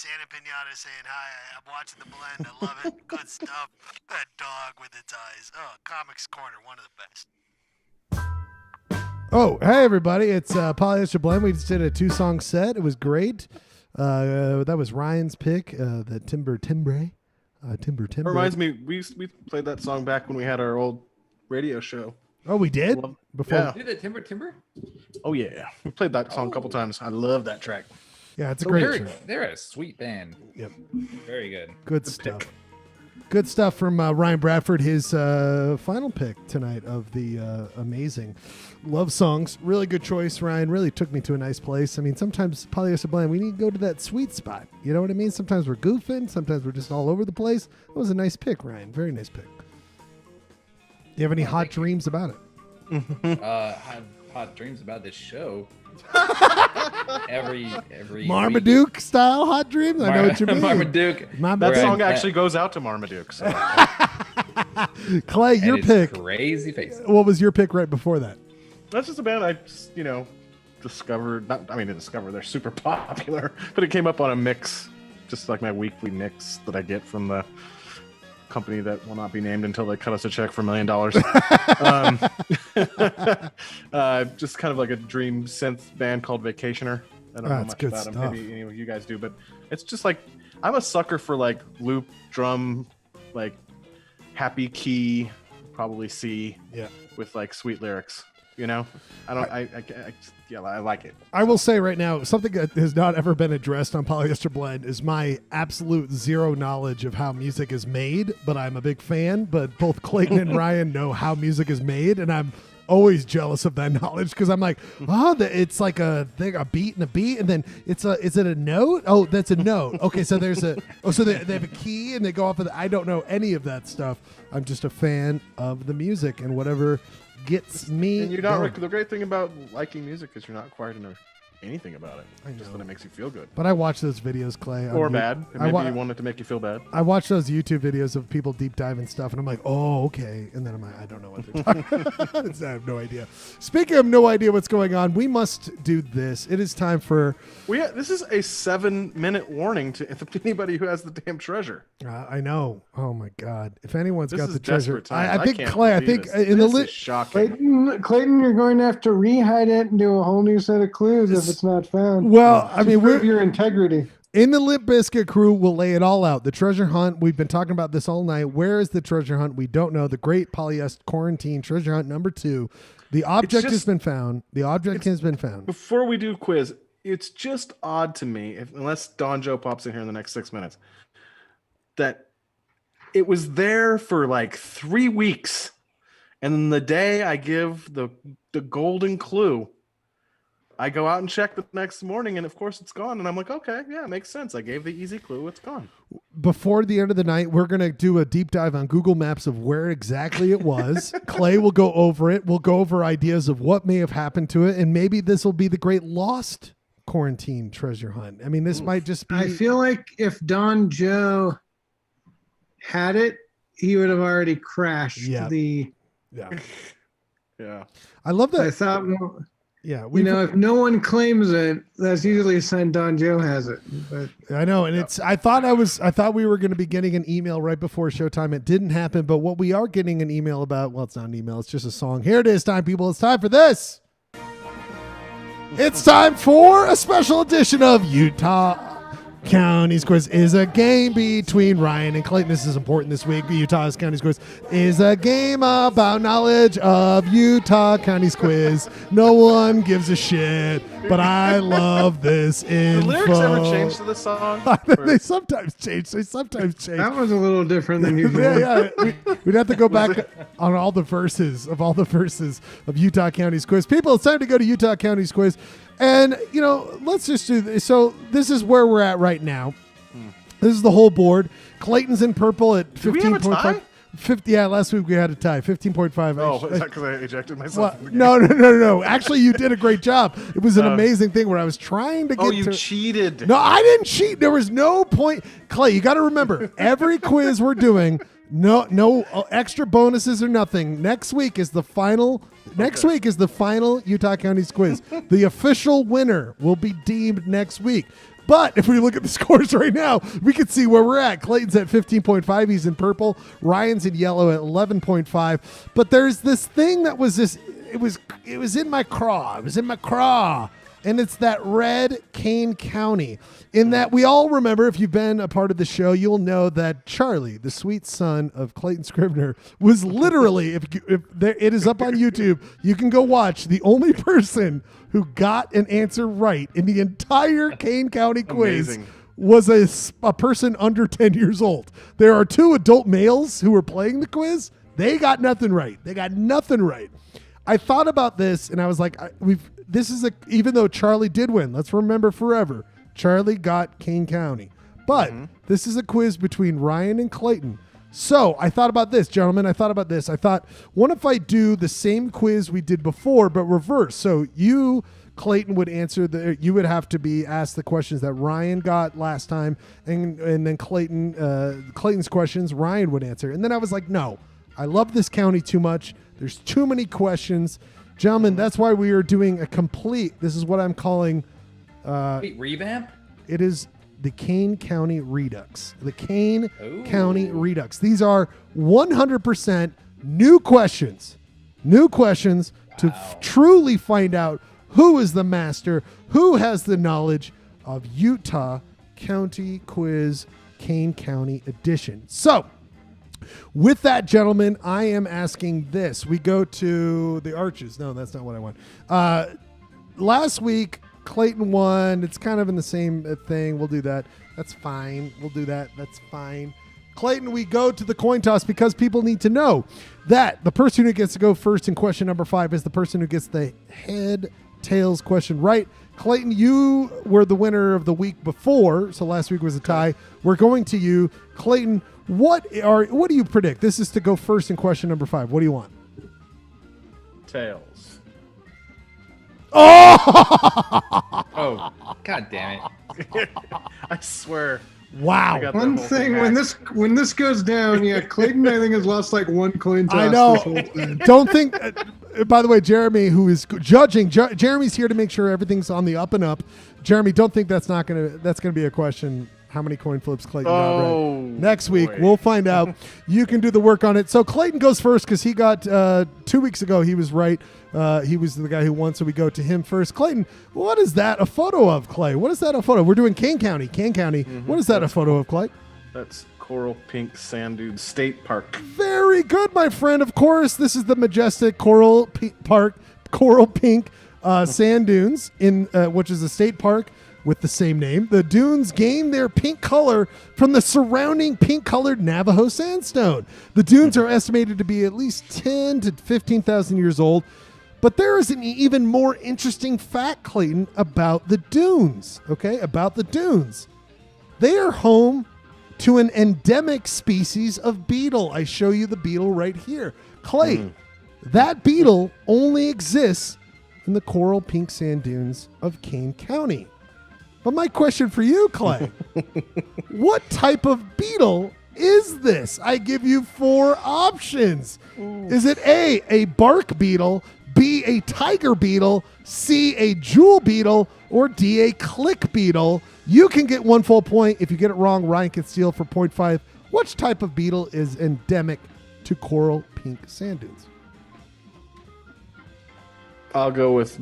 Santa Pinata saying hi. I'm watching the blend. I love it. Good stuff. That dog with its eyes. Oh, Comics Corner, one of the best. Oh, hey everybody! It's Polyester Blend. We just did a 2-song set. It was great. That was Ryan's pick, the Timbre. Timbre. Reminds me, we played that song back when we had our old radio show. Oh, we did? Before? Yeah. Did the Timbre? Oh, yeah. We played that song a couple times. I love that track. Yeah, it's a great track. They're a sweet band. Yep. Very good. Good stuff. Good stuff from Ryan Bradford, his final pick tonight of the amazing love songs. Really good choice, Ryan. Really took me to a nice place. I mean, sometimes Polyester Blend, we need to go to that sweet spot. You know what I mean? Sometimes we're goofing. Sometimes we're just all over the place. That was a nice pick, Ryan. Very nice pick. Do you have any hot dreams about it? Have hot dreams about this show. every Marmaduke style hot dreams. I know what you mean. Marmaduke. That song actually goes out to Marmaduke. So. Clay, your pick. Crazy face. What was your pick right before that? That's just a band I just, discovered. They're super popular, but it came up on a mix, just like my weekly mix that I get from the company that will not be named until they cut us a check for $1 million. Just kind of like a dream synth band called Vacationer. I don't know much about them. Maybe any of you guys do, but it's just like I'm a sucker for like loop drum, like happy key, probably C, with like sweet lyrics. I like it. I will say right now, something that has not ever been addressed on Polyester Blend is my absolute zero knowledge of how music is made, but I'm a big fan. But both Clayton and Ryan know how music is made, and I'm always jealous of that knowledge because I'm like, it's like a beat and a beat, and then is it a note? Oh, that's a note. Okay, so there's they have a key and they go off of I don't know any of that stuff. I'm just a fan of the music and whatever gets me. And you're not the great thing about liking music is you're not required to know anything about it. Just that it makes you feel good. But I watch those videos, Clay. Or bad. Maybe you want it to make you feel bad. I watch those YouTube videos of people deep diving stuff, and I'm like, oh, okay. And then I'm like, I don't know what they're talking about. I have no idea. Speaking of no idea what's going on, we must do this. It is time for... This is a 7-minute warning to anybody who has the damn treasure. I know. Oh, my God. If anyone's got the treasure... I think, Clay, in the list... shocking. Clayton, you're going to have to re-hide it and do a whole new set of clues if it's not found. Well, I mean, prove your integrity. In the Limp Bizkit crew, we'll lay it all out. The treasure hunt, we've been talking about this all night. Where is the treasure hunt? We don't know. The Great Polyester Quarantine Treasure Hunt number 2. The object has been found. Before we do quiz, it's just odd to me, unless Don Joe pops in here in the next 6 minutes, that it was there for like 3 weeks. And then the day I give the golden clue, I go out and check the next morning, and of course it's gone. And I'm like, okay, yeah, it makes sense. I gave the easy clue. It's gone. Before the end of the night, we're going to do a deep dive on Google Maps of where exactly it was. Clay will go over it. We'll go over ideas of what may have happened to it. And maybe this will be the great lost quarantine treasure hunt. I mean, this might just be... I feel like if Don Joe had it, he would have already crashed the... Yeah. Yeah. I love that. I thought... Yeah, if no one claims it, that's usually a sign Don Joe has it. But I know, and I thought we were going to be getting an email right before showtime. It didn't happen, but what we are getting an email about, well, it's not an email, it's just a song. Here it is, people. It's time for this. It's time for a special edition of Utah County's Quiz is a game between Ryan and Clayton. This is important this week. Utah County's Quiz is a game about knowledge of Utah County's Quiz. No one gives a shit, but I love this info. The lyrics ever change to the song? They sometimes change. That was a little different than usual. Yeah. We'd have to go back on all the verses of Utah County's Quiz. People, it's time to go to Utah County's Quiz. And, let's just do this. So this is where we're at right now. This is the whole board. Clayton's in purple at 15.5. 50. Yeah, last week we had a tie. 15.5. Oh, is that because I ejected myself? Well, no. Actually, you did a great job. It was an amazing thing where I was trying to get. Oh, you cheated. No, I didn't cheat. There was no point. Clay, you got to remember, every quiz we're doing, no extra bonuses or nothing. Next week is the final. Next week is the final Utah County's Quiz. The official winner will be deemed next week. But if we look at the scores right now, we can see where we're at. Clayton's at 15.5. He's in purple. Ryan's in yellow at 11.5. But there's this thing that was this. It was in my craw. It was in my craw. and it's that red Kane County. In that we all remember, if you've been a part of the show, you'll know that Charlie, the sweet son of Clayton Scribner, was literally, it is up on YouTube, you can go watch, the only person who got an answer right in the entire Kane County quiz. Amazing. Was a person under 10 years old. There are 2 adult males who were playing the quiz. They got nothing right. I thought about this and I was like, even though Charlie did win, let's remember forever, Charlie got Kane County. But this is a quiz between Ryan and Clayton. So I thought about this, gentlemen. I thought, what if I do the same quiz we did before, but reverse? So Clayton would answer you would have to be asked the questions that Ryan got last time, and then Clayton's questions Ryan would answer. And then I was like, no, I love this county too much. There's too many questions. Gentlemen, that's why we are doing this is what I'm calling Wait, revamp? It is the Kane County Redux. The Kane County Redux. These are 100% new questions. To truly find out who is the master, who has the knowledge of Utah County Quiz Kane County Edition. So, with that, gentlemen, I am asking this. We go to the Arches. No, that's not what I want. Last week, Clayton won. It's kind of in the same thing. We'll do that. That's fine. We'll do that. That's fine. Clayton, we go to the coin toss because people need to know that the person who gets to go first in question number 5 is the person who gets the head tails question right. Clayton, you were the winner of the week before, so last week was a tie. We're going to you. Clayton, what do you predict? This is to go first in question number 5. What do you want? Tails. Oh, god damn it. I swear. Wow. One thing, when this goes down, yeah, Clayton, I think, has lost like one coin toss. I know. This whole time. Don't think. By the way, Jeremy, who is judging, Jeremy's here to make sure everything's on the up and up. Jeremy, don't think that's gonna be a question. How many coin flips Clayton got right? Next week, we'll find out. You can do the work on it. So Clayton goes first because he got 2 weeks ago. He was right. He was the guy who won, so we go to him first. Clayton, what is that a photo of, Clay? What is that a photo? We're doing Kane County. What is that a photo of, Clay? That's Coral Pink Sand Dune State Park. Very good, my friend. Of course, this is the majestic Coral Pink Sand Dunes, which is a state park with the same name. The dunes gain their pink color from the surrounding pink-colored Navajo sandstone. The dunes are estimated to be at least 10 to 15,000 years old. But there is an even more interesting fact, Clayton, about the dunes. Okay, about the dunes. They are home to an endemic species of beetle. I show you the beetle right here. Clay, that beetle only exists in the coral pink sand dunes of Kane County. But my question for you, Clay, what type of beetle is this? I give you 4 options. Is it A, bark beetle, B, a tiger beetle, C, a jewel beetle, or D, a click beetle? You can get 1 full point. If you get it wrong, Ryan can steal for 0.5. Which type of beetle is endemic to coral pink sand dunes? I'll go with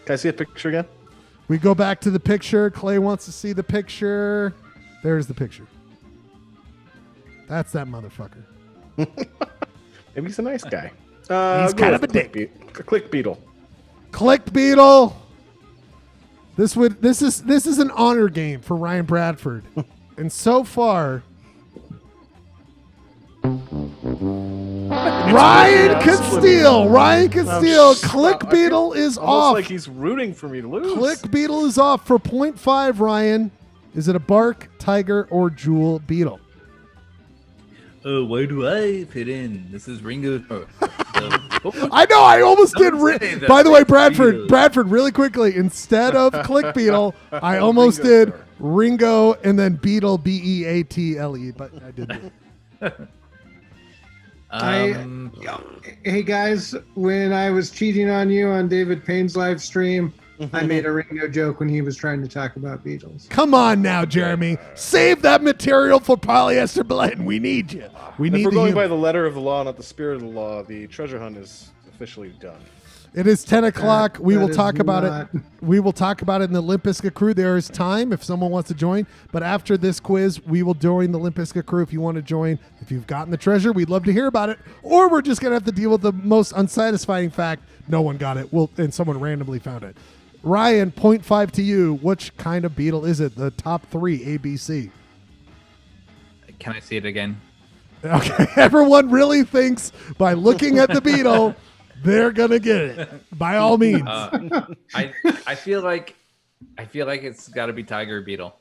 Can I see a picture again? We go back to the picture. Clay wants to see the picture. There's the picture. That's that motherfucker. Maybe he's a nice guy. He's kind of a dick. Click beetle. Click beetle. This is an honor game for Ryan Bradford, and so far, Ryan can steal. Click beetle is off. Like he's rooting for me to lose. Click beetle is off for 0.5. Ryan, is it a bark, tiger, or jewel beetle? Oh, where do I fit in? This is Ringo. I know. I almost did. By the way, Bradford, really quickly, instead of click beetle, I almost did Ringo and then beetle, Beatle. But I did it. Hey guys, when I was cheating on you on David Payne's live stream, I made a Ringo joke when he was trying to talk about Beatles. Come on now, Jeremy. Save that material for Polyester Blend. We need you. If we're going by the letter of the law, not the spirit of the law, the treasure hunt is officially done. It is 10 o'clock. We that will is talk about not- it. We will talk about it in the Limp Bizkit Krew. There is time if someone wants to join. But after this quiz, we will join the Limp Bizkit Krew if you want to join. If you've gotten the treasure, we'd love to hear about it. Or we're just going to have to deal with the most unsatisfying fact. No one got it. And someone randomly found it. Ryan, 0.5 to you. Which kind of beetle is it? The top 3, ABC. Can I see it again? Okay, everyone really thinks by looking at the beetle, they're gonna get it. By all means. I feel like it's got to be tiger beetle.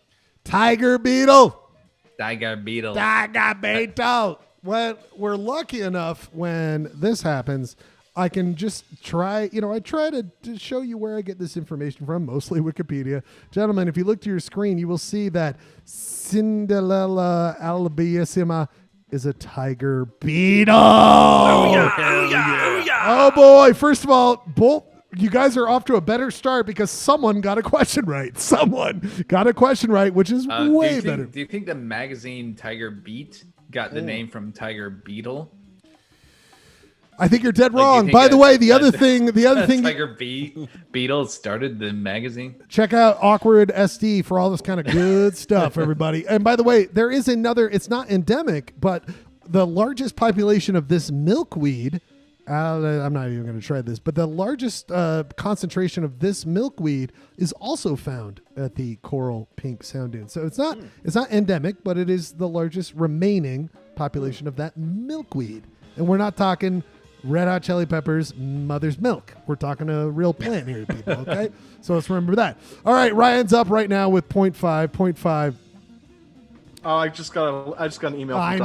Tiger beetle. Tiger beetle. Tiger beetle. When we're lucky enough when this happens, I can just try. I try to show you where I get this information from, mostly Wikipedia. Gentlemen, if you look to your screen, you will see that Cinderella albiissima is a tiger beetle. Oh boy! First of all, both you guys are off to a better start because someone got a question right. Someone got a question right, which is way better. Do you think the magazine Tiger Beat got the name from Tiger Beetle? I think you're dead wrong. By the way, the other thing, Tiger Beetle started the magazine. Check out Awkward SD for all this kind of good stuff, everybody. And by the way, there is another. It's not endemic, but the largest population of this milkweed. I'm not even going to try this, but the largest concentration of this milkweed is also found at the coral pink sand dune. So it's not endemic, but it is the largest remaining population of that milkweed. And we're not talking Red Hot Chili Peppers mother's milk. We're talking a real plant here, people. Okay, so let's remember that. All right, Ryan's up right now with 0.5. 0.5. Oh, I just got an email. From I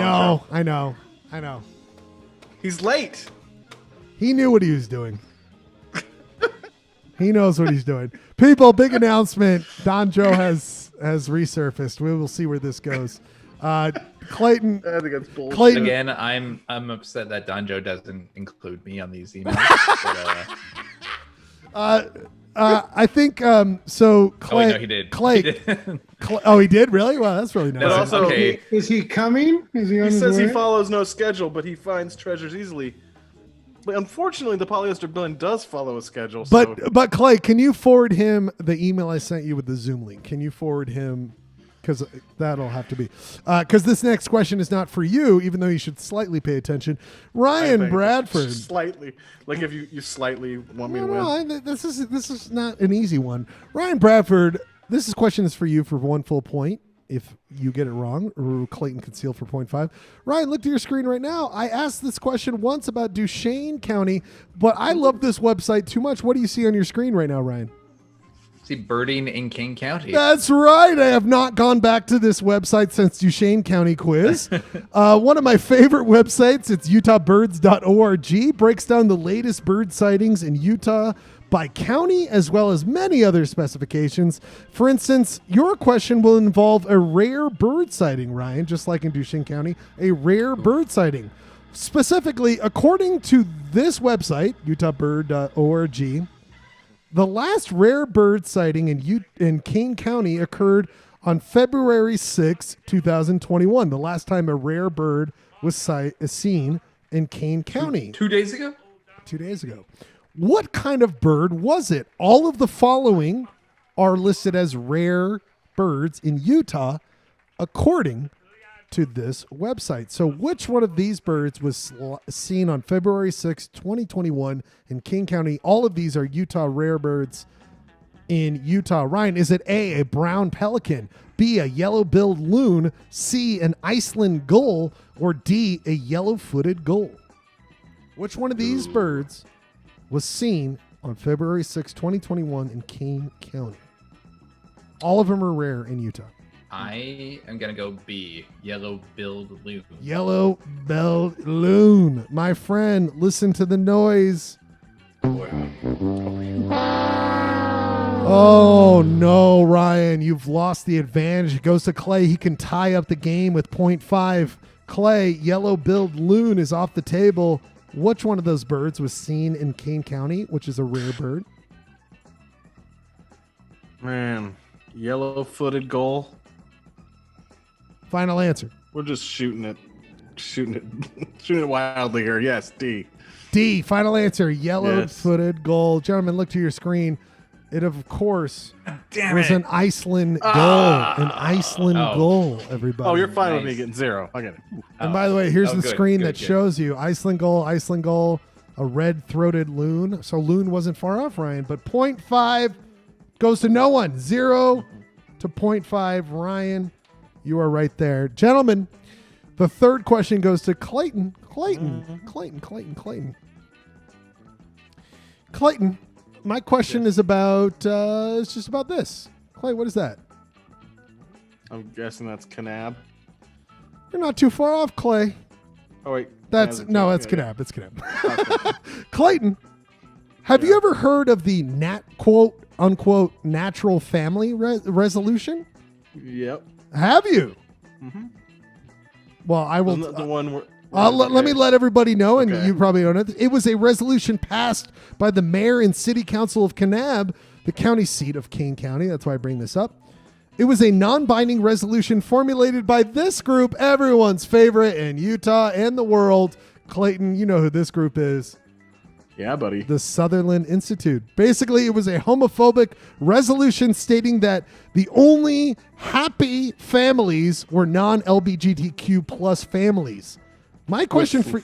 Don know. He's late. He knew what he was doing. He knows what he's doing. People, big announcement. Don Joe has resurfaced. We will see where this goes. Clayton. I think that's bullshit. Clayton. Again, I'm upset that Don Joe doesn't include me on these emails. I think so. Clay. Oh, wait, no, he did. Clay. He did. Oh, he did. Really? Wow, that's really nice. No, But also, okay. Is he coming? Is he on he his says he way? follows no schedule, but he finds treasures easily. But unfortunately, the Polyester Blend does follow a schedule. So. But Clay, can you forward him the email I sent you with the Zoom link? Can you forward him? Because that'll have to be. Because this next question is not for you, even though you should slightly pay attention. Ryan Bradford. Slightly. Like if you slightly want me to win. No, this is not an easy one. Ryan Bradford, this question is for you for 1 full point. If you get it wrong, or Clayton can seal for 0.5. Ryan, look to your screen right now. I asked this question once about Duchesne County, but I love this website too much. What do you see on your screen right now, Ryan? See birding in King County. That's right. I have not gone back to this website since Duchesne County quiz. One of my favorite websites, it's utahbirds.org, breaks down the latest bird sightings in Utah by county, as well as many other specifications. For instance, your question will involve a rare bird sighting, Ryan, just like in Duchesne County, a rare bird sighting. Specifically, according to this website, utahbird.org, the last rare bird sighting in King County occurred on February 6, 2021, the last time a rare bird was seen in Kane County. 2 days ago? 2 days ago. What kind of bird was it? All of the following are listed as rare birds in Utah, according to this website. So which one of these birds was seen on February 6, 2021 in King County? All of these are Utah rare birds in Utah. Ryan, is it A, a brown pelican, B, a yellow-billed loon, C, an Iceland gull, or D, a yellow-footed gull? Which one of these birds was seen on February 6, 2021 in Kane County? All of them are rare in Utah. I am going to go B, yellow-billed loon. Yellow-billed loon. My friend, listen to the noise. Oh, no, Ryan. You've lost the advantage. It goes to Clay. He can tie up the game with 0.5. Clay, yellow-billed loon is off the table. Which one of those birds was seen in Kane County, which is a rare bird? Man, yellow-footed gull. Final answer. We're just shooting it. shooting it wildly here. Yes, D. D, final answer, yellow-footed gull. Gentlemen, look to your screen. It, of course, was an Iceland gull. An Iceland gull, everybody. Oh, you're fine with me getting 0. I get it. And by the way, here's the screen that shows you Iceland gull, a red-throated loon. So loon wasn't far off, Ryan, but 0.5 goes to no one. 0 to 0.5. Ryan, you are right there. Gentlemen, the third question goes to Clayton. Clayton, my question is about, it's just about this. Clay, what is that? I'm guessing that's Kanab. You're not too far off, Clay. Oh, wait. That's Kanab. It's Kanab. Clayton, have you ever heard of the quote unquote natural family resolution? Yep. Have you? Mm-hmm. Well, I will. Isn't that the one where let me let everybody know, and you probably don't know. It was a resolution passed by the mayor and city council of Kanab, the county seat of Kane County. That's why I bring this up. It was a non-binding resolution formulated by this group, everyone's favorite in Utah and the world. Clayton, you know who this group is. Yeah, buddy. The Sutherland Institute. Basically, it was a homophobic resolution stating that the only happy families were non-LGBTQ plus families. My question for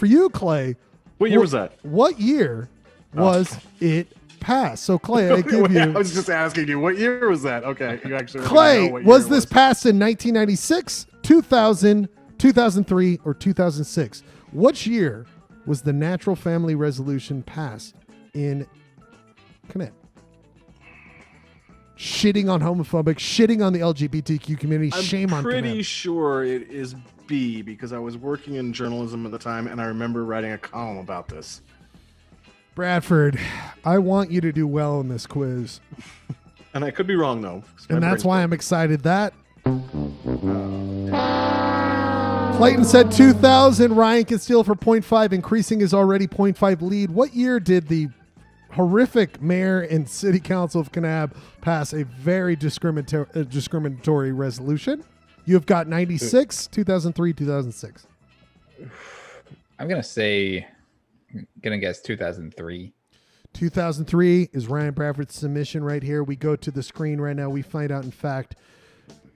you, Clay. What year was that? What year was it passed? So, Clay, I give you. I was just asking you, what year was that? Okay, you actually. Clay, was this passed in 1996, 2000, 2003, or 2006? Which year was the natural family resolution passed in Connecticut? Shitting on homophobic, shitting on the LGBTQ community. Shame on. I'm pretty sure it is B because I was working in journalism at the time and I remember writing a column about this. Bradford, I want you to do well in this quiz. And I could be wrong though. And that's why I'm excited that Clayton said 2000. Ryan can steal for 0.5, increasing his already 0.5 lead. What year did the horrific mayor and city council of Kanab pass a very discriminatory resolution? You've got 96, 2003, 2006. I'm gonna guess 2003. 2003 is Ryan Bradford's submission right here. We go to the screen right now. We find out, in fact,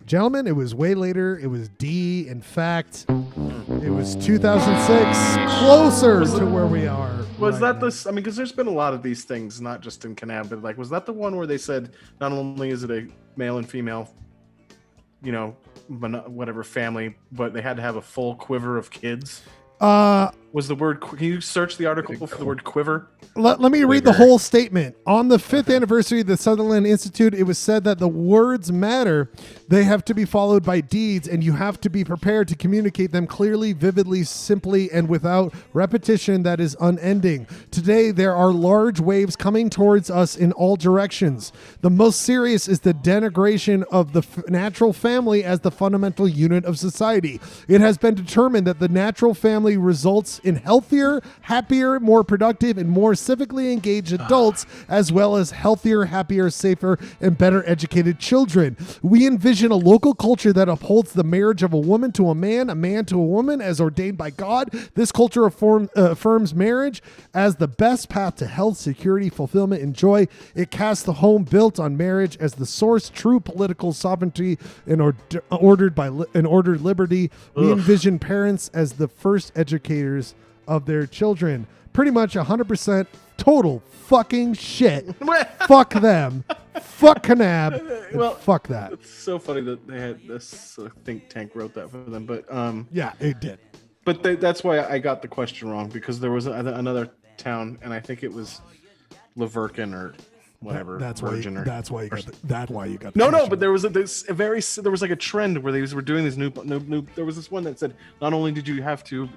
gentlemen, it was way later. It was D. In fact, it was 2006. Closer to where we are. Was that this? I mean, because there's been a lot of these things, not just in Kanab, but like, was that the one where they said not only is it a male and female, whatever family, but they had to have a full quiver of kids? Was the word? Can you search the article for the word quiver? Let me read the whole statement. On the 5th anniversary of the Sutherland Institute, it was said that the words matter. They have to be followed by deeds, and you have to be prepared to communicate them clearly, vividly, simply, and without repetition that is unending. Today, there are large waves coming towards us in all directions. The most serious is the denigration of the natural family as the fundamental unit of society. It has been determined that the natural family results in healthier, happier, more productive, and more civically engaged adults, as well as healthier, happier, safer, and better educated children. We envision a local culture that upholds the marriage of a woman to a man to a woman, as ordained by God. This culture affirms marriage as the best path to health, security, fulfillment, and joy. It casts the home built on marriage as the source, true political sovereignty, and ordered liberty. We envision parents as the first educators of their children. Pretty much 100% total fucking shit. Fuck them. Fuck Kanab. Well, fuck that. It's so funny that they had this think tank wrote that for them, but yeah, it did. But that's why I got the question wrong, because there was another town, and I think it was Laverkin or whatever. That's why you got the No, but there was there was like a trend where they were doing these new. There was this one that said not only did you have to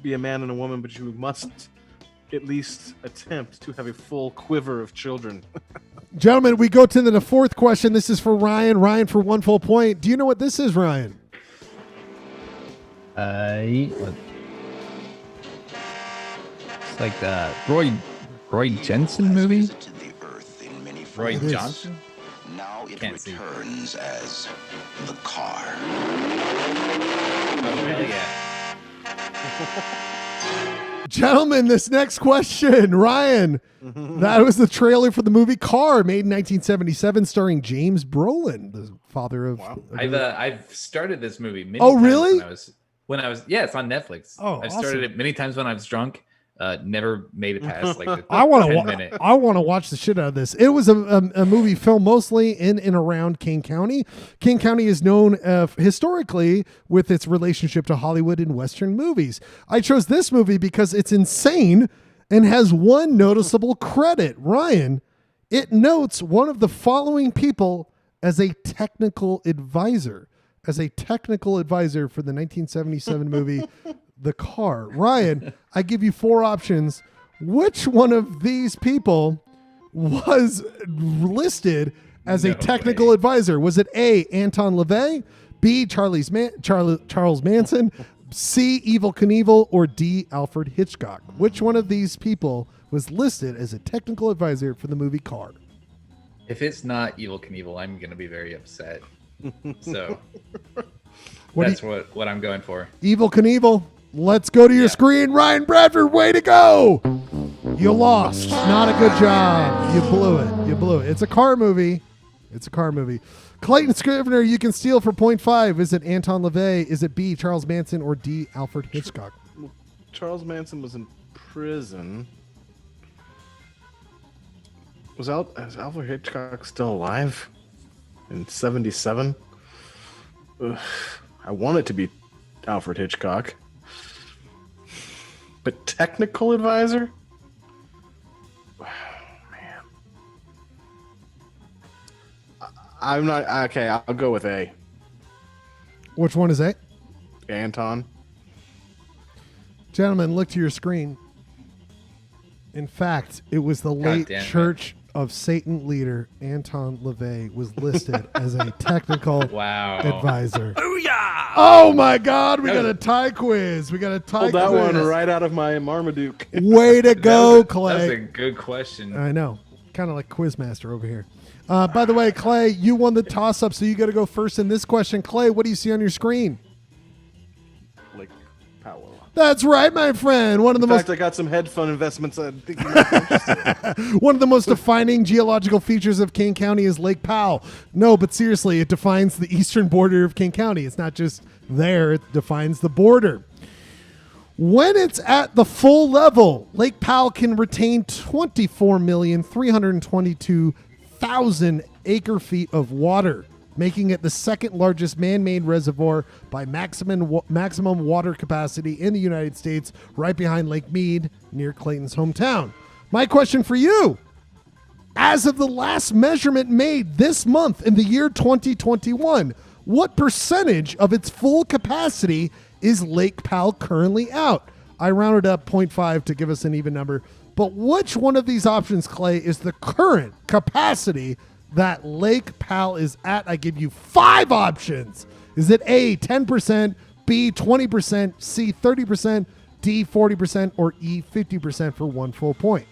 be a man and a woman, but you must at least attempt to have a full quiver of children. Gentlemen, we go to the fourth question. This is for Ryan. Ryan for 1 full point. Do you know what this is, Ryan? It's like the Roy Jensen movie. Roy Johnson? Now it Can't see. returns as the car. Oh, hell yeah. Gentlemen, this next question, Ryan, that was the trailer for the movie Car, made in 1977, starring James Brolin, the father of. Wow. I've started this movie many Oh, times really? when I was yeah, it's on Netflix. Oh, I've started awesome. it many times when I was drunk. Never made it past like the I want 10 to. minute. I want to watch the shit out of this. It was a movie filmed mostly in and around King County. King County is known historically with its relationship to Hollywood and Western movies. I chose this movie because it's insane and has one noticeable credit. Ryan, it notes one of the following people as a technical advisor. As a technical advisor for the 1977 movie The Car. Ryan, I give you 4 options. Which one of these people was listed as a technical advisor? Was it A, Anton LaVey, B, Charles Manson, C, Evel Knievel, or D, Alfred Hitchcock? Which one of these people was listed as a technical advisor for the movie Car? If it's not Evel Knievel, I'm gonna be very upset. So What that's what I'm going for. Evel Knievel. Let's go to your screen. Ryan Bradford, way to go. You lost. Not a good job. You blew it. You blew it. It's a car movie. It's a car movie. Clayton Scrivener, you can steal for 0.5. Is it Anton LaVey? Is it B, Charles Manson, or D, Alfred Hitchcock? Charles Manson was in prison. Is Alfred Hitchcock still alive in 77? I want it to be Alfred Hitchcock. But technical advisor? Man. I'm not... Okay, I'll go with A. Which one is A? Anton. Gentlemen, look to your screen. In fact, it was the late damn it. Church of Satan leader Anton LaVey was listed as a technical advisor. Booyah! Oh my God, we got a tie quiz. We got a tie Pulled that quiz. one right out of my Marmaduke. Way to go, Clay. That's a good question. I know. Kind of like Quizmaster over here. By the way, Clay, you won the toss-up, so you got to go first in this question. Clay, what do you see on your screen? Lake Powell. That's right, my friend. One of the In fact, I got some hedge fund investments I think you might be interested in. One of the most defining geological features of King County is Lake Powell. No, but seriously, it defines the eastern border of King County. It's not just there, it defines the border. When it's at the full level, Lake Powell can retain 24,322,000 acre feet of water, making it the second largest man-made reservoir by maximum water capacity in the United States, right behind Lake Mead near Clayton's hometown. My question for you, as of the last measurement made this month in the year 2021, what percentage of its full capacity is Lake Powell currently out? I rounded up 0.5 to give us an even number, but which one of these options, Clay, is the current capacity that Lake Powell is at? I give you 5 options. Is it A, 10%, B, 20%, C, 30%, D, 40%, or E, 50% for 1 full point?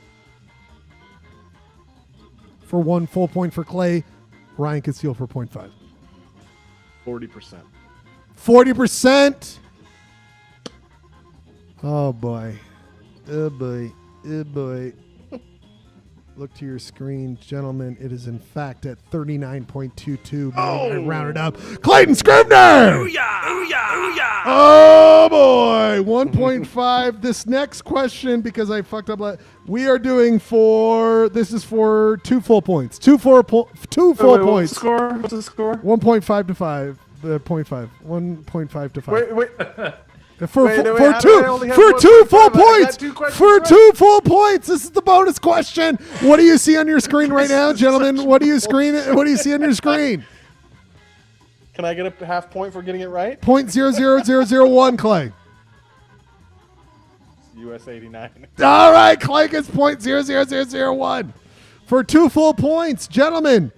For 1 full point for Clay, Ryan could steal for 0.5. 40%. 40%. Oh boy. Oh boy. Oh boy. Look to your screen, gentlemen. It is in fact at 39.22. I rounded up. Clayton Scrivener! Booyah! Booyah! Booyah! Oh boy. 1.5. This next question, because I fucked up. We are doing this is for 2 full points. 2 full points. What's the score? What's the score? 1.5 to 5. 0.5. 1.5 to 5. Wait. For Wait, two I only have full 1.5. points. I got 2 questions For left. 2 full points. This is the bonus question. What do you see on your screen right now, gentlemen? What do you see on your screen? Can I get a half point for getting it right? 0.00001, Clay. US 89. All right, Clay gets 0.00001 for 2 full points, gentlemen.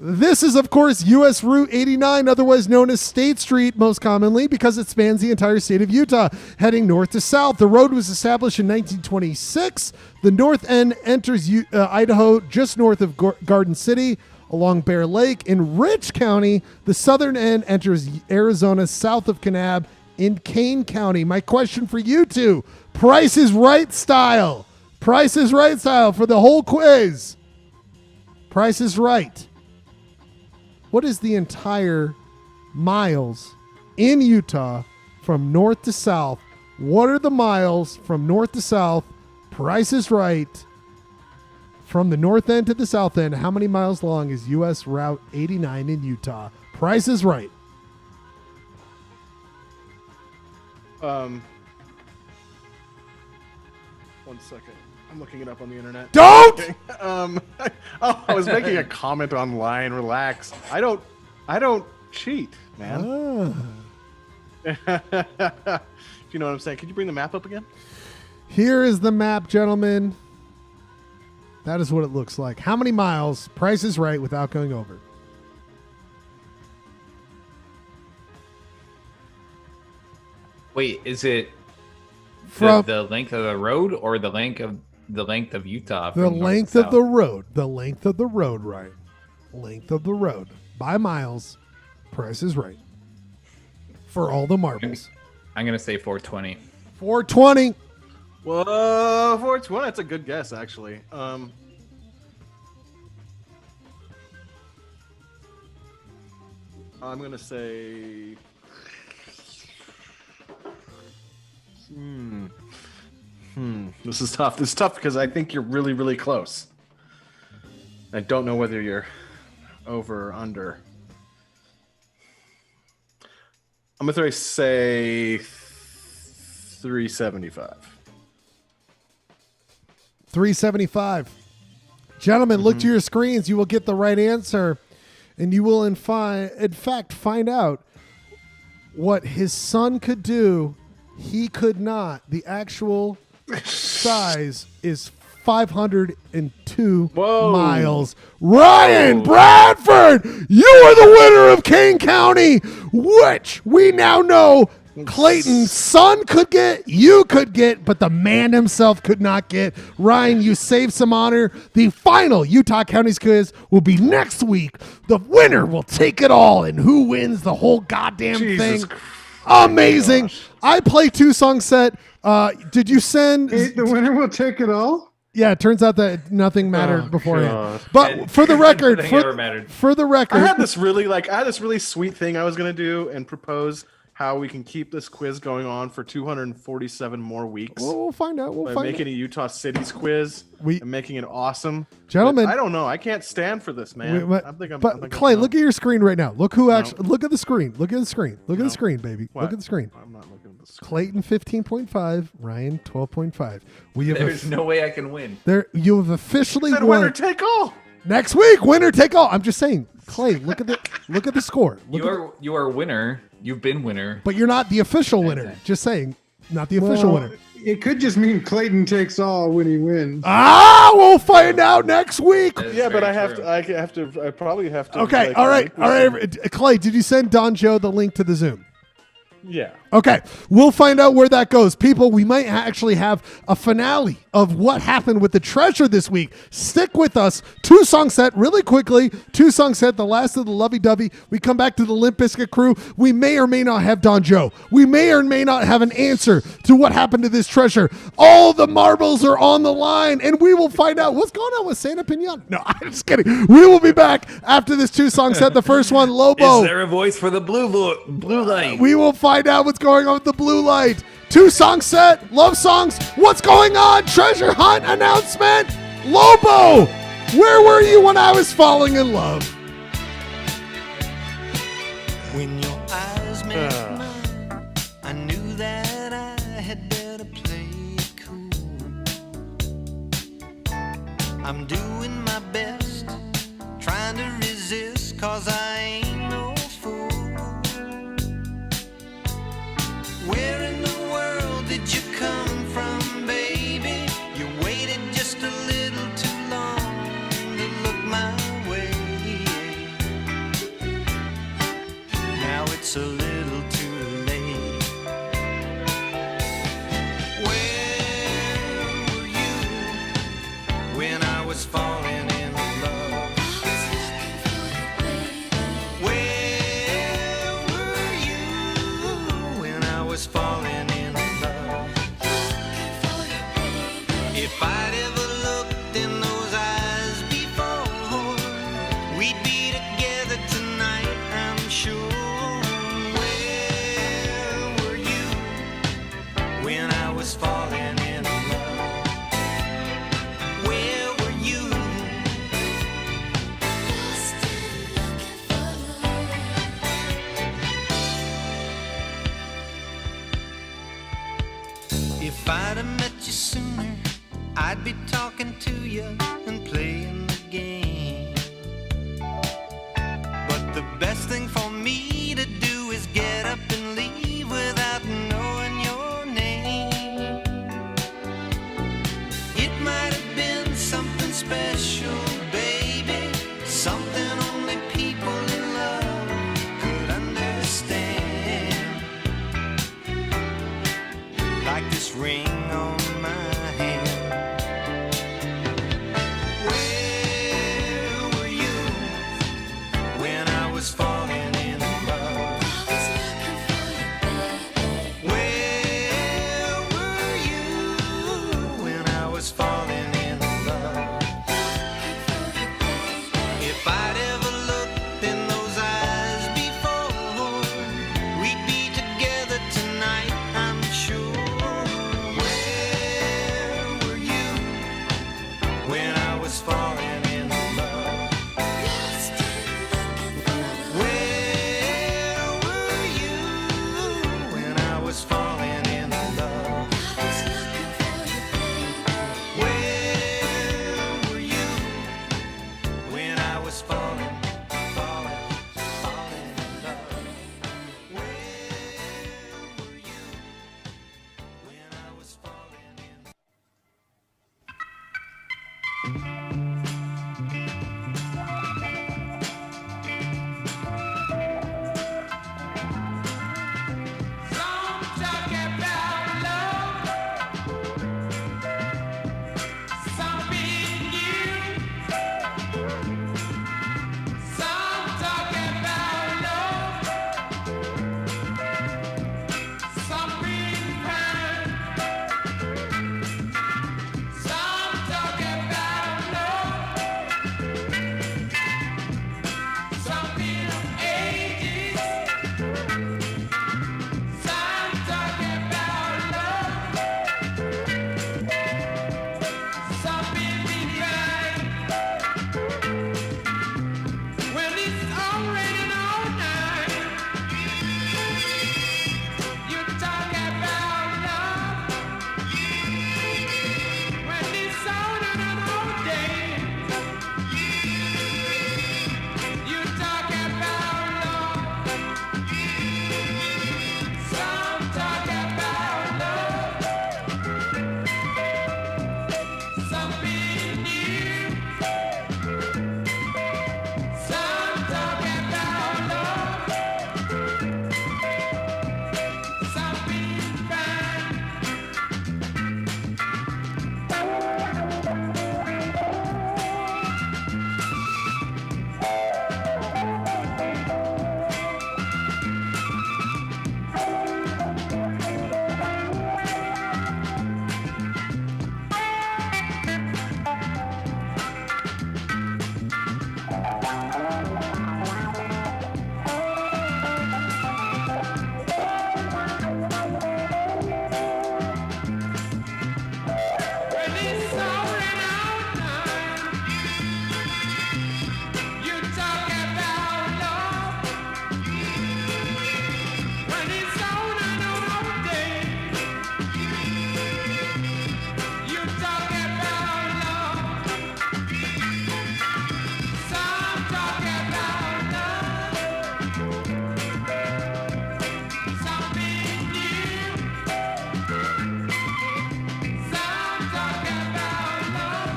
This is, of course, U.S. Route 89, otherwise known as State Street, most commonly, because it spans the entire state of Utah, heading north to south. The road was established in 1926. The north end enters Idaho just north of Garden City. along Bear Lake. In Rich County, the southern end enters Arizona south of Kanab in Kane County. My question for you two, Price is Right style. Price is Right style for the whole quiz. Price is Right. What is the entire miles in Utah from north to south? What are the miles from north to south? Price is Right. From the north end to the south end, how many miles long is U.S. Route 89 in Utah? Price is Right. 1 second. I'm looking it up on the internet. Don't! Okay. I was making a comment online. Relax. I don't cheat, man. Do you know what I'm saying? Could you bring the map up again? Here is the map, gentlemen. That is what it looks like. How many miles? Price is Right without going over. Wait, is it From the length of the road or the length of Utah? the length of the road. The length of the road, right? Length of the road. By miles. Price is Right. For all the marbles. I'm gonna say 420. 420. Whoa, 420. That's a good guess, actually. I'm gonna say. This is tough. This is tough because I think you're really, really close. I don't know whether you're over or under. I'm gonna say 375. 375. Gentlemen, look to your screens. You will get the right answer. And you will, in fact, find out what his son could do. He could not. The actual size is 502 miles. Ryan Bradford, you are the winner of Kane County, which we now know Clayton's son could get, you could get, but the man himself could not get. Ryan, you saved some honor. The final Utah Counties quiz will be next week. The winner will take it all, and who wins the whole goddamn thing? Amazing. I play 2-song set. Did you send? The winner will take it all? Yeah, it turns out that nothing mattered beforehand. But for the record, for the record, I had this really sweet thing I was gonna do and propose how we can keep this quiz going on for 247 more weeks. We'll find out. By making a Utah Cities quiz and making it awesome. Gentlemen, but I don't know. I can't stand for this, man. But Clay, look at your screen right now. Look who actually. Look at the screen. Look at the screen. Look at the screen, baby. What? Look at the screen. I'm not looking at the screen. Clayton 15.5, Ryan 12.5. There's no way I can win. You have officially won. Winner take all. Next week, winner take all. I'm just saying, Clay. Look at the score. You are a winner. You've been winner. But you're not the official winner. Just saying, not the official winner. It could just mean Clayton takes all when he wins. We'll find out next week. Yeah, but I probably have to. Okay, all right. Clay, did you send Don Joe the link to the Zoom? Yeah. Okay, we'll find out where that goes. People, we might actually have a finale of what happened with the treasure this week. Stick with us. 2-song set really quickly. 2-song set, the last of the Lovey Dovey. We come back to the Limp Bizkit crew. We may or may not have Don Joe. We may or may not have an answer to what happened to this treasure. All the marbles are on the line, and we will find out what's going on with Santa Pinata. No, I'm just kidding. We will be back after this 2-song set. The first one, Lobo. Is there a voice for the blue light? We will find out what's going on with the blue light. 2-song set, love songs. What's going on? Treasure hunt announcement. Lobo, where were you when I was falling in love? When your eyes met mine, I knew that I had better play it cool. I'm doing my best, trying to resist, 'cause I ain't no fool. Where in the world did you come from, baby? You waited just a little too long to look my way. Now it's a little too late. Where were you when I was falling in love? If I'd have met you sooner, I'd be talking to you and playing the game. But the best thing for me to do is get up and leave without knowing your name. It might have been something special, baby, something only people in love could understand. Like this ring on my hand. Where were you when I was falling in love? Where were you when I was falling in love? If I'd ever looked in those eyes before, we'd be together tonight, I'm sure. Where were you when I was falling in love? Where were you when I was falling in love? Where were you when I was falling in love? Where were you when I was falling in love? Some talk about love, some being you. Some talk about love, some being kind. Some talk about love, some being of ages. Some talk about love, some being kind. When it's all raining all night, you talk about love. When it's on all day, you talk about love. Some talk about love, some being you. Some talk about love, some being kind. When it's all in all night, you talk about love. When it's on all day, you talk about love. Some talk about love, some being you. Some talk about love,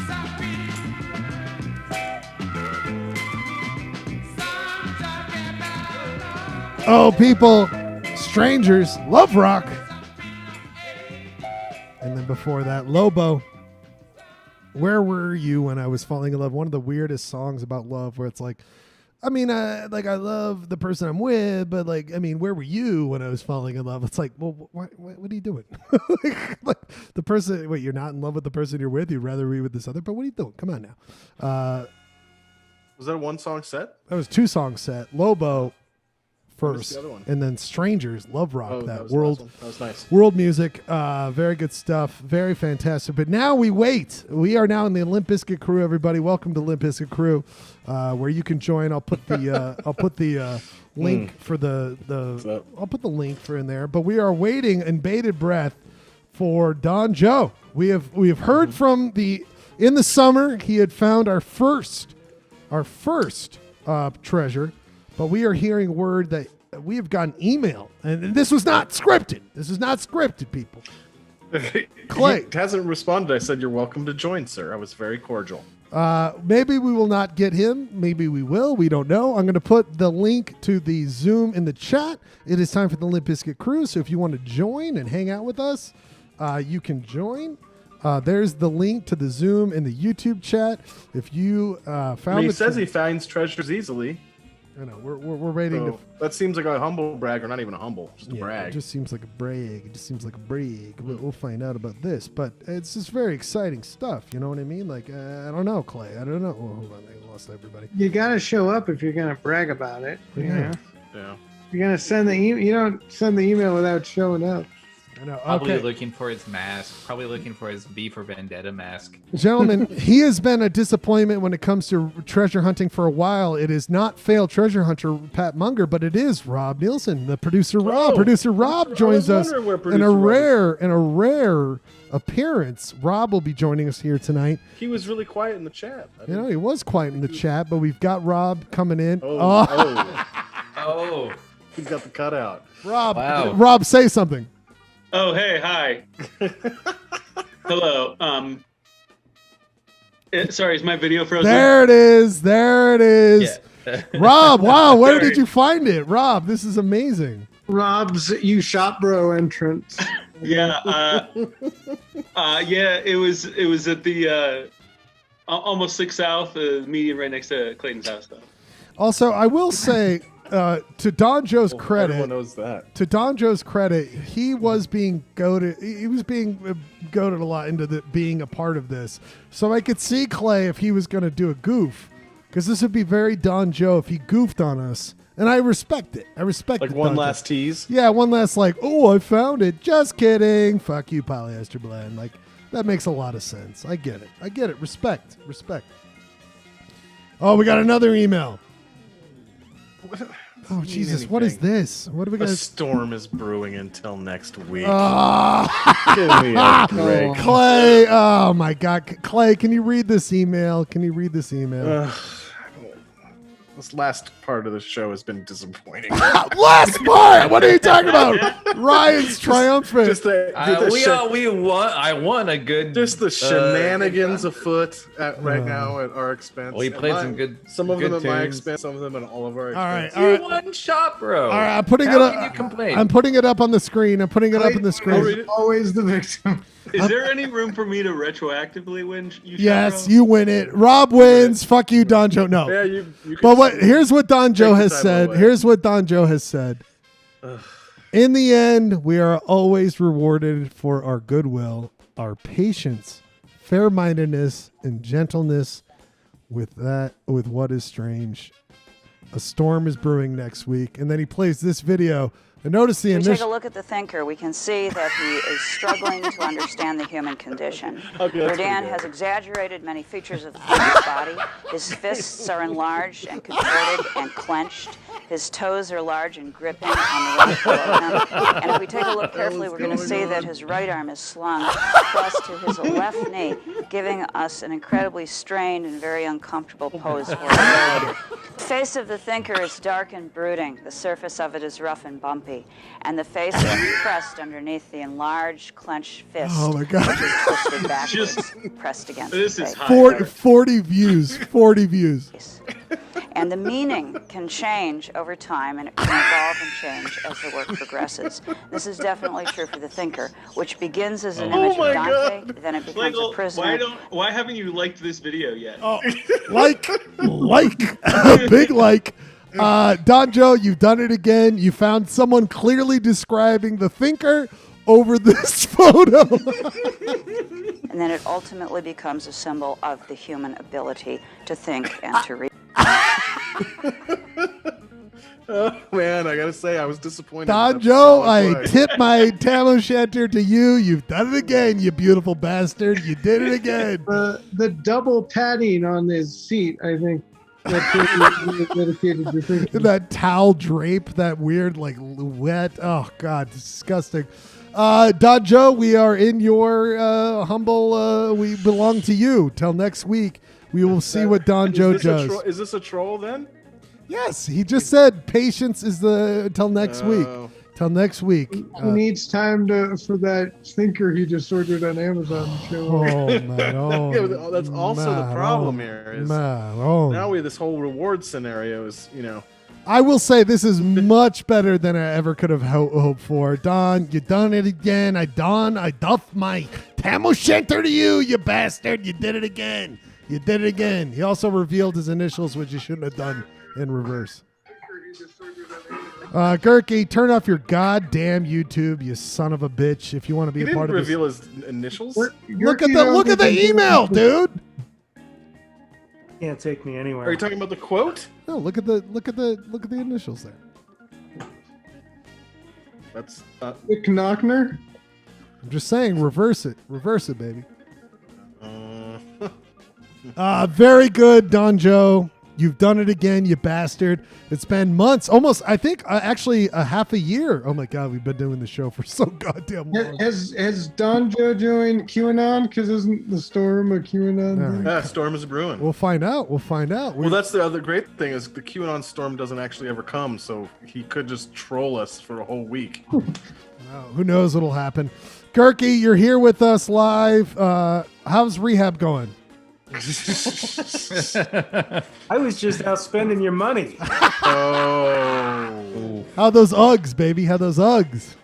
some being some talk about love. Oh, people, strangers, love rock. And then before that, Lobo. Where were you when I was falling in love? One of the weirdest songs about love, where it's like, I mean, like I love the person I'm with, but like, I mean, where were you when I was falling in love? It's like, well, what are you doing? like the person, wait, you're not in love with the person you're with. You'd rather be with this other, but what are you doing? Come on now. Was that a one song set? That was 2 song set. Lobo, first, the other one? and then Strangers. Love Rock. Oh, that was the world. last one. That was nice. World music, very good stuff, very fantastic. But now we wait. We are now in the Limp Bizkit Krew. Everybody, welcome to Limp Bizkit Krew, where you can join. I'll put the link for I'll put the link for in there. But we are waiting in bated breath for Don Joe. We have heard from in the summer he had found our first treasure, but we are hearing word that we have gotten email, and this was not scripted. This is not scripted, people. Clay He hasn't responded. I said, "You're welcome to join, sir." I was very cordial. Maybe we will not get him. Maybe we will. We don't know. I'm going to put the link to the Zoom in the chat. It is time for the Limp Bizkit Krew. So if you want to join and hang out with us, you can join. There's the link to the Zoom in the YouTube chat. If you found, He says he finds treasures easily. I know we're waiting. So that seems like a humble brag, or not even a humble, just a brag. It just seems like a brag. We'll find out about this, but it's just very exciting stuff. You know what I mean? Like I don't know, Clay. I don't know. Oh, hold on, I lost everybody. You got to show up if you're going to brag about it. You know? Yeah. You're going to send the email. You don't send the email without showing up. I know. Probably Okay. looking for his mask. Probably looking for his V for Vendetta mask. Gentlemen, he has been a disappointment when it comes to treasure hunting for a while. It is not failed treasure hunter Pat Munger, but it is Rob Nielsen, the producer Rob. Producer Rob joins us in a rare appearance. Rob will be joining us here tonight. He was really quiet in the chat. You know, he was quiet in the chat, but we've got Rob coming in. Oh. He's got the cutout. Rob, Wow. Rob, say something. Oh, hey, hi. Hello. Sorry, is my video frozen? There it is. Yeah. Rob, wow, where Sorry. did you find it? Rob, this is amazing. Rob's You Shop Bro entrance. Yeah. It was at the almost 6 South, median right next to Clayton's house, though. Also, I will say, to Don Joe's credit, Everyone knows that. to Don Joe's credit, he was being goaded. He was being goaded a lot into being a part of this. So I could see Clay if he was going to do a goof, because this would be very Don Joe if he goofed on us. And I respect it. I respect Like it, one Don last Joe. tease. Yeah, one last I found it. Just kidding. Fuck you, Polyester Blend. Like, that makes a lot of sense. I get it. Respect. Oh, we got another email. Oh, Jesus. What is this? What do we got? A storm is brewing until next week. Ah. Give me a break. Clay. Oh, my God. Clay, can you read this email? This last part of the show has been disappointing. Last part? What are you talking about? Ryan's triumphant. Just I won a good. Just the shenanigans afoot right now at our expense. We played some good. Some of good them at my tunes. expense, some of them at all of our All expense. right. You won shop, bro. All right, I'm putting How it up. can you complain? I'm putting it up on the screen. Always the victim. Is there any room for me to retroactively win? Yes, you win it. Rob wins. Fuck you, Don Joe. No. Yeah, you can But here's what Don Joe the has time said. away. Here's what Don Joe has said. In the end, we are always rewarded for our goodwill, our patience, fair-mindedness, and gentleness with what is strange. A storm is brewing next week. And then he plays this video. And notice the If we take initial. a look at the thinker, we can see that he is struggling to understand the human condition. Okay, that's pretty Rodin good. has exaggerated many features of the thinker's body. His fists are enlarged and contorted and clenched. His toes are large and gripping on the rock below him. And if we take a look carefully, we're going to see that his right arm is slung across to his left knee, giving us an incredibly strained and very uncomfortable pose for him. The face of the thinker is dark and brooding. The surface of it is rough and bumpy. And the face is pressed underneath the enlarged, clenched fist. Oh, my God. Which is twisted backwards, pressed against This the is face. 40 views. 40 views. And the meaning can change over time, and it can evolve and change as the work progresses. This is definitely true for the thinker, which begins as an image of Dante, then it becomes a prisoner. Why haven't you liked this video yet? Oh, big like. Don Joe, you've done it again. You found someone clearly describing the thinker over this photo. And then it ultimately becomes a symbol of the human ability to think and to read. Oh man, I gotta say I was disappointed. Don That's Joe, solid I play. tip my Tamo Shelter to you. You've done it again, you beautiful bastard. You did it again. The double padding on his seat, I think. That's dedicated to thinking. That towel drape, that weird, like, wet. Oh, God, disgusting. Don Joe, we are in your humble, we belong to you. Till next week, we will see what Don Joe does. Is this a troll then? Yes, he just said patience is till next week. Till next week. He needs time for that thinker he just ordered on Amazon to show up. Oh, man. Oh, Yeah, that's also the problem here. Is now this whole reward scenario is, I will say this is much better than I ever could have hoped for. Don, you done it again. I doff my Tamo Shelter to you, you bastard. You did it again. You did it again. He also revealed his initials, which you shouldn't have done in reverse. Gurky, turn off your goddamn YouTube, you son of a bitch. If you want to be he a part of didn't this. reveal his initials. Look at the email, dude. Can't take me anywhere. Are you talking about the quote? No, look at the initials there. That's Rick Knockner. I'm just saying, reverse it, baby. Very good, Don Joe. You've done it again, you bastard. It's been months, almost, I think, actually a half a year. Oh my God, we've been doing the show for so goddamn long. Has Don Joe joined QAnon? Because isn't the storm a QAnon thing? Storm is brewing. We'll find out. Well, that's the other great thing is the QAnon storm doesn't actually ever come, so he could just troll us for a whole week. Who knows what'll happen. Gurky, you're here with us live. How's rehab going? I was just out spending your money. Oh. How those Uggs, baby? How those Uggs?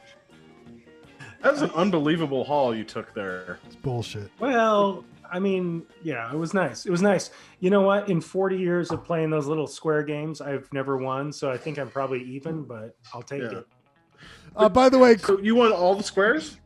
That was an unbelievable haul you took there. It's bullshit. Well, I mean, yeah, it was nice. It was nice. You know what? In 40 years of playing those little square games, I've never won, so I think I'm probably even, but I'll take it. By the way, so you won all the squares?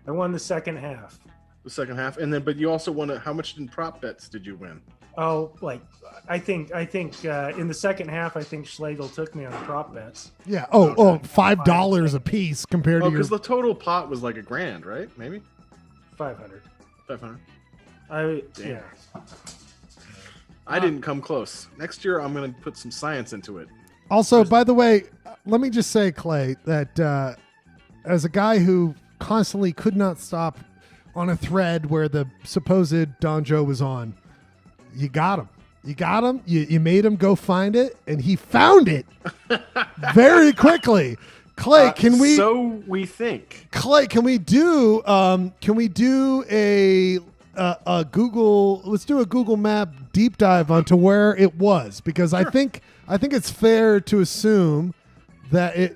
I won the second half. The second half, and then but you also won. How much in prop bets did you win? Oh, like I think in the second half, I think Schlegel took me on the prop bets. Yeah. $5 a piece compared to your. Because the total pot was like $1,000, right? Maybe 500. 500. Yeah. I didn't come close. Next year, I'm going to put some science into it. Also, by the way, let me just say, Clay, that as a guy who constantly could not stop on a thread where the supposed Don Joe was on, you got him. You made him go find it, and he found it very quickly. Clay, can we? So we think. Clay, can we do a Google? Let's do a Google Map deep dive onto where it was, because I think it's fair to assume that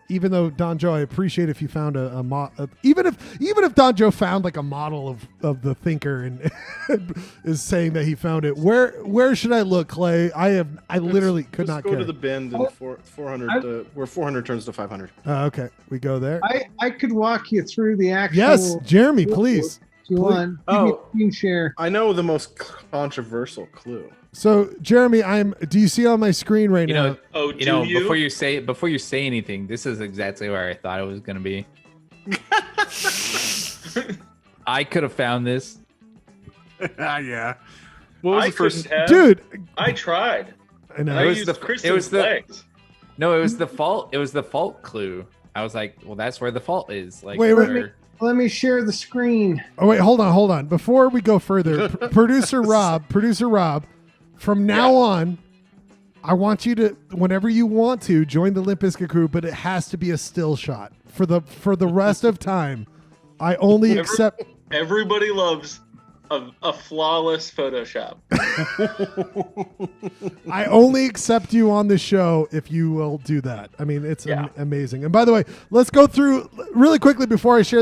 even though Don Joe, I appreciate if you found even if Don Joe found like a model of the thinker and is saying that he found it, where should I look, Clay? I literally could not go care. to the bend and 400 where 400 turns to 500. Okay, we go there. I could walk you through the actual. Yes, Jeremy, please. If you want. Give me a screen share. I know the most controversial clue. So, Jeremy, do you see on my screen right now? Before you say anything, this is exactly where I thought it was going to be. I could have found this. Yeah. What was I the first? Dude, I tried. I know. I used Kristen's legs. No, it was the fault. It was the fault clue. I was like, well, that's where the fault is. Like, wait. Let me share the screen. Oh wait, hold on. Before we go further, producer Rob, from now on, I want you to, whenever you want to, join the Limp Bizkit crew, but it has to be a still shot for the rest of time. I only accept. Everybody loves a flawless Photoshop. I only accept you on the show if you will do that. I mean, it's amazing. And by the way, let's go through really quickly before I share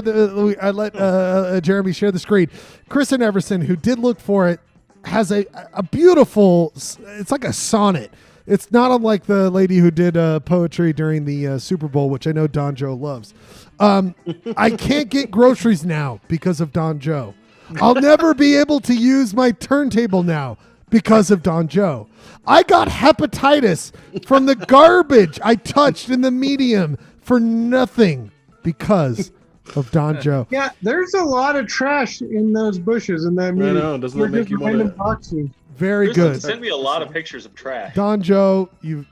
I let Jeremy share the screen. Kristen Everson, who did look for it, has a beautiful. It's like a sonnet. It's not unlike the lady who did poetry during the Super Bowl, which I know Don Joe loves. I can't get groceries now because of Don Joe. I'll never be able to use my turntable now because of Don Joe. I got hepatitis from the garbage I touched in the medium for nothing because of Don Joe. Yeah, there's a lot of trash in those bushes in that medium. I know. Doesn't that make you want to? Boxes. Very good. Sent me a lot of pictures of trash. Don Joe, you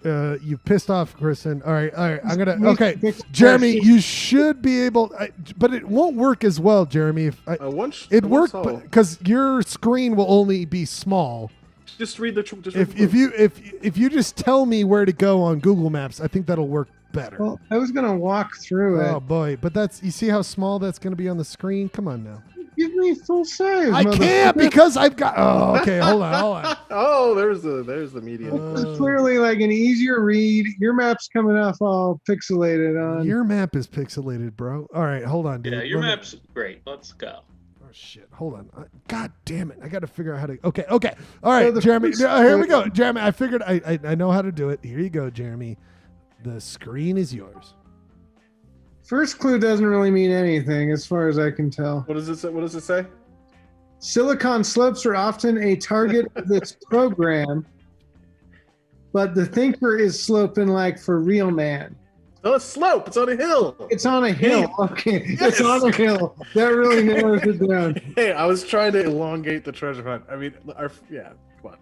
pissed off Kristen. All right. I'm gonna. Okay, Jeremy, you should be able, but it won't work as well, Jeremy. It worked because your screen will only be small. Just read the. If you just tell me where to go on Google Maps, I think that'll work better. Well, I was gonna walk through it. Oh boy, but you see how small that's gonna be on the screen. Come on now. Give me full size. I can't because I've got. Oh, okay. Hold on. Oh, there's the median. This is clearly like an easier read. Your map's coming off all pixelated on. Your map is pixelated, bro. All right, hold on, dude. Yeah, your map's great. Let's go. Oh shit! Hold on. God damn it! I got to figure out how to. Okay. All right, Jeremy. Here we go, Jeremy. I figured I know how to do it. Here you go, Jeremy. The screen is yours. First clue doesn't really mean anything as far as I can tell. What does it say? Silicon slopes are often a target of this program, but the thinker is sloping like for real, man. Oh, it's slope. It's on a hill. It's on a hill. Okay. Yes. It's on a hill. That really narrows it down. Hey, I was trying to elongate the treasure hunt. I mean, come on.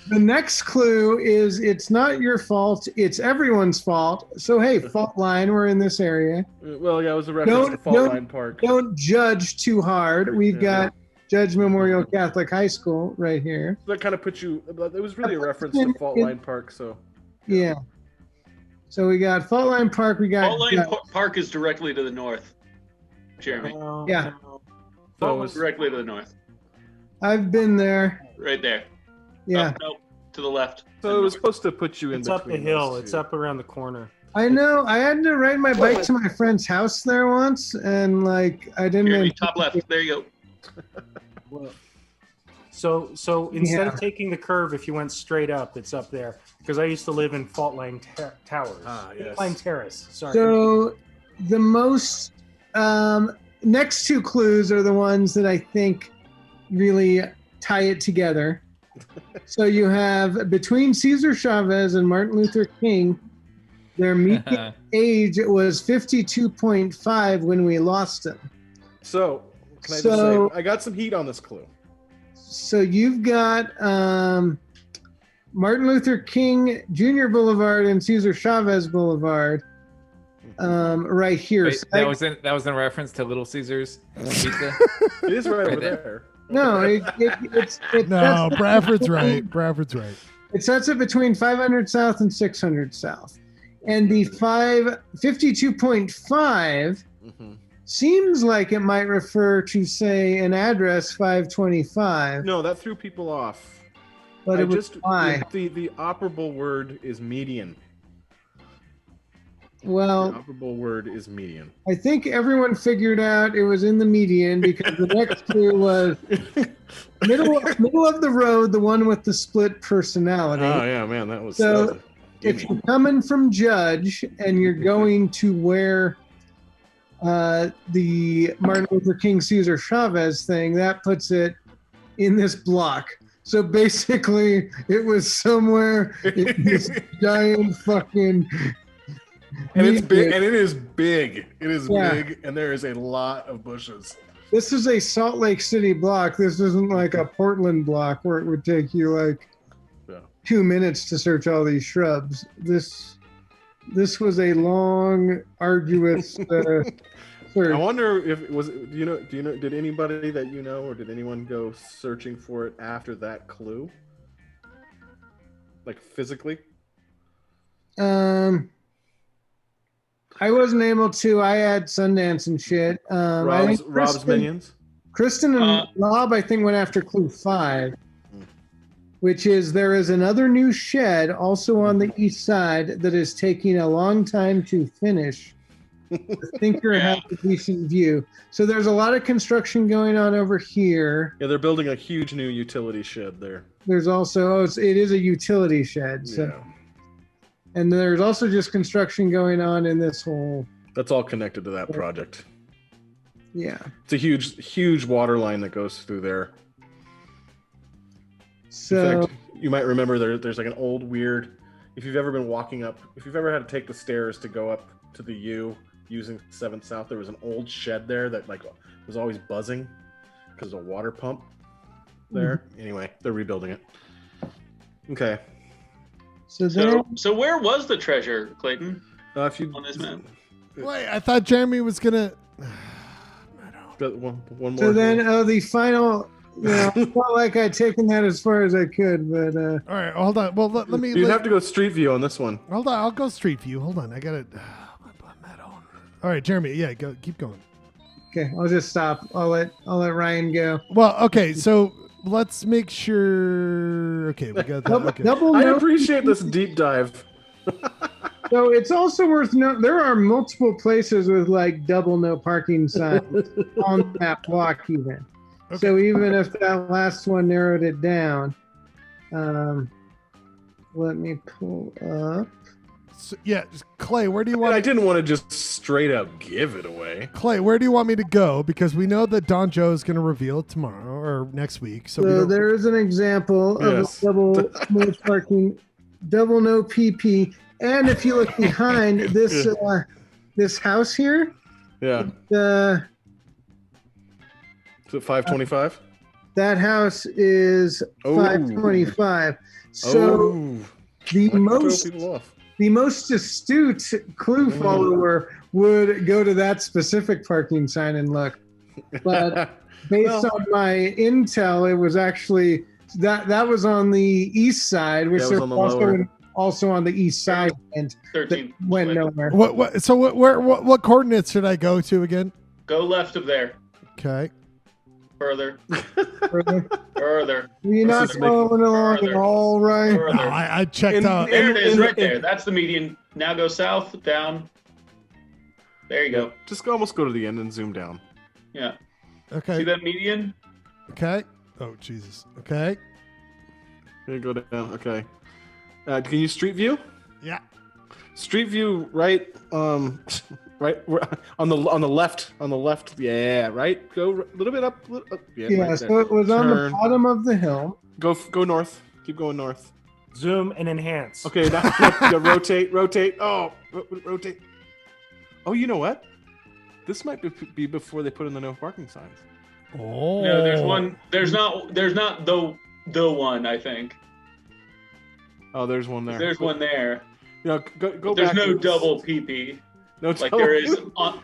The next clue is it's not your fault. It's everyone's fault. So, hey, fault line, we're in this area. Well, yeah, it was a reference to Fault Line Park. Don't judge too hard. We've got Judge Memorial Catholic High School right here. That kind of put you, it was really a reference to Fault Line Park, so. Yeah. So we got Fault Line Park. Fault Line Park is directly to the north, Jeremy. Yeah. So it was directly to the north. I've been there. Right there. Yeah. Nope. To the left. So it was supposed to put you in between. It's up the hill. It's up around the corner. I know. I had to ride my bike to my friend's house there once, and I didn't. Jeremy, top left. There you go. So instead of taking the curve, if you went straight up, it's up there. Because I used to live in Fault Line Towers. Yes. Fault Line Terrace. Sorry. So the most next two clues are the ones that I think really tie it together. So you have between Cesar Chavez and Martin Luther King, their median age was 52.5 when we lost him. So can I just say, I got some heat on this clue. So you've got Martin Luther King Jr. Boulevard and Cesar Chavez Boulevard right here. Wait, that was in reference to Little Caesars pizza. It is right over there. No, it's no. Bradford's right. Bradford's right. It sets it between 500 South and 600 South, and the 52.5 seems like it might refer to, say, an address 525. No, that threw people off. But it was the operable word is median. Well, the operable word is median. I think everyone figured out it was in the median because the next clue was middle of the road, the one with the split personality. Oh yeah, man, that was so. If you're coming from Judge and you're going to where the Martin Luther King Cesar Chavez thing, that puts it in this block. So basically, it was somewhere in this giant fucking. And it's big, and it is big. It is big, and there is a lot of bushes. This is a Salt Lake City block. This isn't like a Portland block where it would take you like 2 minutes to search all these shrubs. This was a long, arduous search. I wonder if it was. Do you know? Did anybody that you know, or did anyone go searching for it after that clue? Like physically? I wasn't able to. I had Sundance and shit. Rob's Minions? Kristen and Rob, I think, went after clue 5, which is there is another new shed also on the east side that is taking a long time to finish. The thinker has a decent view. So there's a lot of construction going on over here. Yeah, they're building a huge new utility shed there. There's also, it is a utility shed. So. Yeah. And there's also just construction going on in this whole. That's all connected to that project. Yeah. It's a huge water line that goes through there. So In fact, you might remember there's like an old weird. If you've ever been walking up, if you've ever had to take the stairs to go up to the U using 7th South, there was an old shed there that like was always buzzing because of a water pump there. Anyway, they're rebuilding it. Okay. So where was the treasure, Clayton? If you on this map. Wait, I thought Jeremy was gonna. One more. So then, the final. I felt like I'd taken that as far as I could, but. All right, hold on. Well, let me. You'd have to go Street View on this one. Hold on, I'll go Street View. Hold on, I got it. All right, Jeremy. Yeah, go. Keep going. Okay, I'll just stop. I'll let Ryan go. Well, okay, so let's make sure. Okay, we got that. Okay. I appreciate this deep dive. So it's also worth noting there are multiple places with like double no parking signs on that block even. Okay. So even if that last one narrowed it down, let me pull up. So, yeah, just Clay, where do you want? I didn't want to just straight up give it away. Clay, where do you want me to go? Because we know that Don Joe is going to reveal it tomorrow or next week. So there is an example of a double no parking, double no PP. And if you look behind this this house here, is it 525? That house is 525. So the most astute Krew follower would go to that specific parking sign and look. But based on my intel, it was actually that was on the east side, which was also on the east side, and 13 went nowhere. What coordinates should I go to again? Go left of there. Okay. Further. You're not following along at all, right? No, I checked out. There it is, right there. That's the median. Now go south, down. There you go. Just almost go to the end and zoom down. Yeah. Okay. See that median? Okay. Oh, Jesus. Okay. Here, go down. Okay. Can you Street View? Yeah. Street View, right? Right on the left. On the left. Yeah. Right. Go a little bit up. Yeah. Right So it was on the bottom of the hill. Go north. Keep going north. Zoom and enhance. Okay. Now rotate. Oh, rotate. Oh, you know what? This might be before they put in the no parking signs. Oh. No, there's one. There's not the one. I think. Oh, there's one there. There's one there. Yeah, go There's backwards. no double PP. No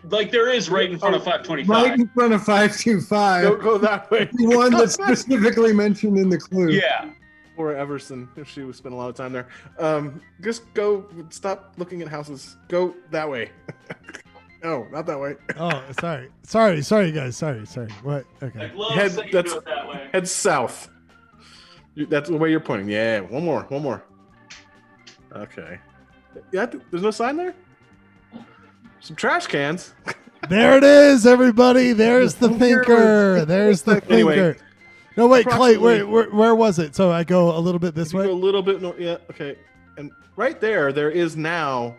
like there is right in front of 525. Right in front of 525. Go that way. The one that's specifically mentioned in the clue. Yeah. Or Everson, if she would spend a lot of time there. Just go. Stop looking at houses. Go that way. No, not that way. Oh, sorry, guys. Sorry. What? Okay. Head south. That's the way you're pointing. Yeah, one more. Okay. Yeah, there's no sign there? Some trash cans. There it is, everybody. There's the thinker. There's the thinker. Anyway, no, wait, Clay, where was it? So I go a little bit this way? Go a little bit north. Yeah, okay. And right there is now,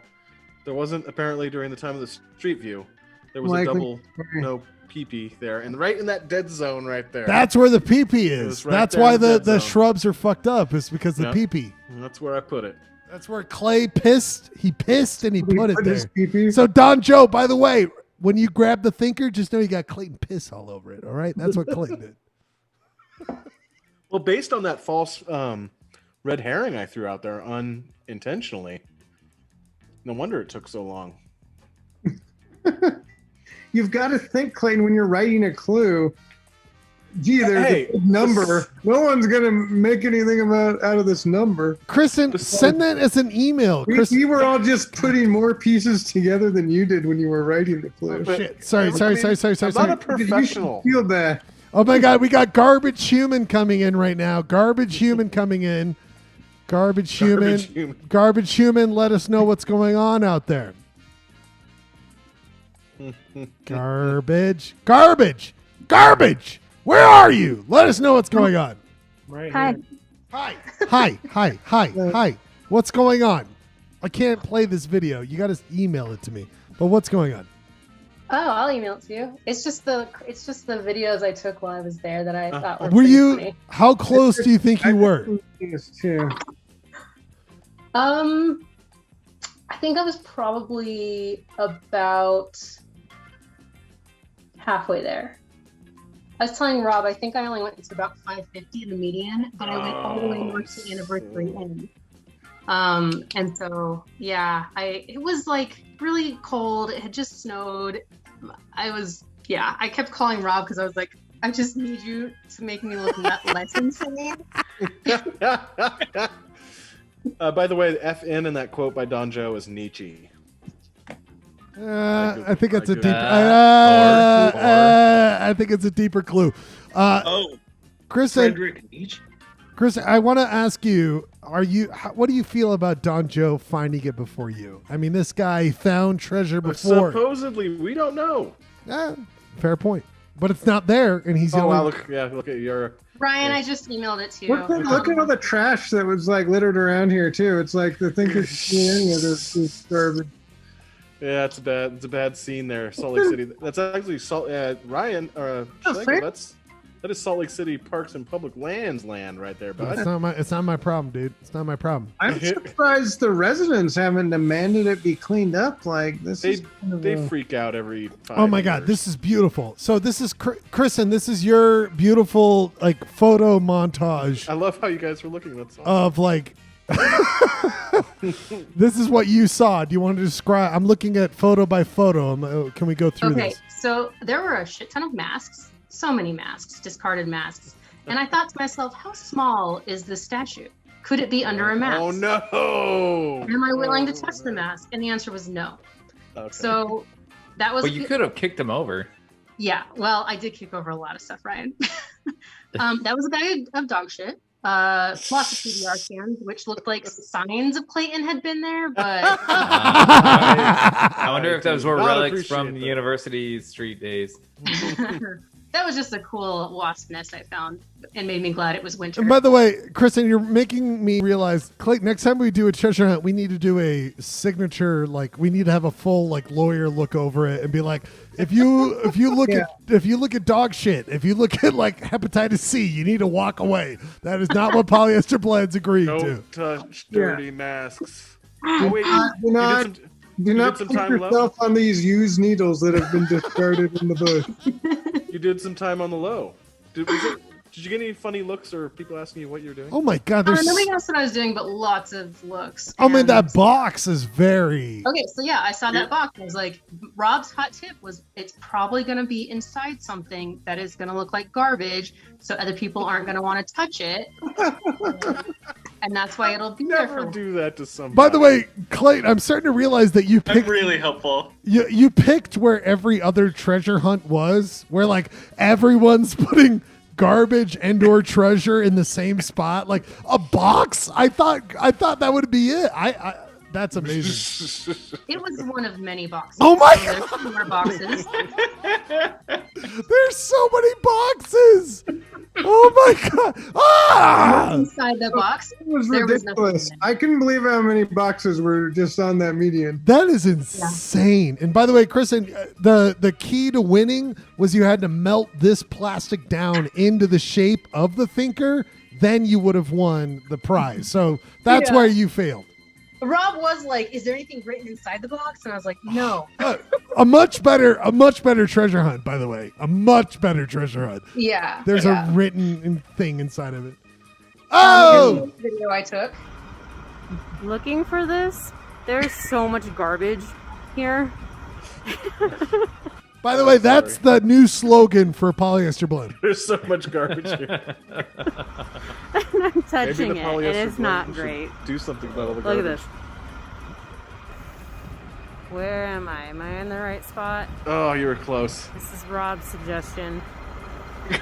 there wasn't apparently during the time of the Street View, there was a double no PP there. And right in that dead zone right there. That's where the PP is. Right. That's why the shrubs are fucked up. It's because of the PP. That's where I put it. That's where Clay pissed. He pissed and he put it there. So Don Joe, by the way, when you grab the thinker, just know you got Clayton piss all over it. All right, that's what Clayton did. Well, based on that false red herring I threw out there unintentionally, no wonder it took so long. You've got to think, Clayton, when you're writing a clue. Gee, there's a big number. No one's gonna make anything out of this number. Kristen, send that as an email. We were all just putting more pieces together than you did when you were writing the clue. Oh, shit. Sorry. I'm not a professional. You feel bad. Oh my God, we got Garbage Human coming in right now. Garbage Human coming in. Garbage Human, let us know what's going on out there. Garbage. Where are you? Let us know what's going on. Right. Hi. What's going on? I can't play this video. You got to email it to me. But what's going on? Oh, I'll email it to you. It's just the videos I took while I was there that I thought were Were pretty you? funny. How close do you think you were? I think I was probably about halfway there. I was telling Rob, I think I only went to about 550 in the median, but I went all the way north to Anniversary Inn. And so, yeah, it was like really cold. It had just snowed. I kept calling Rob because I was like, I just need you to make me look less insane. By the way, the FN in that quote by Don Joe is Nietzsche. I think it's a deeper. I think it's a deeper clue. Chris, Frederick Nietzsche. Chris, I want to ask you: what do you feel about Don Joe finding it before you? I mean, this guy found treasure before. Supposedly, we don't know. Fair point, but it's not there, and he's. Look at your. Ryan, I just emailed it to you. Look at all the trash that was like littered around here too. It's like the thing could see any of this garbage. Yeah, it's a bad scene there, Salt Lake City. That's actually Ryan that is Salt Lake City Parks and Public Lands land right there, bud. It's not my problem, dude. It's not my problem. I'm surprised the residents haven't demanded it be cleaned up. Like this, they freak out every 5 Oh my God, this is beautiful. So this is Kristen. This is your beautiful like photo montage. I love how you guys were looking at that song. Of like. This is what you saw. Do you want to describe? I'm looking at photo by photo. Can we go through this? Okay, so there were a shit ton of masks, so many masks, discarded masks. And I thought to myself, how small is this statue? Could it be under a mask? Oh no! Am I willing to touch the mask? And the answer was no. Okay. So that was. But you could have kicked him over. Yeah, well, I did kick over a lot of stuff, Ryan. That was a bag of dog shit. Lots of CDR cans, which looked like signs of Clayton had been there, but I wonder if those were relics from the University Street days. that was just a cool wasp nest I found and made me glad it was winter. And by the way, Kristen, you're making me realize, Clayton, next time we do a treasure hunt, we need to do a signature, like we need to have a full like lawyer look over it and be like, if you look at dog shit, if you look at like hepatitis C, you need to walk away. That is not what polyester blends agreed to. Don't touch dirty masks. Do not put yourself on these used needles that have been discarded in the bush. You did some time on the low. Did you get any funny looks or people asking you what you're doing? Oh my God! Nobody asked what I was doing, but lots of looks. I mean, that box is very. Okay, so yeah, I saw that box. I was like, Rob's hot tip was it's probably going to be inside something that is going to look like garbage, so other people aren't going to want to touch it, and that's why it'll be there for. Never do that to somebody. By the way, Clayton, I'm starting to realize that you picked. I'm really helpful. You picked where every other treasure hunt was, where like everyone's putting garbage and/or treasure in the same spot, like a box. I thought that would be it. That's amazing. It was one of many boxes. Oh my God! There's 2 more boxes. There's so many boxes. Oh my God! Ah! Inside the box, it was ridiculous. I couldn't believe how many boxes were just on that median. That is insane. Yeah. And by the way, Kristen, the key to winning was you had to melt this plastic down into the shape of the thinker. Then you would have won the prize. So that's where you failed. Rob was like, "Is there anything written inside the box?" And I was like, "No." A much better treasure hunt, by the way. A much better treasure hunt. Yeah. There's a written thing inside of it. Oh! Here's the video I took. Looking for this? There's so much garbage here. By the way, that's the new slogan for Polyester Blend. There's so much garbage here. I'm touching it. It is not great. Do something about all the garbage. garbage. Look at this. Where am I? Am I in the right spot? Oh, you were close. This is Rob's suggestion. We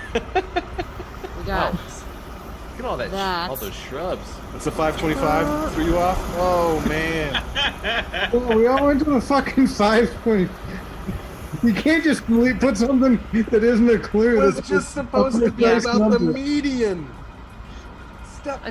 got. Look at all that. All those shrubs. It's a 525. Threw you off. Oh man. Well, we all went to the fucking 520. You can't just put something that isn't a clue. It's just supposed to be about the median.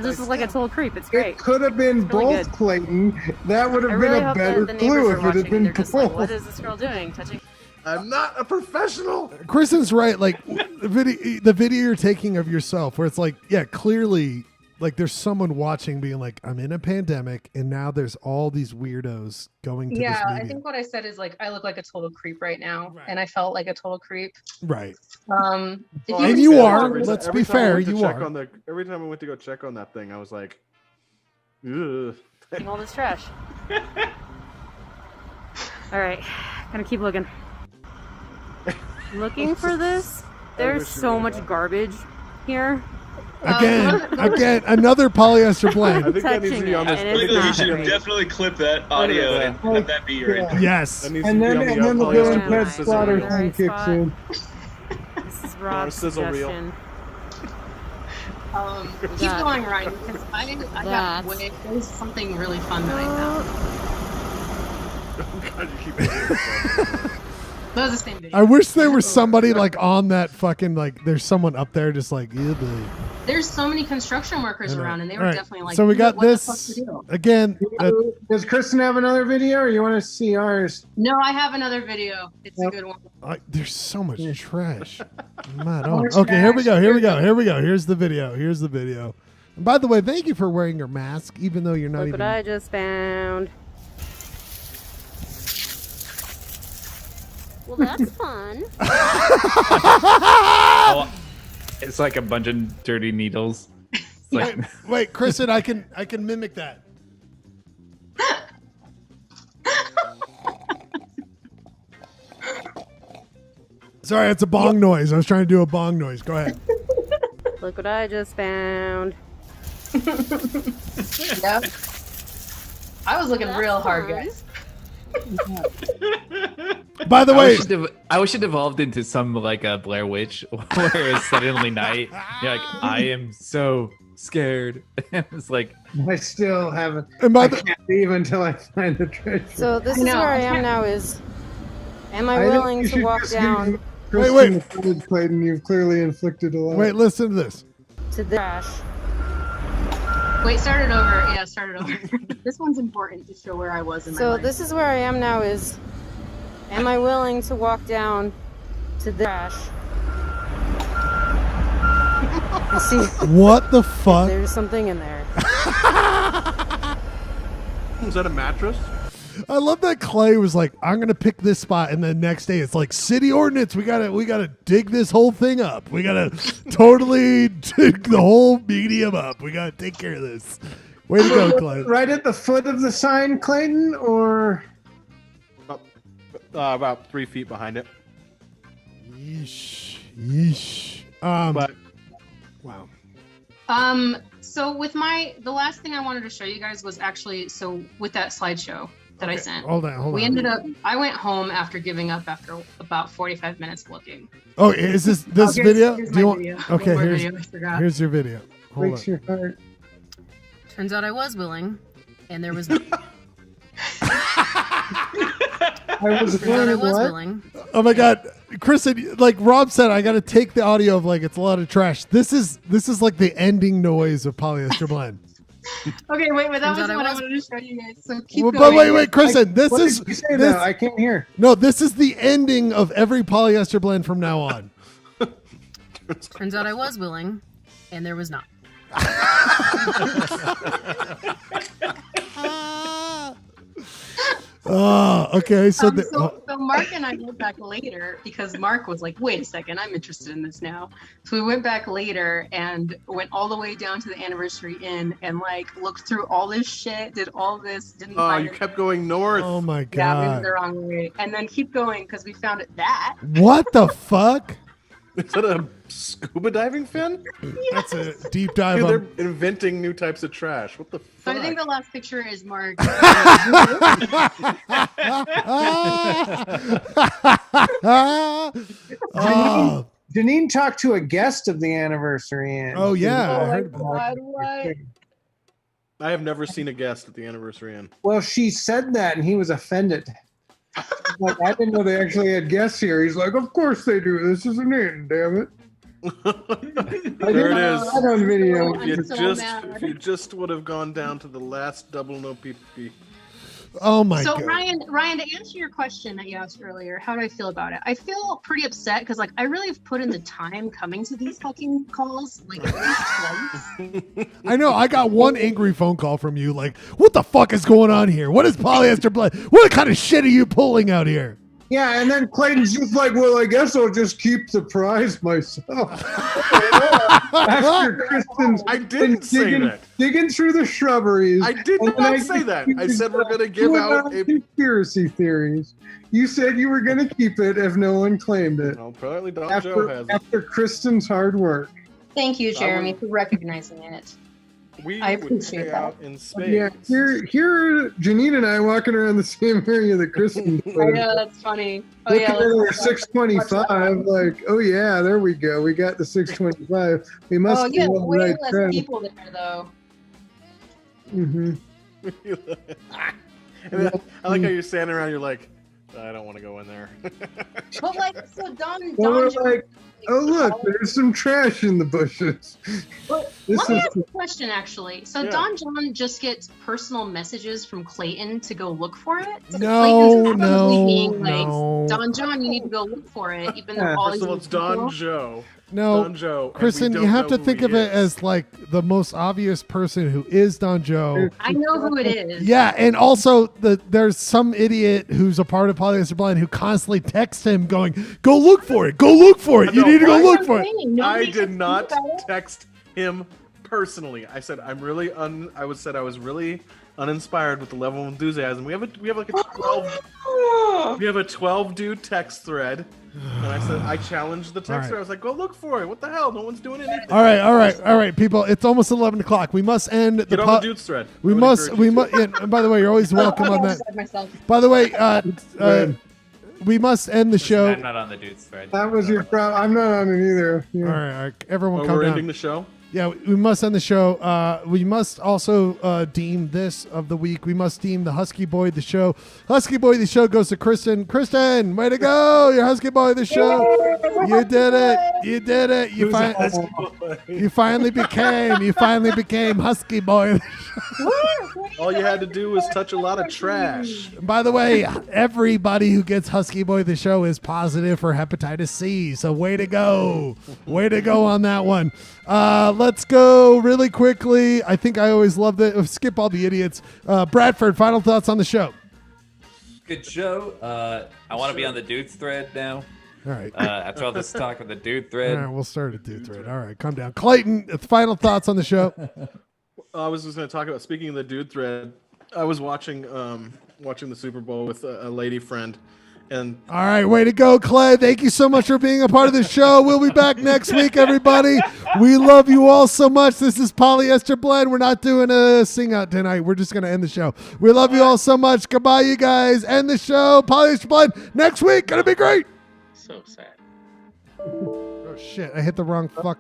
This is like a total creep. It's great. It could have been both, Clayton. That would have been a better clue if it had been both. Like, what is this girl doing? Touching. I'm not a professional. Kristen's right. Like the video you're taking of yourself, where it's like, yeah, clearly, like there's someone watching, being like, I'm in a pandemic, and now there's all these weirdos going to this Yeah, media. I think what I said is like I look like a total creep right now, and I felt like a total creep. Right. If And can you see are. it- Let's Every be time I fair. went to You check are. on every time I went to go check on that thing, I was like, ugh. All this trash. All right, gonna keep looking. Looking for this? There's so much garbage here. Again, another polyester blend. I think that needs to be on this. I think you should definitely clip that audio and have that be your intro. Yes. And then the Bill and Ted Slaughter thing kicks in. This is Rob's sizzle reel. suggestion. Keep going, Ryan, because I got way. There's something really fun that I found. God, you keep That was the same video. I wish there was somebody like on that fucking like. There's someone up there just like. Yeah, There's so many construction workers around, and they were All right, definitely like. so we got "What the this fuck's the deal?" again. Does Kristen have another video, or you want to see ours? No, I have another video. It's a good one. There's so much trash. Mad More on. Okay, here we go. trash. Here we go. Here we go. Here's the video. Here's the video. And by the way, thank you for wearing your mask, even though you're not Look even. what I just found. Well, that's fun. Oh, it's like a bunch of dirty needles. It's like, Wait, Kristen, I can mimic that. Sorry, it's a bong noise. I was trying to do a bong noise. Go ahead. Look what I just found. Yep. I was looking real hard, guys. By the way, I wish it evolved into some like a Blair Witch, where it's suddenly night. You're like, I am so scared. It's like I still haven't. And by I the- can't leave until I find the treasure. So this is I know, where I I am can't- now. Am I I think willing you to should walk just give down Kristen Wait. the footage, Clayton. You've clearly inflicted a lot. Wait, listen to this. to the trash? Wait, start it over. Yeah, start it over. This one's important to show where I was in my So life. this is where I am now. Am I willing to walk down to the trash? You see, What the fuck? there's something in there. Is that a mattress? I love that Clay was like, I'm gonna pick this spot, and then next day it's like city ordinance. We gotta dig this whole thing up. We gotta totally dig the whole medium up. We gotta take care of this. Way to go, Clay. Right at the foot of the sign, Clayton, or About 3 feet behind it. Yeesh. But wow. So with the last thing I wanted to show you guys was actually with that slideshow that I sent. Hold on. We ended up. I went home after giving up after about 45 minutes looking. Oh, is this here's- video? here's Do you my want? video. Okay, One more here's video, I forgot. here's your video. Hold breaks your heart? Turns out I was willing, and there was no. I was Turns out I was what? willing. Oh my God, Kristen! Like Rob said, I got to take the audio of like it's a lot of trash. This is like the ending noise of Polyester Blend. Okay, wait, but that Turns out wasn't I what I was- wanted to show you guys. So keep Well, going. but wait, Kristen! This What is did you say this. though? I can't hear. No, this is the ending of every Polyester Blend from now on. Turns out I was willing, and there was not. Oh, okay. So, So Mark and I went back later because Mark was like, wait a second, I'm interested in this now. So we went back later and went all the way down to the Anniversary Inn and like looked through all this shit, did all this, didn't Oh, find you it. kept going north. oh my Yeah, we went God! the wrong way. And then keep going because we found that. What the fuck? Is that a scuba diving fin? That's a deep dive. Dude, on- they're inventing new types of trash. What the So fuck? I think the last picture is Mark. Oh. Janine talked to a guest of the Anniversary Inn. Oh, yeah, I Oh my heard about God, what? I have never seen a guest at the Anniversary Inn. Well, she said that, and he was offended. Like, I didn't know they actually had guests here. He's like, of course they do. This is an inn, damn it. There it is. That on video. I'm so mad. If you just would have gone down to the last double no pee. Oh my So god. Ryan, to answer your question that you asked earlier, how do I feel about it? I feel pretty upset because like I really have put in the time coming to these fucking calls, like at least twice. I know. I got one angry phone call from you. Like, what the fuck is going on here? What is polyester blood? What kind of shit are you pulling out here? Yeah, and then Clayton's just like, well, I guess I'll just keep the prize myself. After Kristen's I didn't say that. Digging through the shrubberies. I did not say that. I said we're going to give out a... conspiracy theories. You said you were going to keep it if no one claimed it. Well, apparently Don Joe has it. After Kristen's hard work. Thank you, Jeremy, for recognizing it. I appreciate that. In space. Yeah, here, Janine and I walking around the same area that Kristen. I know, that's funny. Oh, Looking yeah, at our 625, like, oh yeah, there we go. We got the 625. We must. Oh, yeah, be on the way right less track. people there, though. Mm-hmm. I like how you're standing around. You're like, I don't want to go in there. But like, so Don Well, we're John. like, oh look, there's some trash in the bushes. Let me ask a question, actually. So Don John just gets personal messages from Clayton to go look for it? So Clayton's probably being like, Don John, you need to go look for it, even though all First of all, it's Don Joe. No, Don Joe. and Kristen, we you don't have know to who think he of it is. as like the most obvious person who is Don Joe. I know who it is. Yeah, and also there's some idiot who's a part of Polyester Blind who constantly texts him going, "Go look for it. Go look for it. You need to go look for it." I did not text him personally. I said I was really uninspired with the level of enthusiasm. We have like a 12 dude text thread. And I said I challenged the texter. right. I was like, "Go look for it. What the hell? No one's doing anything." All right, people. It's almost 11 o'clock. We must end Get on the dudes thread. We must. And by the way, you're always welcome on that. Myself. By the way, we must end the show. I'm not on the dudes thread. That was your problem. I'm not on it either. Yeah. All right, everyone, Oh, calm we're down. ending the show. Yeah, we must end the show. We must also deem this of the week. We must deem the Husky Boy of the show. Husky Boy of the show goes to Kristen. Kristen, way to go! You're Husky Boy of the show. You did it. You did it. You finally became Husky Boy of the show. All you had to do was touch a lot of trash. By the way, everybody who gets Husky Boy of the show is positive for hepatitis C. So way to go. Way to go on that one. Let's go really quickly. I think I always love that. Skip all the idiots. Bradford, final thoughts on the show. Good show. I want to be on the dudes thread now. All right. After all this talk of the dude thread. All right, we'll start a dude thread. All right, calm down. Clayton, final thoughts on the show. I was just going to talk about, speaking of the dude thread, I was watching the Super Bowl with a lady friend. And All right, way to go, Clay. Thank you so much for being a part of the show. We'll be back next week, everybody. We love you all so much. This is Polyester Blend. We're not doing a sing out tonight. We're just going to end the show. We love you all so much. Goodbye, you guys. End the show. Polyester Blend next week. Going to be great. So sad. Oh, shit. I hit the wrong fucking